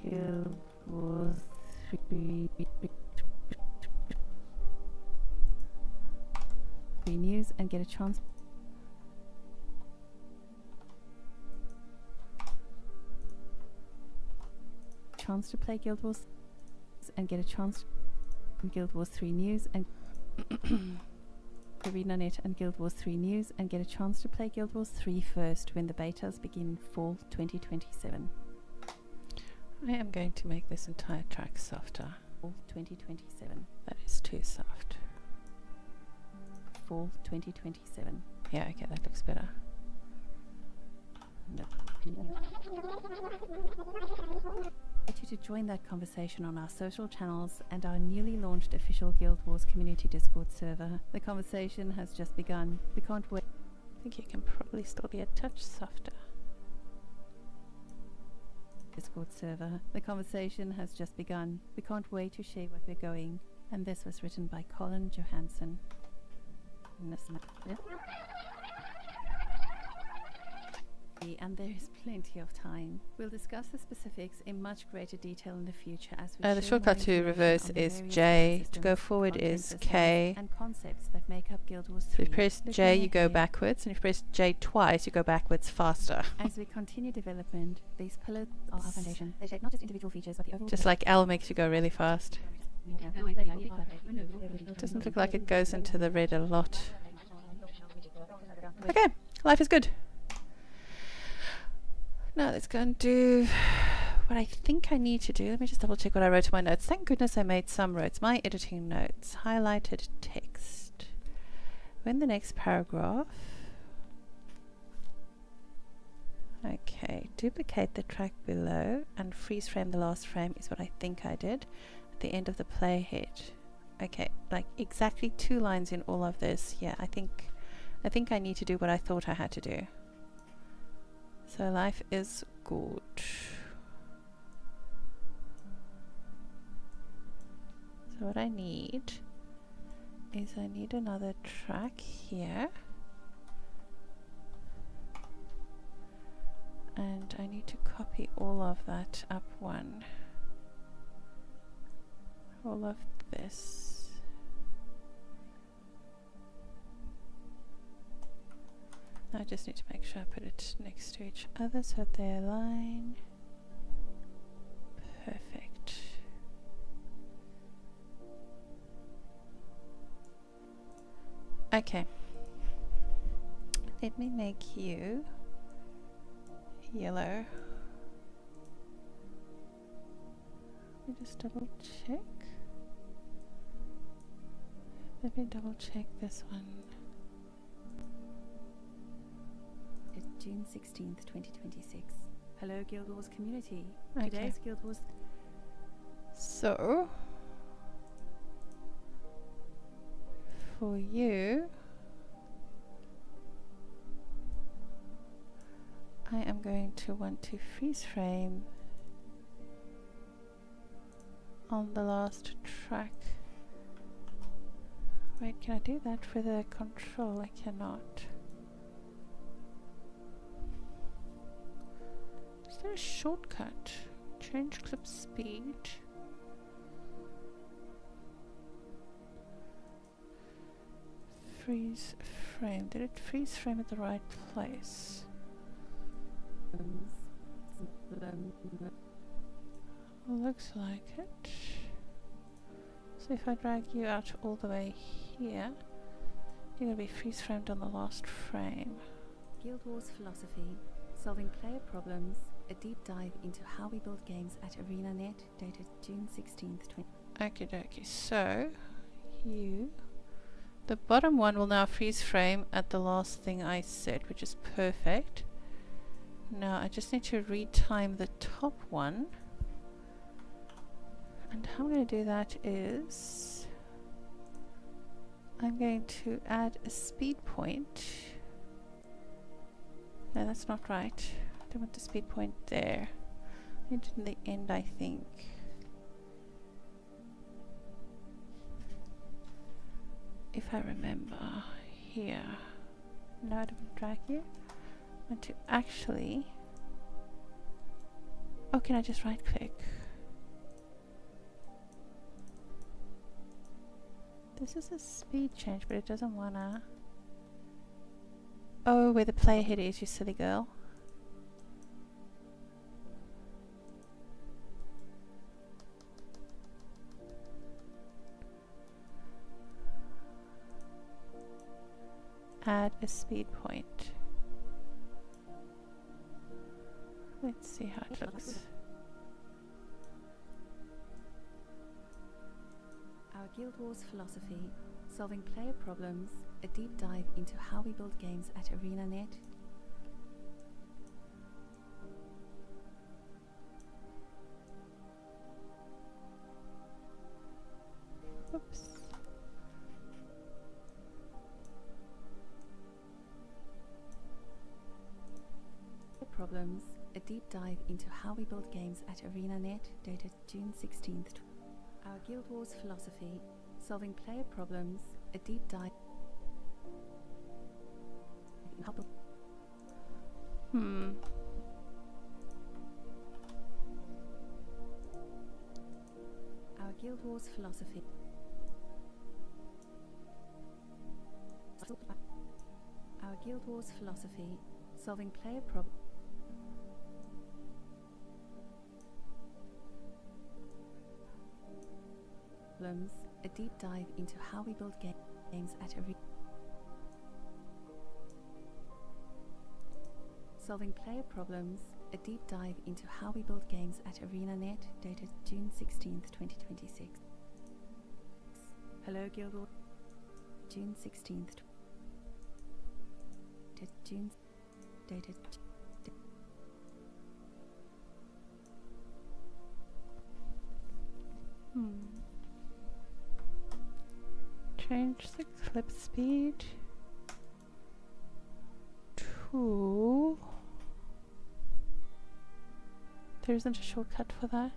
Guild Wars 3 news and get a chance to play Guild Wars and get a chance in Guild Wars 3 news and ArenaNet and Guild Wars 3 news and get a chance to play Guild Wars 3 first when the betas begin fall 2027. I am going to make this entire track softer. Fall 2027. That is too soft. Fall 2027. Yeah, okay, that looks better. No. you to join that conversation on our social channels and our newly launched official Guild Wars community Discord server. The conversation has just begun. We can't wait. I think you can probably still be a touch softer. Discord server. The conversation has just begun. We can't wait to share what we're going. And this was written by Colin Johansson. And there is plenty of time. We'll discuss the specifics in much greater detail in the future as we The shortcut to reverse is J, to go forward is K. And concepts that make up Guild Wars 3. So if you press J, you go backwards, and if you press J twice, you go backwards faster. As we continue development, these pillars are our foundation. They shape not just individual features, but the overall. Just like L makes you go really fast. Doesn't look like it goes into the red a lot. Okay, life is good. Now let's go and do what I think I need to do. Let me just double check what I wrote in my notes. Thank goodness I made some notes. My editing notes. Highlighted text. When the next paragraph. Okay. Duplicate the track below and freeze frame the last frame is what I think I did. At the end of the playhead. Okay. Like exactly 2 lines in all of this. Yeah, I think I need to do what I thought I had to do. So life is good. So what I need is I need another track here. And I need to copy all of that up one. All of this. I just need to make sure I put it next to each other so that they align. Perfect. Okay. Let me make you yellow. Let me just double check. Let me double check this one. June 16th, 2026. Hello Guild Wars community. Okay. Today's Guild Wars. So, for you, I am going to want to freeze frame on the last track. Wait, can I do that for the control? I cannot. Is there a shortcut? Change clip speed. Freeze frame. Did it freeze frame at the right place? Looks like it. So if I drag you out all the way here, you're going to be freeze framed on the last frame. Guild Wars philosophy. Solving player problems. A deep dive into how we build games at ArenaNet, dated June 16th, 20. Okie dokie. So, the bottom one will now freeze frame at the last thing I said, which is perfect. Now I just need to retime the top one. And how I'm going to do that is I'm going to add a speed point. No, that's not right. I don't want the speed point there. I need it in the end, I think. If I remember here. No, I don't drag you. I want to actually. Oh, can I just right click? This is a speed change, but it doesn't wanna. Oh, where the player head is, you silly girl. Add a speed point. Let's see how it looks. Our Guild Wars philosophy. Solving player problems. A deep dive into how we build games at ArenaNet. problems, a deep dive into how we build games at ArenaNet, dated June 16th. Our Guild Wars philosophy, solving player problems, a deep dive. Our Guild Wars philosophy. Our Guild Wars philosophy, solving player problems. A deep dive into how we build games at Solving player problems, a deep dive into how we build games at ArenaNet, dated June 16th, 2026. Hello Guild Wars. June 16th. June dated. Change the clip speed to... There isn't a shortcut for that.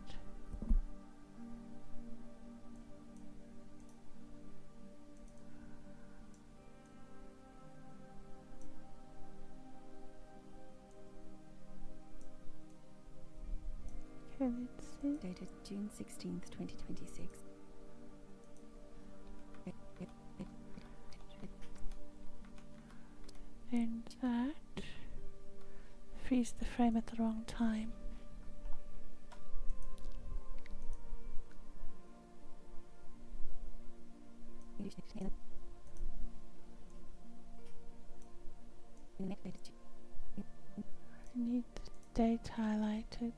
Okay, let's see. Dated June 16th, 2026. And that freeze the frame at the wrong time. I need the date highlighted.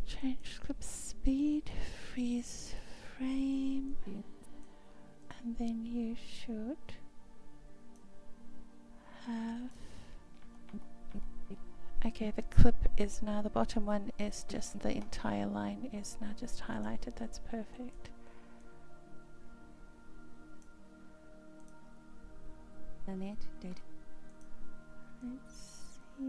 Change clip speed, freeze frame, and then you should have... Okay, the clip is now, the bottom one is just, the entire line is now just highlighted. That's perfect. Let's see.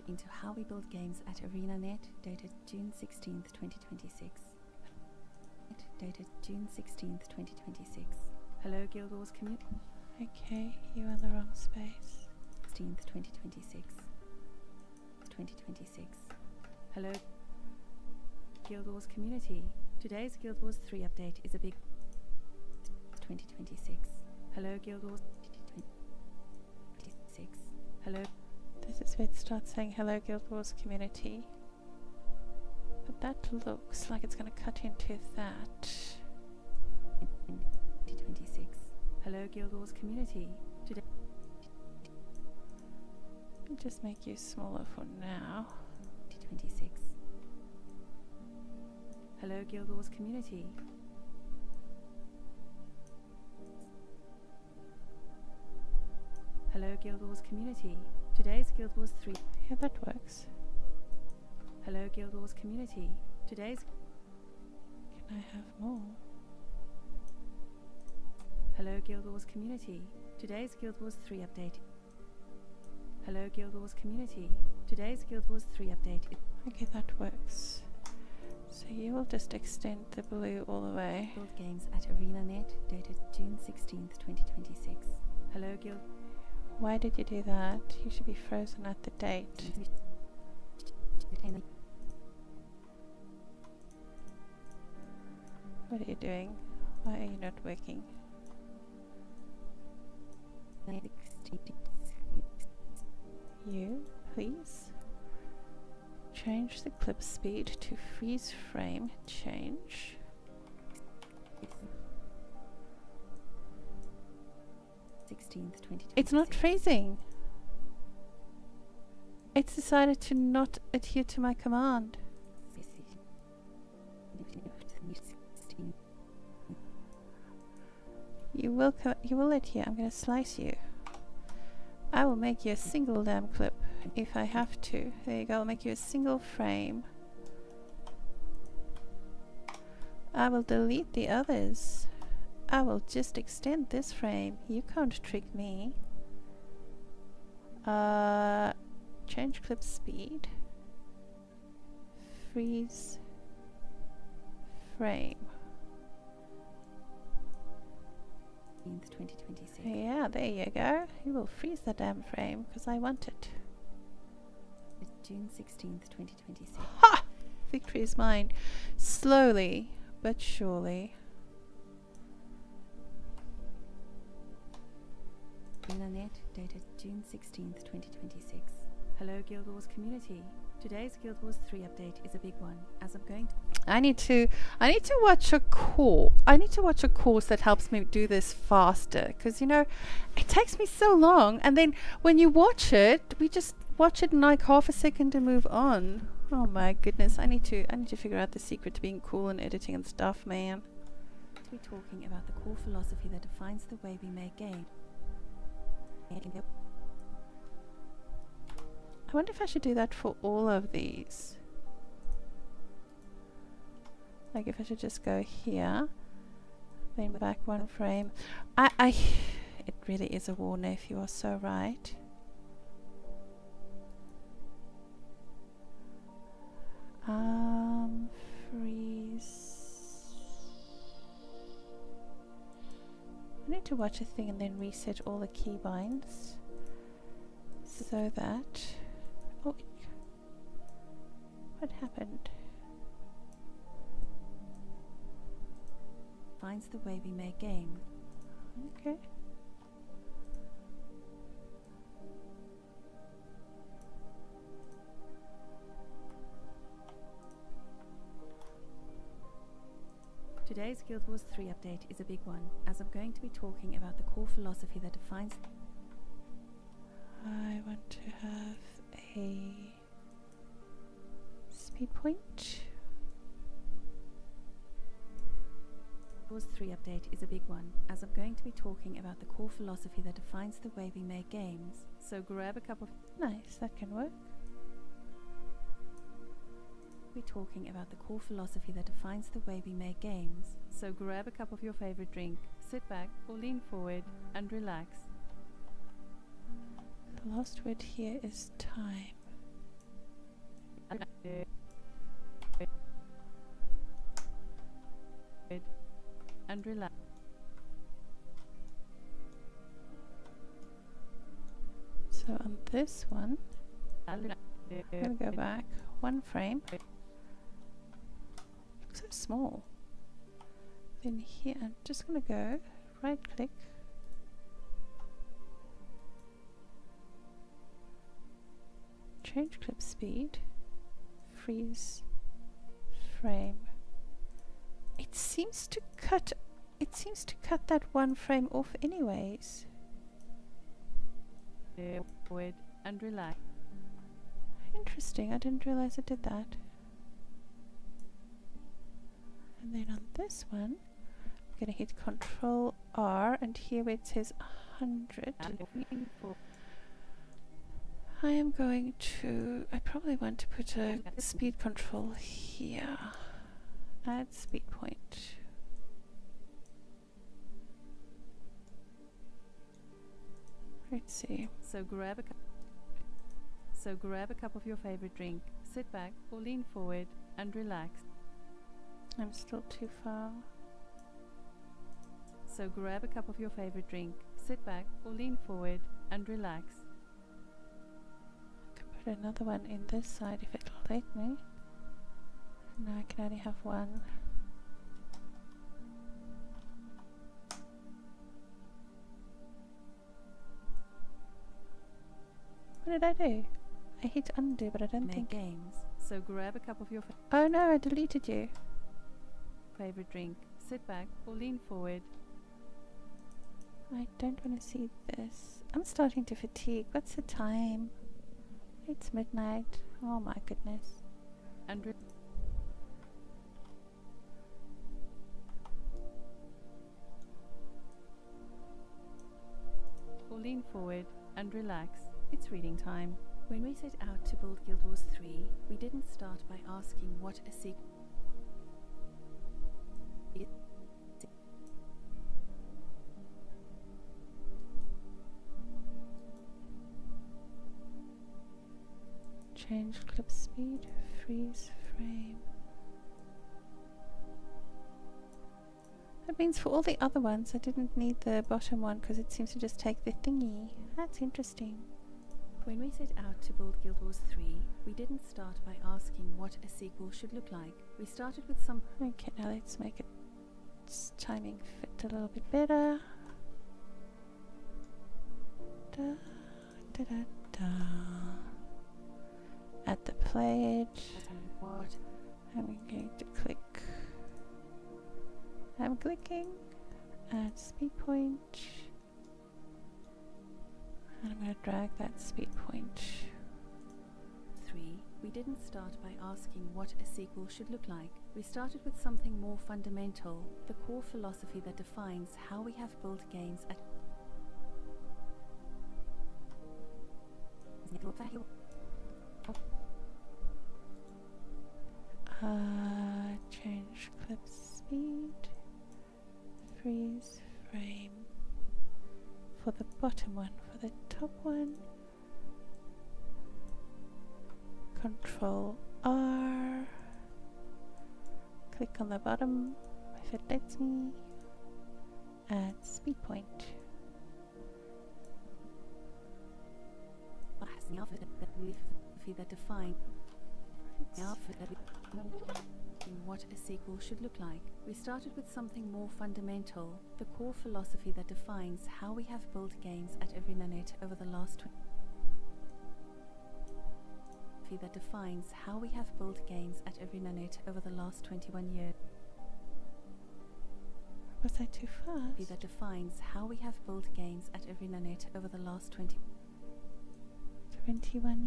Into how we build games at ArenaNet, dated June 16th, 2026. Dated June 16th, 2026. Hello Guild Wars community. Okay, you're in the wrong space. 16th, 2026. 2026. Hello Guild Wars community. Today's Guild Wars 3 update is a big 2026. Hello Guild Wars 2026. Hello. This is where it starts saying hello Guild Wars community. But that looks like it's going to cut into that. 2026. Hello Guild Wars community. Today. Let me just make you smaller for now. 2026. Hello Guild Wars community. Hello Guild Wars community. Today's Guild Wars 3. Yeah, that works. Hello Guild Wars community. Today's... Can I have more? Hello Guild Wars community. Today's Guild Wars 3 update. Hello Guild Wars community. Today's Guild Wars 3 update. Okay, that works. So you will just extend the blue all the way. Build games at ArenaNet, dated June 16th, 2026. Hello Guild... Why did you do that? You should be frozen at the date. What are you doing? Why are you not working? You, please. Change the clip speed to freeze frame. Change. It's not freezing. It's decided to not adhere to my command. You will adhere. I'm gonna slice you. I will make you a single damn clip if I have to. There you go. I'll make you a single frame. I will delete the others. I will just extend this frame. You can't trick me. Change clip speed. Freeze frame. 2026. Yeah, there you go. You will freeze the damn frame because I want it. June 16th, 2026. Ha! Victory is mine. Slowly but surely. Internet dated June 16th, 2026. Hello Guild Wars community. Today's Guild Wars 3 update is a big one, as I'm going to... I need to watch a course. I need to watch a course that helps me do this faster, because you know, it takes me so long, and then when you watch it, we just watch it in like half a second and move on. Oh my goodness, I need to figure out the secret to being cool and editing and stuff, man. We're talking about the core philosophy that defines the way we make game. I wonder if I should do that for all of these. Like if I should just go here, then back one frame. It really is a war, Neff, you are so right. Freeze. I need to watch a thing and then reset all the keybinds so that... Oh, what happened? Finds the way we make game. Okay. Today's Guild Wars 3 update is a big one, as I'm going to be talking about the core philosophy that defines... I want to have a speed point. Wars 3 update is a big one, as I'm going to be talking about the core philosophy that defines the way we make games. So grab a cup of... Nice, that can work. We're talking about the core philosophy that defines the way we make games. So grab a cup of your favorite drink, sit back or lean forward and relax. The last word here is time. And relax. So on this one, I'm going to go back one frame. Looks so small. Then here, I'm just going to go right click. Change clip speed. Freeze frame. It seems to cut that one frame off anyways. Forward and relax. Interesting, I didn't realize it did that. And then on this one, I'm going to hit Control R, and here where it says 100, I am going to, I probably want to put a speed control here. Add speed point. Let's see. So grab a cup of your favorite drink, sit back or lean forward and relax. I'm still too far. So grab a cup of your favorite drink, sit back or lean forward and relax. I could put another one in this side if it'll let me. No, I can only have one. What did I do? I hit undo, but I don't think... games. So grab a cup of your Oh no, I deleted you. favorite drink, sit back or lean forward. I don't want to see this. I'm starting to fatigue. What's the time? It's midnight. Oh my goodness. And or lean forward and relax. It's reading time. When we set out to build Guild Wars 3, we didn't start by asking what a sequel is. Change clip speed, freeze frame. That means for all the other ones I didn't need the bottom one because it seems to just take the thingy. That's interesting. When we set out to build Guild Wars 3, we didn't start by asking what a sequel should look like. We started with some... Okay, now let's make its timing fit a little bit better. Da, da, da, da. At the play edge, I'm going to click. I'm clicking. Add speed point. And I'm going to drag that speed point. 3, we didn't start by asking what a sequel should look like. We started with something more fundamental, the core philosophy that defines how we have built games at... Change clip speed, freeze frame for the bottom one. For the top one, Control R, click on the bottom if it lets me, add speed point. that define what a sequel should look like. We started with something more fundamental, the core philosophy that defines how we have built games at every nanette over the last that defines how we have built games at every nanette over the last 21 years. Was I too fast? That defines how we have built games at every nanette over the last 21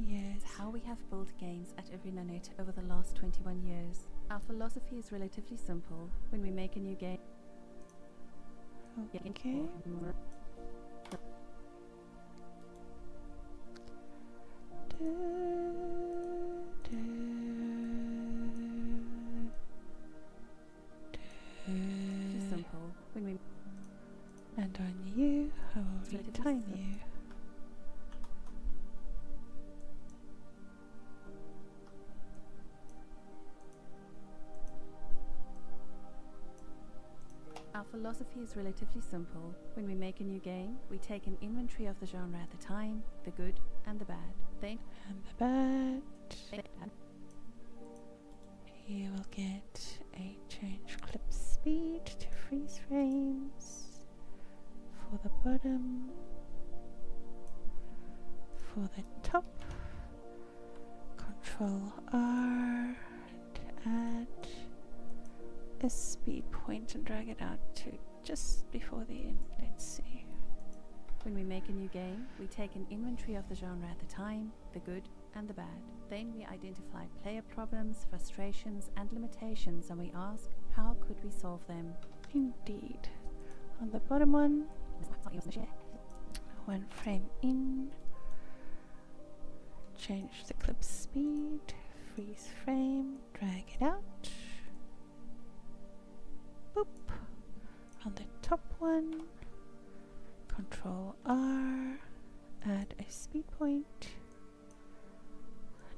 years. How we have built games at every nanette over the last 21 years. Our philosophy is relatively simple. When we make a new game, okay. Too simple. When we and on you, I will retime you. Our philosophy is relatively simple. When we make a new game, we take an inventory of the genre at the time, the good and the bad. And the bad. You will get a change clip speed to freeze frames for the bottom, for the top. Control R to add a speed point and drag it out to just before the end. Let's see. When we make a new game, we take an inventory of the genre at the time, the good and the bad. Then we identify player problems, frustrations and limitations, and we ask, how could we solve them? Indeed. On the bottom one, one frame in, change the clip speed, freeze frame, drag it out. Boop. On the top one, Control R, add a speed point,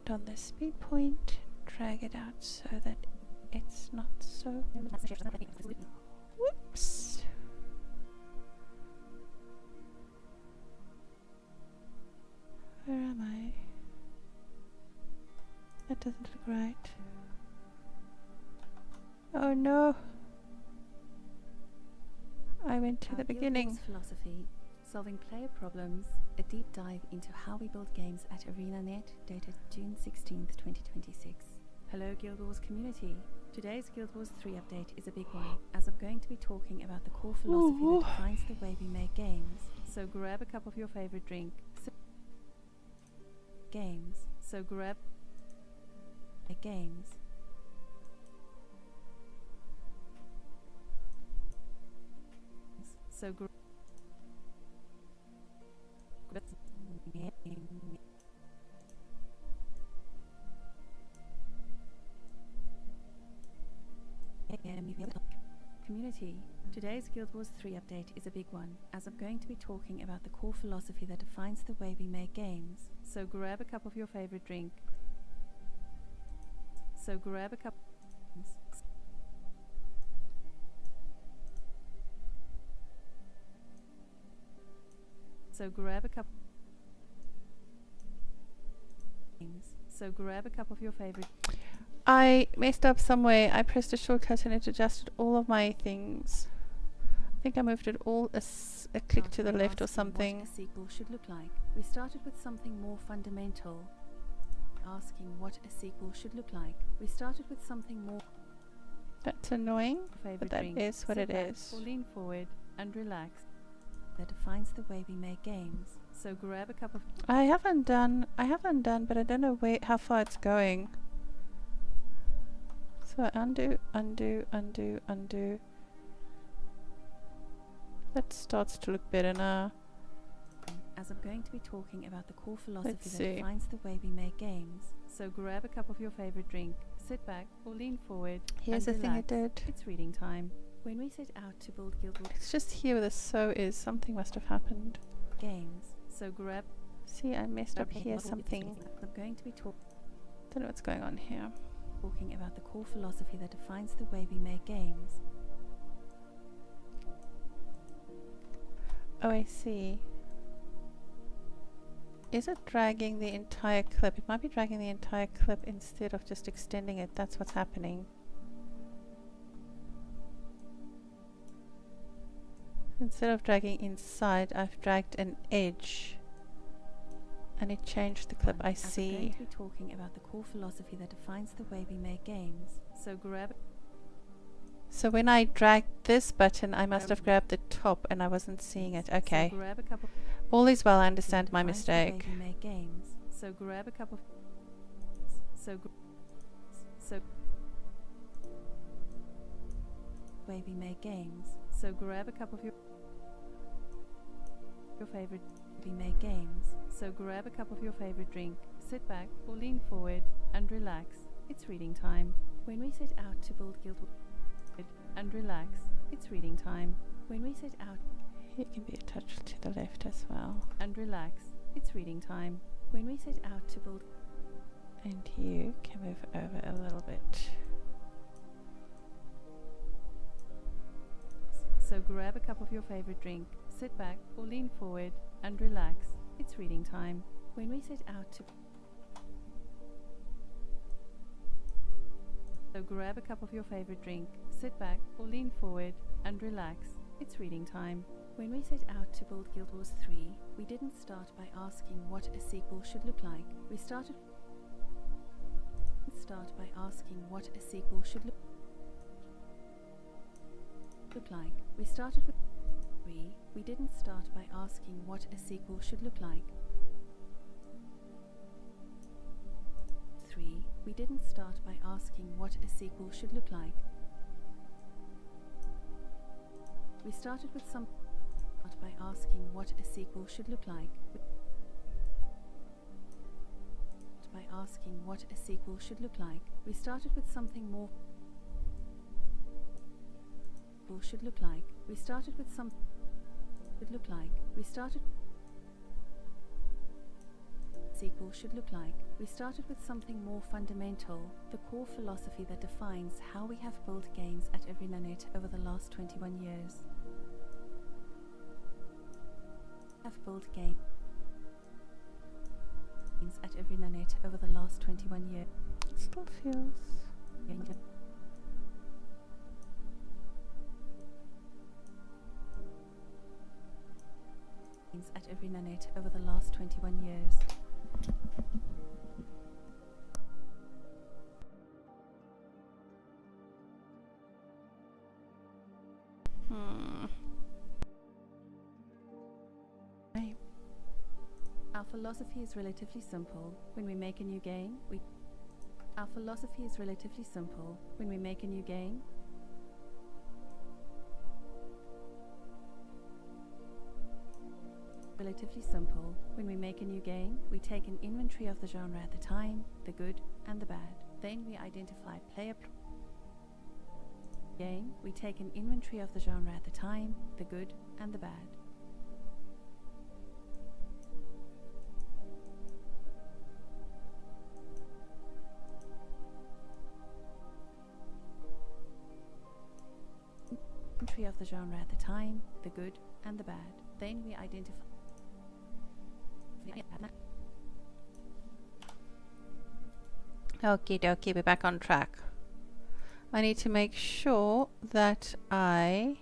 and on the speed point, drag it out so that it's not so. Whoops! Where am I? That doesn't look right. Oh no! I went to the beginning. Philosophy, solving player problems, a deep dive into how we build games at ArenaNet, dated June 16th, 2026. Hello Guild Wars community. Today's Guild Wars 3 update is a big one, as I'm going to be talking about the core philosophy that defines the way we make games. So grab a cup of your favorite drink. games. So grab games. So grab community. Today's Guild Wars 3 update is a big one, as I'm going to be talking about the core philosophy that defines the way we make games. So grab a cup of your favorite drink. So grab a cup. So grab a cup. So grab a cup of your favorite. I messed up somewhere. I pressed a shortcut and it adjusted all of my things. I think I moved it all a click to the left or something. What a sequel should look like. We started with something more fundamental. Asking what a sequel should look like. We started with something more. That's annoying, but that is what it is. Or lean forward and relax. That defines the way we make games. So grab a cup of. I haven't done, but I don't know how far it's going. So undo, undo, undo, undo. That starts to look better now. As I'm going to be talking about the core philosophy that defines the way we make games. So grab a cup of your favorite drink, sit back or lean forward. Here's the thing it did. It's reading time. When we set out to build Guild Wars, it's just here where the so is. Something must have happened. Games. So grab. See, I messed up here something. I'm going to be don't know what's going on here. Talking about the core philosophy that defines the way we make games. Oh, I see. Is it dragging the entire clip? It might be dragging the entire clip instead of just extending it. That's what's happening. Instead of dragging inside, I've dragged an edge. And it changed the clip. I see. I'm going to be talking about the core philosophy that defines the way we make games. So grab. So when I dragged this button, I must have grabbed the top and I wasn't seeing it. Okay. So grab a cup of. All is well. I understand my mistake. The way we make games. So grab a cup of. So. Way we make games. So grab a cup of your favorite. We make games. So grab a cup of your favorite drink, sit back or lean forward and relax. It's reading time. When we set out to build Guild Wars and relax, it's reading time. When we set out, it can be a touch to the left as well. And relax, it's reading time. When we set out to build, and you can move over a little bit. So grab a cup of your favorite drink, sit back or lean forward and relax. It's reading time. When we set out to. So grab a cup of your favorite drink, sit back or lean forward and relax. It's reading time. When we set out to build Guild Wars 3, we didn't start by asking what a sequel should look like. We started by asking what a sequel should look like. We started with 3. We didn't start by asking what a sequel should look like. 3. We didn't start by asking what a sequel should look like. We started with some by asking what a sequel should look like. By asking what a sequel should look like. We started with something more should look like. We started with some should look like. We started sequel should look like. We started with something more fundamental, the core philosophy that defines how we have built games at ArenaNet over the last 21 years. Have built games at ArenaNet over the last 21 years. It still feels at ArenaNet over the last 21 years. Our philosophy is relatively simple. When we make a new game, Our philosophy is relatively simple. When we make a new game, we take an inventory of the genre at the time, the good and the bad. Then we identify we take an inventory of the genre at the time, the good and the bad. Inventory of the genre at the time, the good and the bad. Then we identify. Okie dokie, we're back on track. I need to make sure that I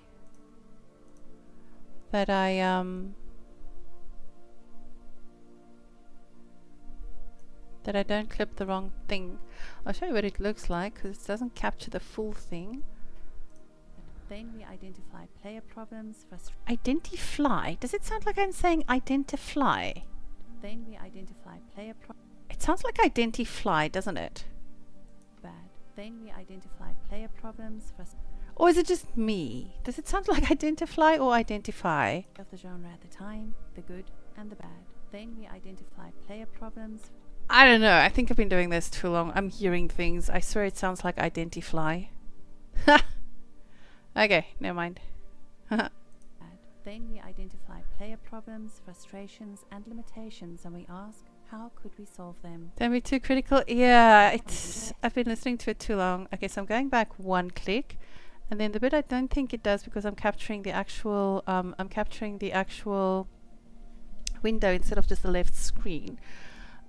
don't clip the wrong thing. I'll show you what it looks like because it doesn't capture the full thing. Then we identify player problems. Identify? Does it sound like I'm saying identify? Then we identify player problems. It sounds like identify, doesn't it? Bad. Then we identify player problems. Or is it just me? Does it sound like identify or identify? Of the genre at the time, the good and the bad. Then we identify player problems. I don't know. I think I've been doing this too long. I'm hearing things. I swear it sounds like identify. Okay, never mind. Then we identify player problems, frustrations and limitations, and we ask, how could we solve them? Don't be too critical. Yeah, I've been listening to it too long. Okay, so I'm going back one click, and then the bit I don't think it does because I'm capturing the actual window instead of just the left screen.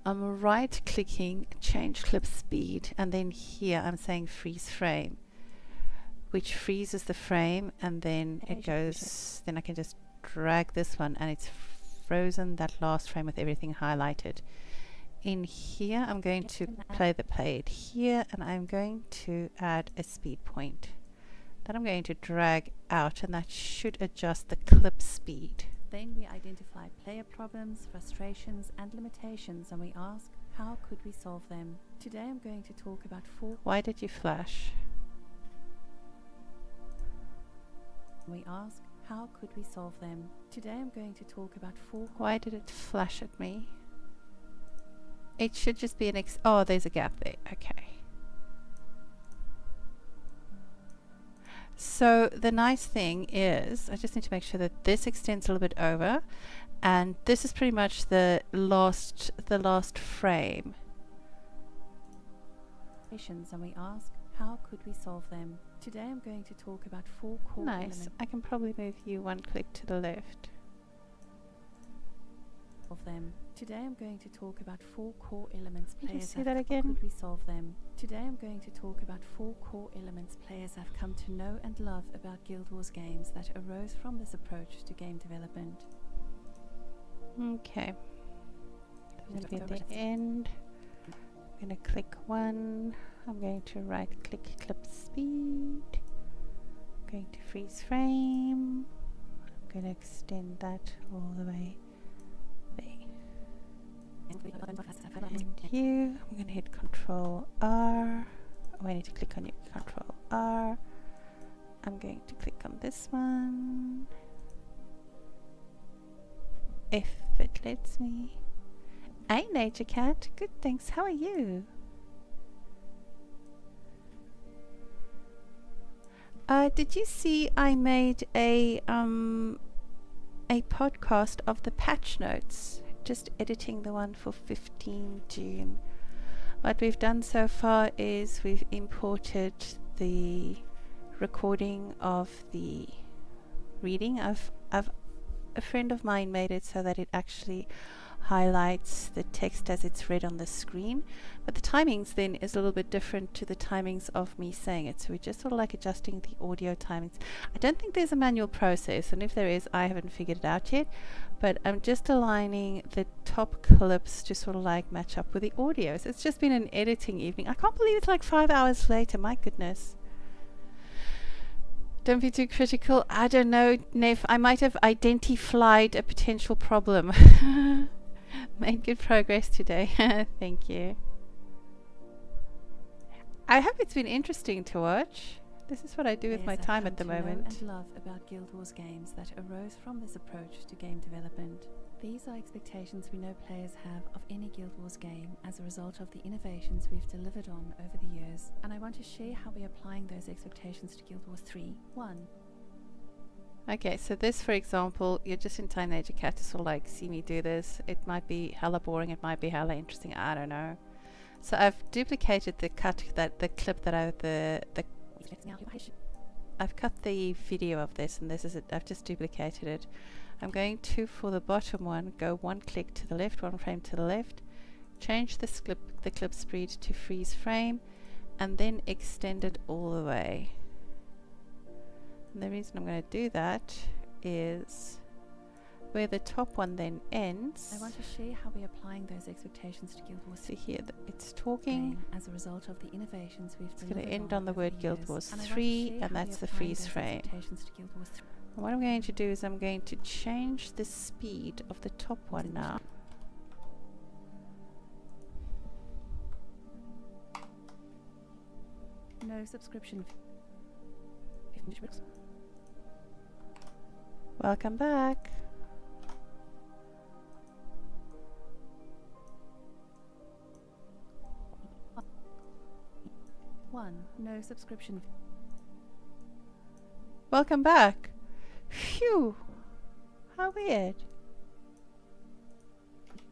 I'm right clicking, change clip speed, and then here I'm saying freeze frame, which freezes the frame, and then it goes, then I can just drag this one and it's frozen that last frame with everything highlighted. In here I'm going to play it here, and I'm going to add a speed point that I'm going to drag out, and that should adjust the clip speed. Then we identify player problems, frustrations and limitations, and we ask, how could we solve them? Today I'm going to talk about 4. Why did you flash? We ask, how could we solve them? Today I'm going to talk about 4. Why did it flash at me? It should just be an oh, there's a gap there. Okay. So the nice thing is, I just need to make sure that this extends a little bit over, and this is pretty much the last frame. And we ask, how could we solve them? Today I'm going to talk about 4 core elements. Nice. I can probably move you one click to the left. Of them. Today I'm going to talk about 4 core elements. Can you see that again? How could we solve them? Today I'm going to talk about 4 core elements players have come to know and love about Guild Wars games that arose from this approach to game development. Okay. This will be at the end. I'm going to click one. I'm going to right click clip speed. I'm going to freeze frame. I'm going to extend that all the way there. And here, I'm going to hit Control R. Oh, I need to click on your Control R. I'm going to click on this one. If it lets me. Hey, Nature Cat. Good, thanks. How are you? Did you see I made a podcast of the patch notes? Just editing the one for 15 June. What we've done so far is we've imported the recording of the reading. A friend of mine made it so that it actually highlights the text as it's read on the screen, but the timings then is a little bit different to the timings of me saying it, so we're just sort of like adjusting the audio timings. I don't think there's a manual process, and if there is, I haven't figured it out yet, but I'm just aligning the top clips to sort of like match up with the audio. So it's just been an editing evening. I can't believe it's like 5 hours later. My goodness. Don't be too critical. I don't know, Nev. I might have identified a potential problem. Made good progress today. Thank you. I hope it's been interesting to watch. This is what I do with my time at the moment. And love about Guild Wars games that arose from this approach to game development. These are expectations we know players have of any Guild Wars game as a result of the innovations we've delivered on over the years, and I want to share how we're applying those expectations to Guild Wars 3. 1. Okay, so this, for example, you're just in time Age of Cat to sort of like see me do this. It might be hella boring, it might be hella interesting, I don't know. So I've duplicated the clip that I've cut the video of this, and this is it. I've just duplicated it. I'm going to, for the bottom one, go one click to the left, one frame to the left, change the clip speed to freeze frame, and then extend it all the way. And the reason I'm going to do that is where the top one then ends. I want to share how we're applying those expectations to Guild Wars. See here, it's talking. As a result of the innovations we've delivered. It's going to end on the word Guild Wars 3, and that's the freeze frame. And what I'm going to do is I'm going to change the speed of the top one now. No subscription. Welcome back. No subscription. Welcome back. Phew. How weird.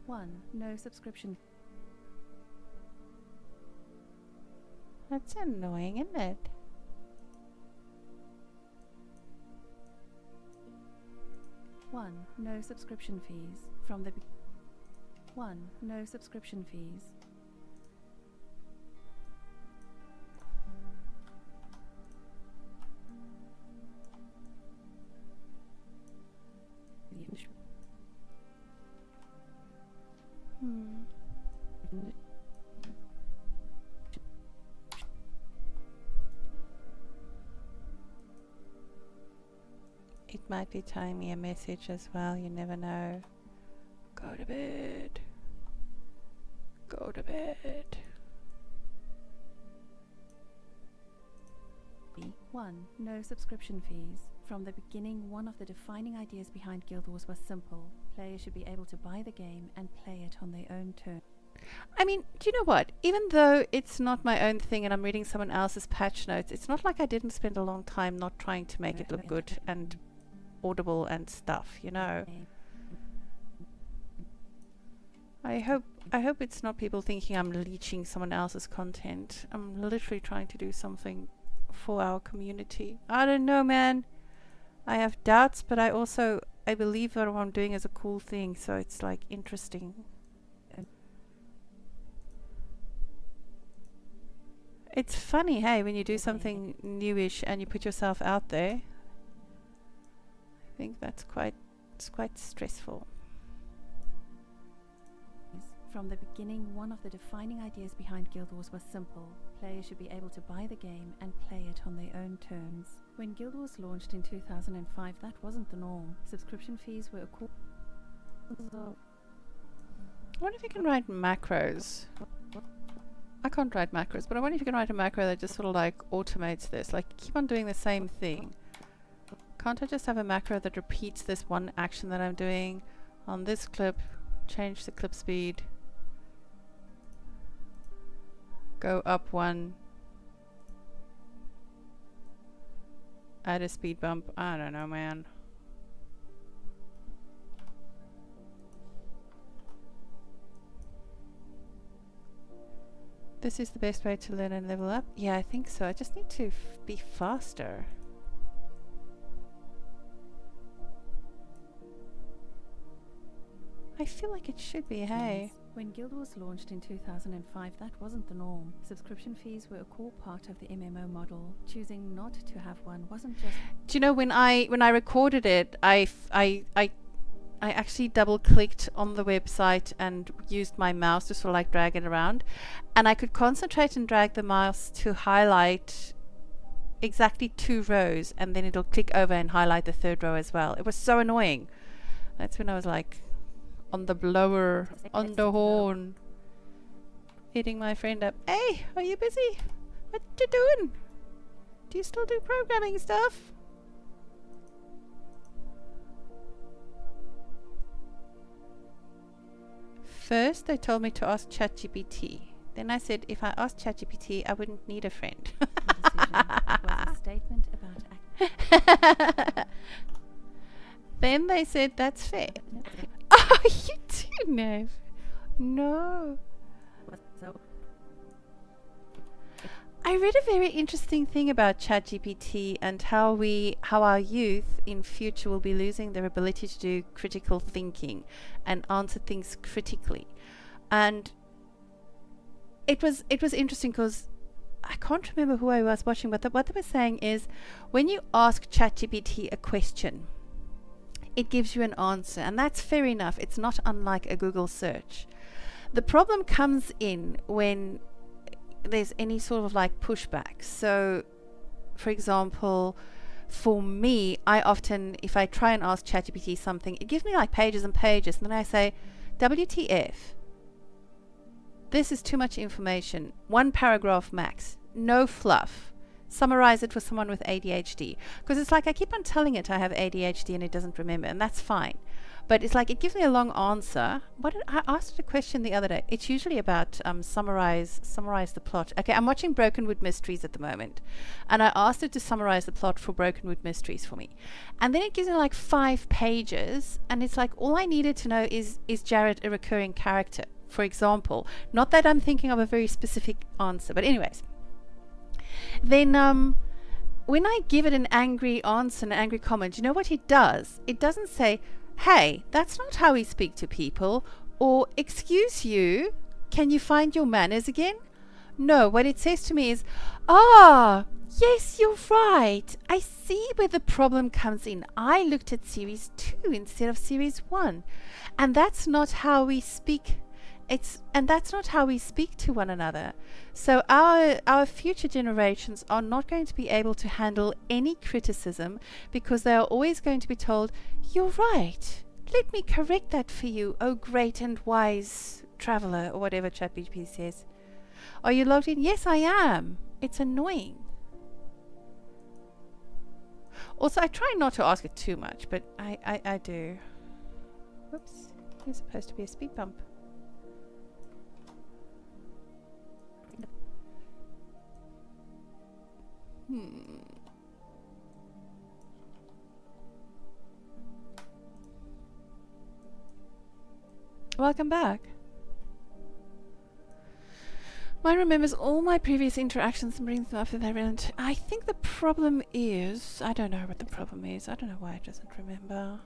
1. No subscription. That's annoying, isn't it? No subscription fees from the 1. No subscription fees. It might be tying me a message as well, you never know. Go to bed. Go to bed. 1. No subscription fees. From the beginning, one of the defining ideas behind Guild Wars was simple. Players should be able to buy the game and play it on their own terms. I mean, do you know what? Even though it's not my own thing and I'm reading someone else's patch notes, it's not like I didn't spend a long time not trying to make it look good and audible and stuff, you know. I hope it's not people thinking I'm leeching someone else's content. I'm literally trying to do something for our community. I don't know, man. I have doubts, but I believe that what I'm doing is a cool thing, so it's like interesting. It's funny, hey, when you do something newish and you put yourself out there. I think it's quite stressful. From the beginning, one of the defining ideas behind Guild Wars was simple. Players should be able to buy the game and play it on their own terms. When Guild Wars launched in 2005, that wasn't the norm. Subscription fees were a core. I wonder if you can write macros. I can't write macros, but I wonder if you can write a macro that just sort of like automates this. Like, keep on doing the same thing. Can't I just have a macro that repeats this one action that I'm doing on this clip, change the clip speed, go up one, add a speed bump? I don't know, man. This is the best way to learn and level up? Yeah, I think so. I just need to be faster. I feel like it should be, hey. When Guild Wars launched in 2005, that wasn't the norm. Subscription fees were a core part of the MMO model. Choosing not to have one wasn't just... Do you know, when I recorded it, I actually double-clicked on the website and used my mouse to sort of like drag it around. And I could concentrate and drag the mouse to highlight exactly 2 rows, and then it'll click over and highlight the 3rd row as well. It was so annoying. That's when I was like, on the blower, on the horn, hitting my friend up. Hey, are you busy? What you doing? Do you still do programming stuff? First, they told me to ask ChatGPT. Then I said if I asked ChatGPT, I wouldn't need a friend. Was a statement about Then they said that's fair. Oh, you do, Nev. No. I read a very interesting thing about ChatGPT and how our youth in future will be losing their ability to do critical thinking and answer things critically. And it was interesting because I can't remember who I was watching, but what they were saying is when you ask ChatGPT a question, it gives you an answer, and that's fair enough. It's not unlike a Google search. The problem comes in when there's any sort of like pushback. So, for example, for me, I often, if I try and ask ChatGPT something, it gives me like pages and pages, and then I say, WTF, this is too much information. 1 paragraph max, no fluff. Summarize it for someone with ADHD. Because it's like I keep on telling it I have ADHD and it doesn't remember, and that's fine. But it's like it gives me a long answer. I asked it a question the other day. It's usually about summarize the plot. Okay, I'm watching Brokenwood Mysteries at the moment, and I asked it to summarize the plot for Brokenwood Mysteries for me. And then it gives me like 5 pages, and it's like all I needed to know is Jared a recurring character, for example. Not that I'm thinking of a very specific answer, but anyways. Then when I give it an angry answer, an angry comment, you know what it does? It doesn't say, hey, that's not how we speak to people, or excuse you, can you find your manners again? No, what it says to me is, yes, you're right. I see where the problem comes in. I looked at series 2 instead of series 1. And that's not how we speak. That's not how we speak to one another. So our future generations are not going to be able to handle any criticism because they are always going to be told, you're right. Let me correct that for you, oh great and wise traveler, or whatever ChatGPT says. Are you logged in? Yes, I am. It's annoying. Also, I try not to ask it too much, but I do. Whoops. There's supposed to be a speed bump. Welcome back. Mine remembers all my previous interactions and brings them up to their relevant. I think the problem is, I don't know what the problem is. I don't know why it doesn't remember.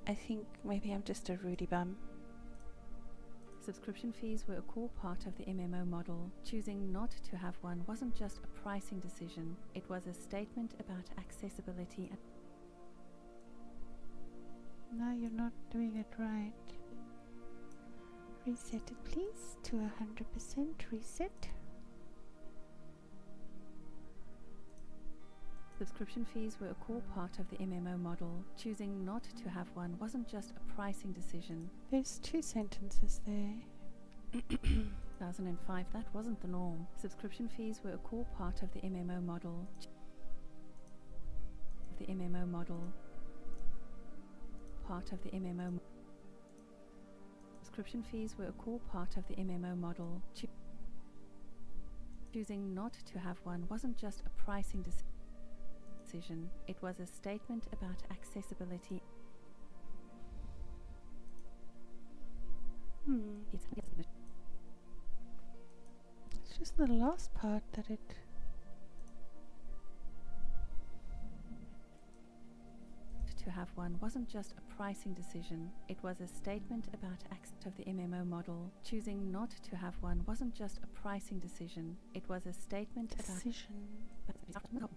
I think maybe I'm just a Rudy bum. Subscription fees were a core part of the MMO model. Choosing not to have one wasn't just a pricing decision, it was a statement about accessibility. No, you're not doing it right. Reset it, please, to 100% reset. Subscription fees were a core part of the MMO model. Choosing not to have one wasn't just a pricing decision. There's 2 sentences there. 2005, that wasn't the norm. Subscription fees were a core part of the MMO model. Subscription fees were a core part of the MMO model. Choosing not to have one wasn't just a pricing decision. It was a statement about accessibility. It's just the last part that it... To have one wasn't just a pricing decision. It was a statement about access of the MMO model. Choosing not to have one wasn't just a pricing decision. It was a statement about...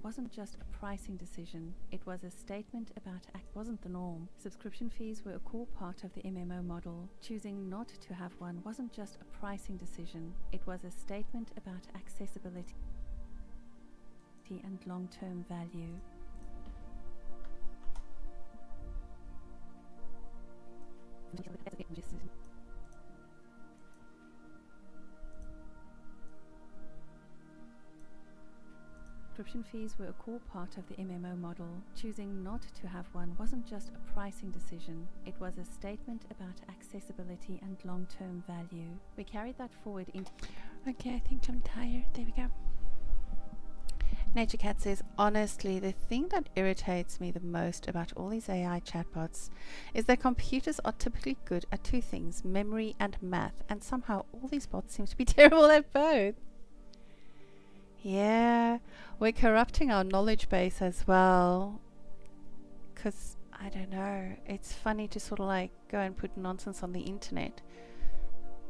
wasn't just a pricing decision, it was a statement about wasn't the norm. Subscription fees were a core part of the MMO model. Choosing not to have one wasn't just a pricing decision, it was a statement about accessibility and long-term value. Subscription fees were a core part of the MMO model. Choosing not to have one wasn't just a pricing decision, it was a statement about accessibility and long-term value. We carried that forward into... Okay, I think I'm tired. There we go. Nature Cat says, honestly, the thing that irritates me the most about all these AI chatbots is that computers are typically good at two things, memory and math, and somehow all these bots seem to be terrible at both. Yeah, we're corrupting our knowledge base as well. Because, I don't know, it's funny to sort of like go and put nonsense on the internet.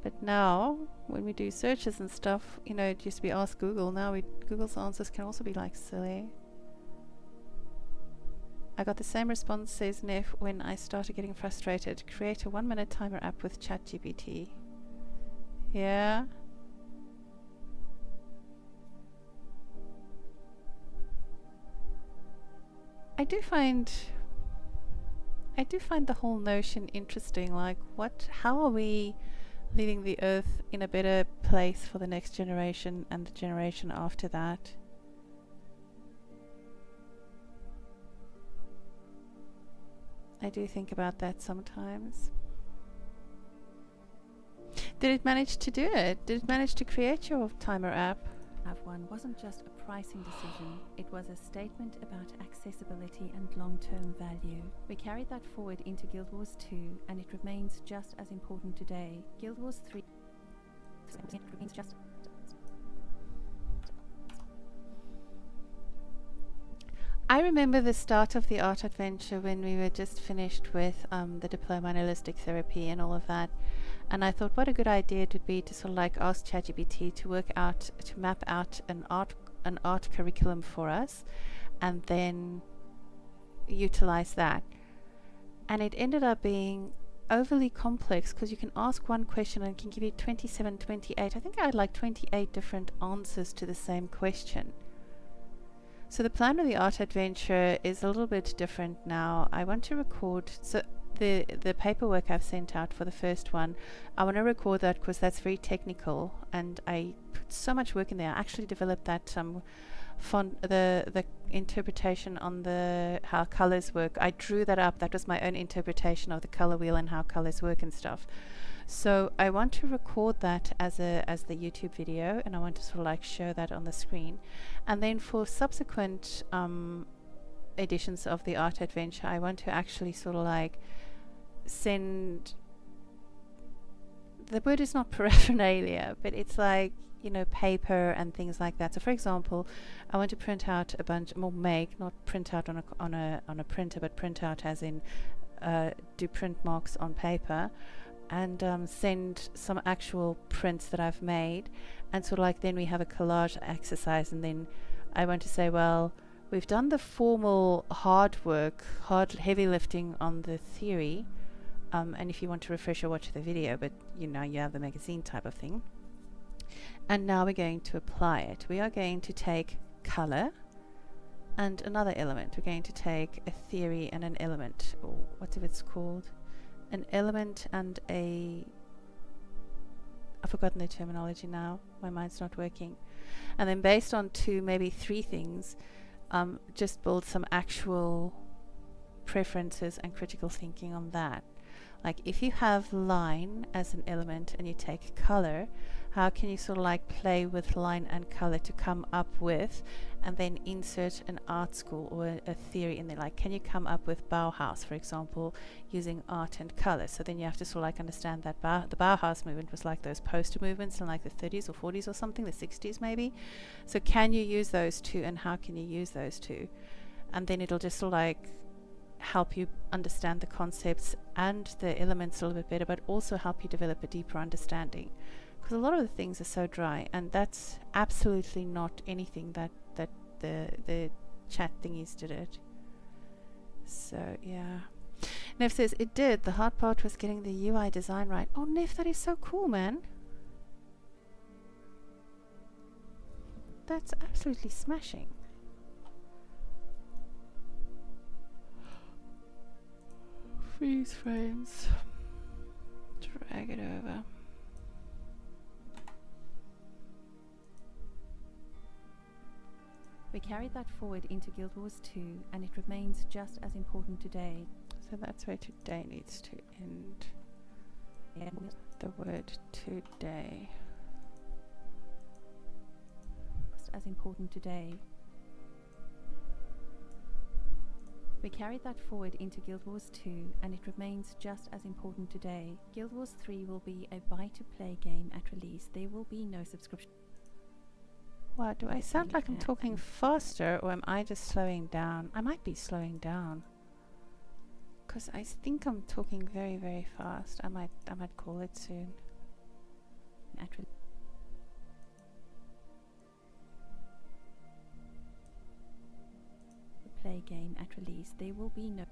But now, when we do searches and stuff, you know, it used to be ask Google. Now Google's answers can also be like silly. I got the same response, says Neff, when I started getting frustrated. Create a 1-minute timer app with ChatGPT. Yeah. I do find the whole notion interesting. Like, how are we leaving the earth in a better place for the next generation and the generation after that? I do think about that sometimes. Did it manage to do it? Did it manage to create your timer app? Have one wasn't just a pricing decision, it was a statement about accessibility and long-term value. We carried that forward into Guild Wars 2, and it remains just as important today. Guild Wars 3 remains just... I remember the start of the art adventure when we were just finished with the diploma in holistic therapy and all of that. And I thought what a good idea it would be to sort of like ask ChatGPT to map out an art curriculum for us and then utilize that. And it ended up being overly complex because you can ask one question and it can give you 27, 28. I think I had like 28 different answers to the same question. So the plan of the art adventure is a little bit different now. I want to record... The paperwork I've sent out for the first one, I want to record that because that's very technical and I put so much work in there. I actually developed that font, the interpretation on how colors work. I drew that up. That was my own interpretation of the color wheel and how colors work and stuff. So I want to record that as the YouTube video, and I want to sort of like show that on the screen. And then for subsequent editions of the art adventure, I want to actually sort of like send, the word is not paraphernalia, but it's like, you know, paper and things like that. So for example, I want to print out a bunch more, not print out on a printer, but print out as in do print marks on paper and send some actual prints that I've made, and sort of like then we have a collage exercise, and then I want to say, well, we've done the formal hard work, heavy lifting on the theory, and if you want to refresh or watch the video, but you know, you have the magazine type of thing. And now we're going to apply it. We are going to take color and another element. We're going to take a theory and an element, or whatever it's called. An element and a... I've forgotten the terminology now. My mind's not working. And then based on 2, maybe 3 things, just build some actual preferences and critical thinking on that. Like if you have line as an element and you take color, how can you sort of like play with line and color to come up with, and then insert an art school or a theory in there? Like, can you come up with Bauhaus, for example, using art and color? So then you have to sort of like understand that the Bauhaus movement was like those poster movements in like the 30s or 40s or something, the 60s maybe. So can you use those two, and how can you use those two? And then it'll just sort of like help you understand the concepts and the elements a little bit better, but also help you develop a deeper understanding. Because a lot of the things are so dry, and that's absolutely not anything that the chat thingies did it. So yeah. Nev says it did. The hard part was getting the UI design right. Oh, Nev, that is so cool, man. That's absolutely smashing. Freeze frames. Drag it over. We carried that forward into Guild Wars 2, and it remains just as important today. So that's where today needs to end. The word today. Just as important today. We carried that forward into Guild Wars 2, and it remains just as important today. Guild Wars 3 will be a buy-to-play game at release. There will be no subscription. Wow, do I sound like I'm talking faster, or am I just slowing down? I might be slowing down. Because I think I'm talking very, very fast. I might call it soon. Play game at release. There will be no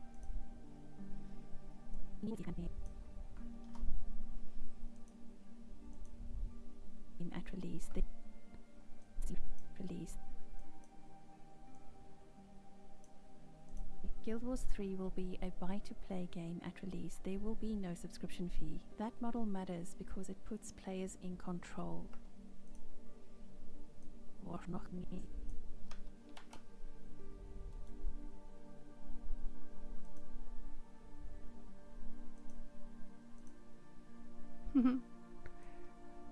at release. Release. Guild Wars 3 will be a buy-to-play game at release. There will be no subscription fee. That model matters because it puts players in control.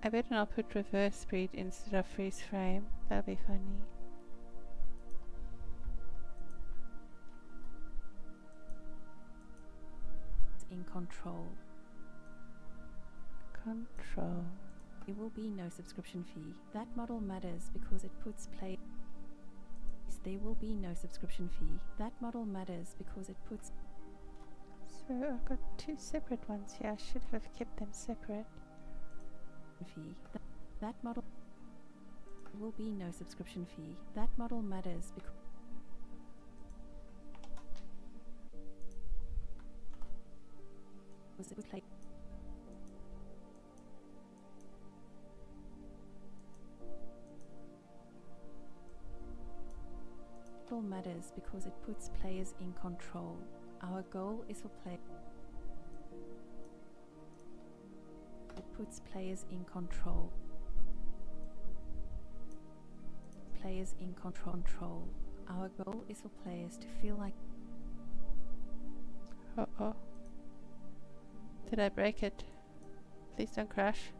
I bet I'll put reverse speed instead of freeze frame. That'll be funny. In control. Control. There will be no subscription fee. That model matters because it puts play. There will be no subscription fee. That model matters because it puts. So I've got two separate ones here. I should have kept them separate. Fee. That model will be no subscription fee. That model matters because it would play. Model matters because it puts players in control. Our goal is for play. It puts players in control. Players in control. Our goal is for players to feel like. Uh-oh. Did I break it? Please don't crash.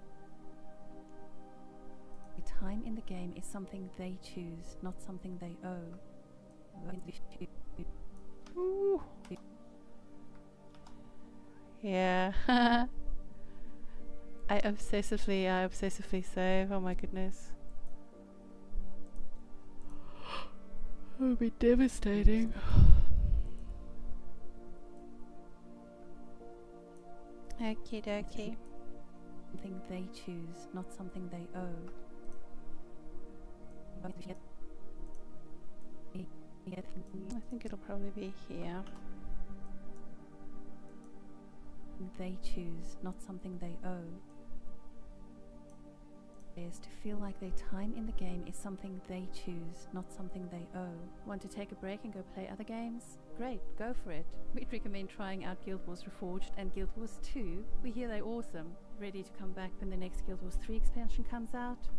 Time in the game is something they choose, not something they owe. Ooh. Yeah. I obsessively save. Oh my goodness. That would be devastating. Okie dokie. Something they choose, not something they owe. I think it'll probably be here. They choose, not something they owe. Is to feel like their time in the game is something they choose, not something they owe. Want to take a break and go play other games? Great, go for it. We'd recommend trying out Guild Wars Reforged and Guild Wars 2. We hear they're awesome. Ready to come back when the next Guild Wars 3 expansion comes out?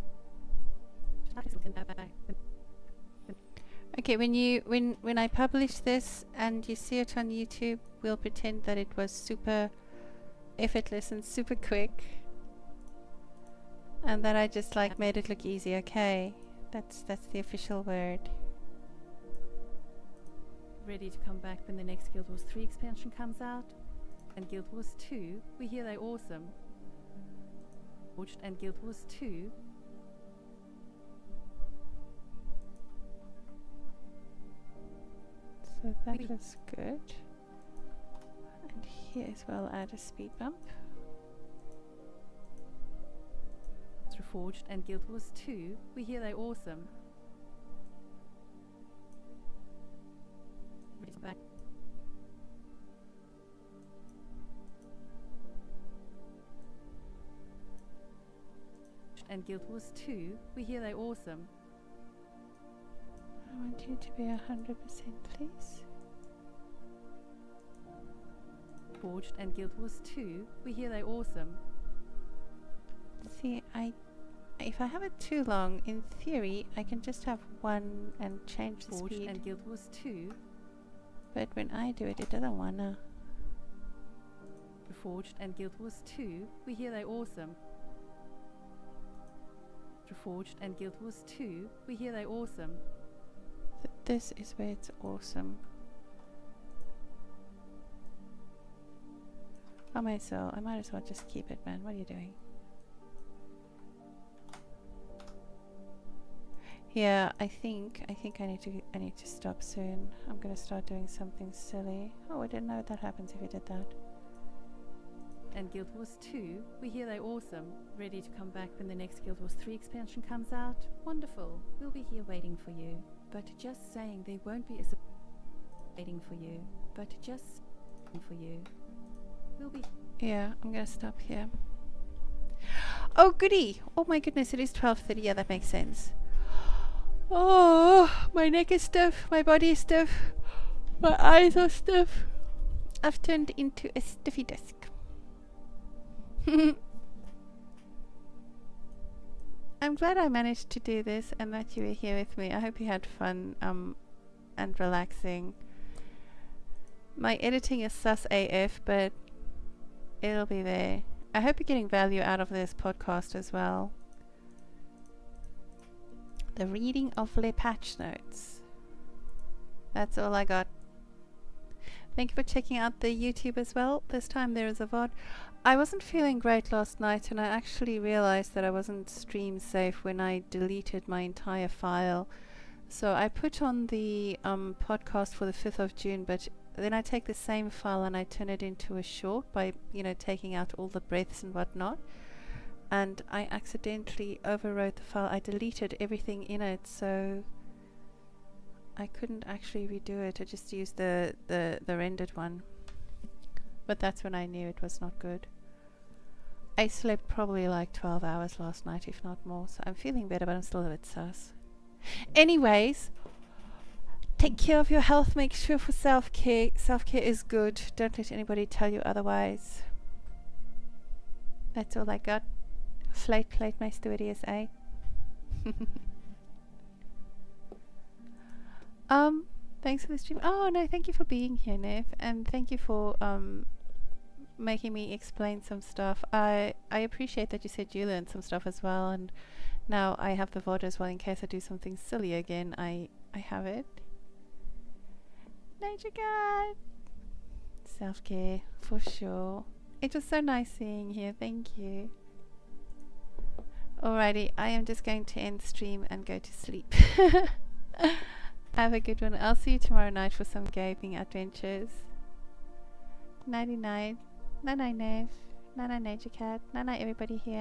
Okay, when I publish this and you see it on YouTube, we'll pretend that it was super effortless and super quick, and that I just like made it look easy. Okay, that's the official word. Ready to come back when the next Guild Wars 3 expansion comes out? And Guild Wars 2, we hear they're awesome. And Guild Wars 2. So that was good. And here as well, add a speed bump. Reforged and Guild Wars 2, we hear they're awesome. and Guild Wars 2, we hear they're awesome. I want you to be 100%, please. Forged and Guild Wars 2, we hear they're awesome. See, if I have it too long, in theory, I can just have one and change the Forged speed. and Guild Wars 2, But when I do it, it doesn't wanna. Reforged and Guild Wars 2, we hear they're awesome. Reforged and Guild Wars 2, we hear they're awesome. This is where it's awesome. I might as well just keep it, man. What are you doing? Yeah, I think I need to stop soon. I'm gonna start doing something silly. Oh, I didn't know that happens if you did that. And Guild Wars 2, we hear they're awesome. Ready to come back when the next Guild Wars 3 expansion comes out? Wonderful. We'll be here waiting for you. But just saying there won't be a waiting for you. But just for you. We'll be. Yeah, I'm gonna stop here. Oh goody! Oh my goodness, it is 12:30. Yeah, that makes sense. Oh, my neck is stiff, my body is stiff, my eyes are stiff. I've turned into a stiffy disc. I'm glad I managed to do this and that you were here with me. I hope you had fun and relaxing. My editing is sus AF, but it'll be there. I hope you're getting value out of this podcast as well. The reading of the patch notes. That's all I got. Thank you for checking out the YouTube as well. This time there is a VOD. I wasn't feeling great last night, and I actually realized that I wasn't stream safe when I deleted my entire file. So I put on the podcast for the 5th of June, but then I take the same file and I turn it into a short by, taking out all the breaths and whatnot. And I accidentally overwrote the file. I deleted everything in it, so I couldn't actually redo it. I just used the rendered one. But that's when I knew it was not good. I slept probably like 12 hours last night, if not more, so I'm feeling better, but I'm still a bit sus. Anyways, take care of your health. Make sure for self-care. Self-care is good. Don't let anybody tell you otherwise. That's all I got. Float my stewardess, eh? Thanks for the stream. Oh no, thank you for being here, Nev, and thank you for making me explain some stuff. I appreciate that you said you learned some stuff as well, and now I have the VOD as well in case I do something silly again. I have it. Nature God. Self-care for sure. It was so nice seeing you. Thank you. Alrighty, I am just going to end stream and go to sleep. Have a good one. I'll see you tomorrow night for some gaming adventures. Nighty night. Night night, Nev. Night night, Nature Cat. Night night, everybody here.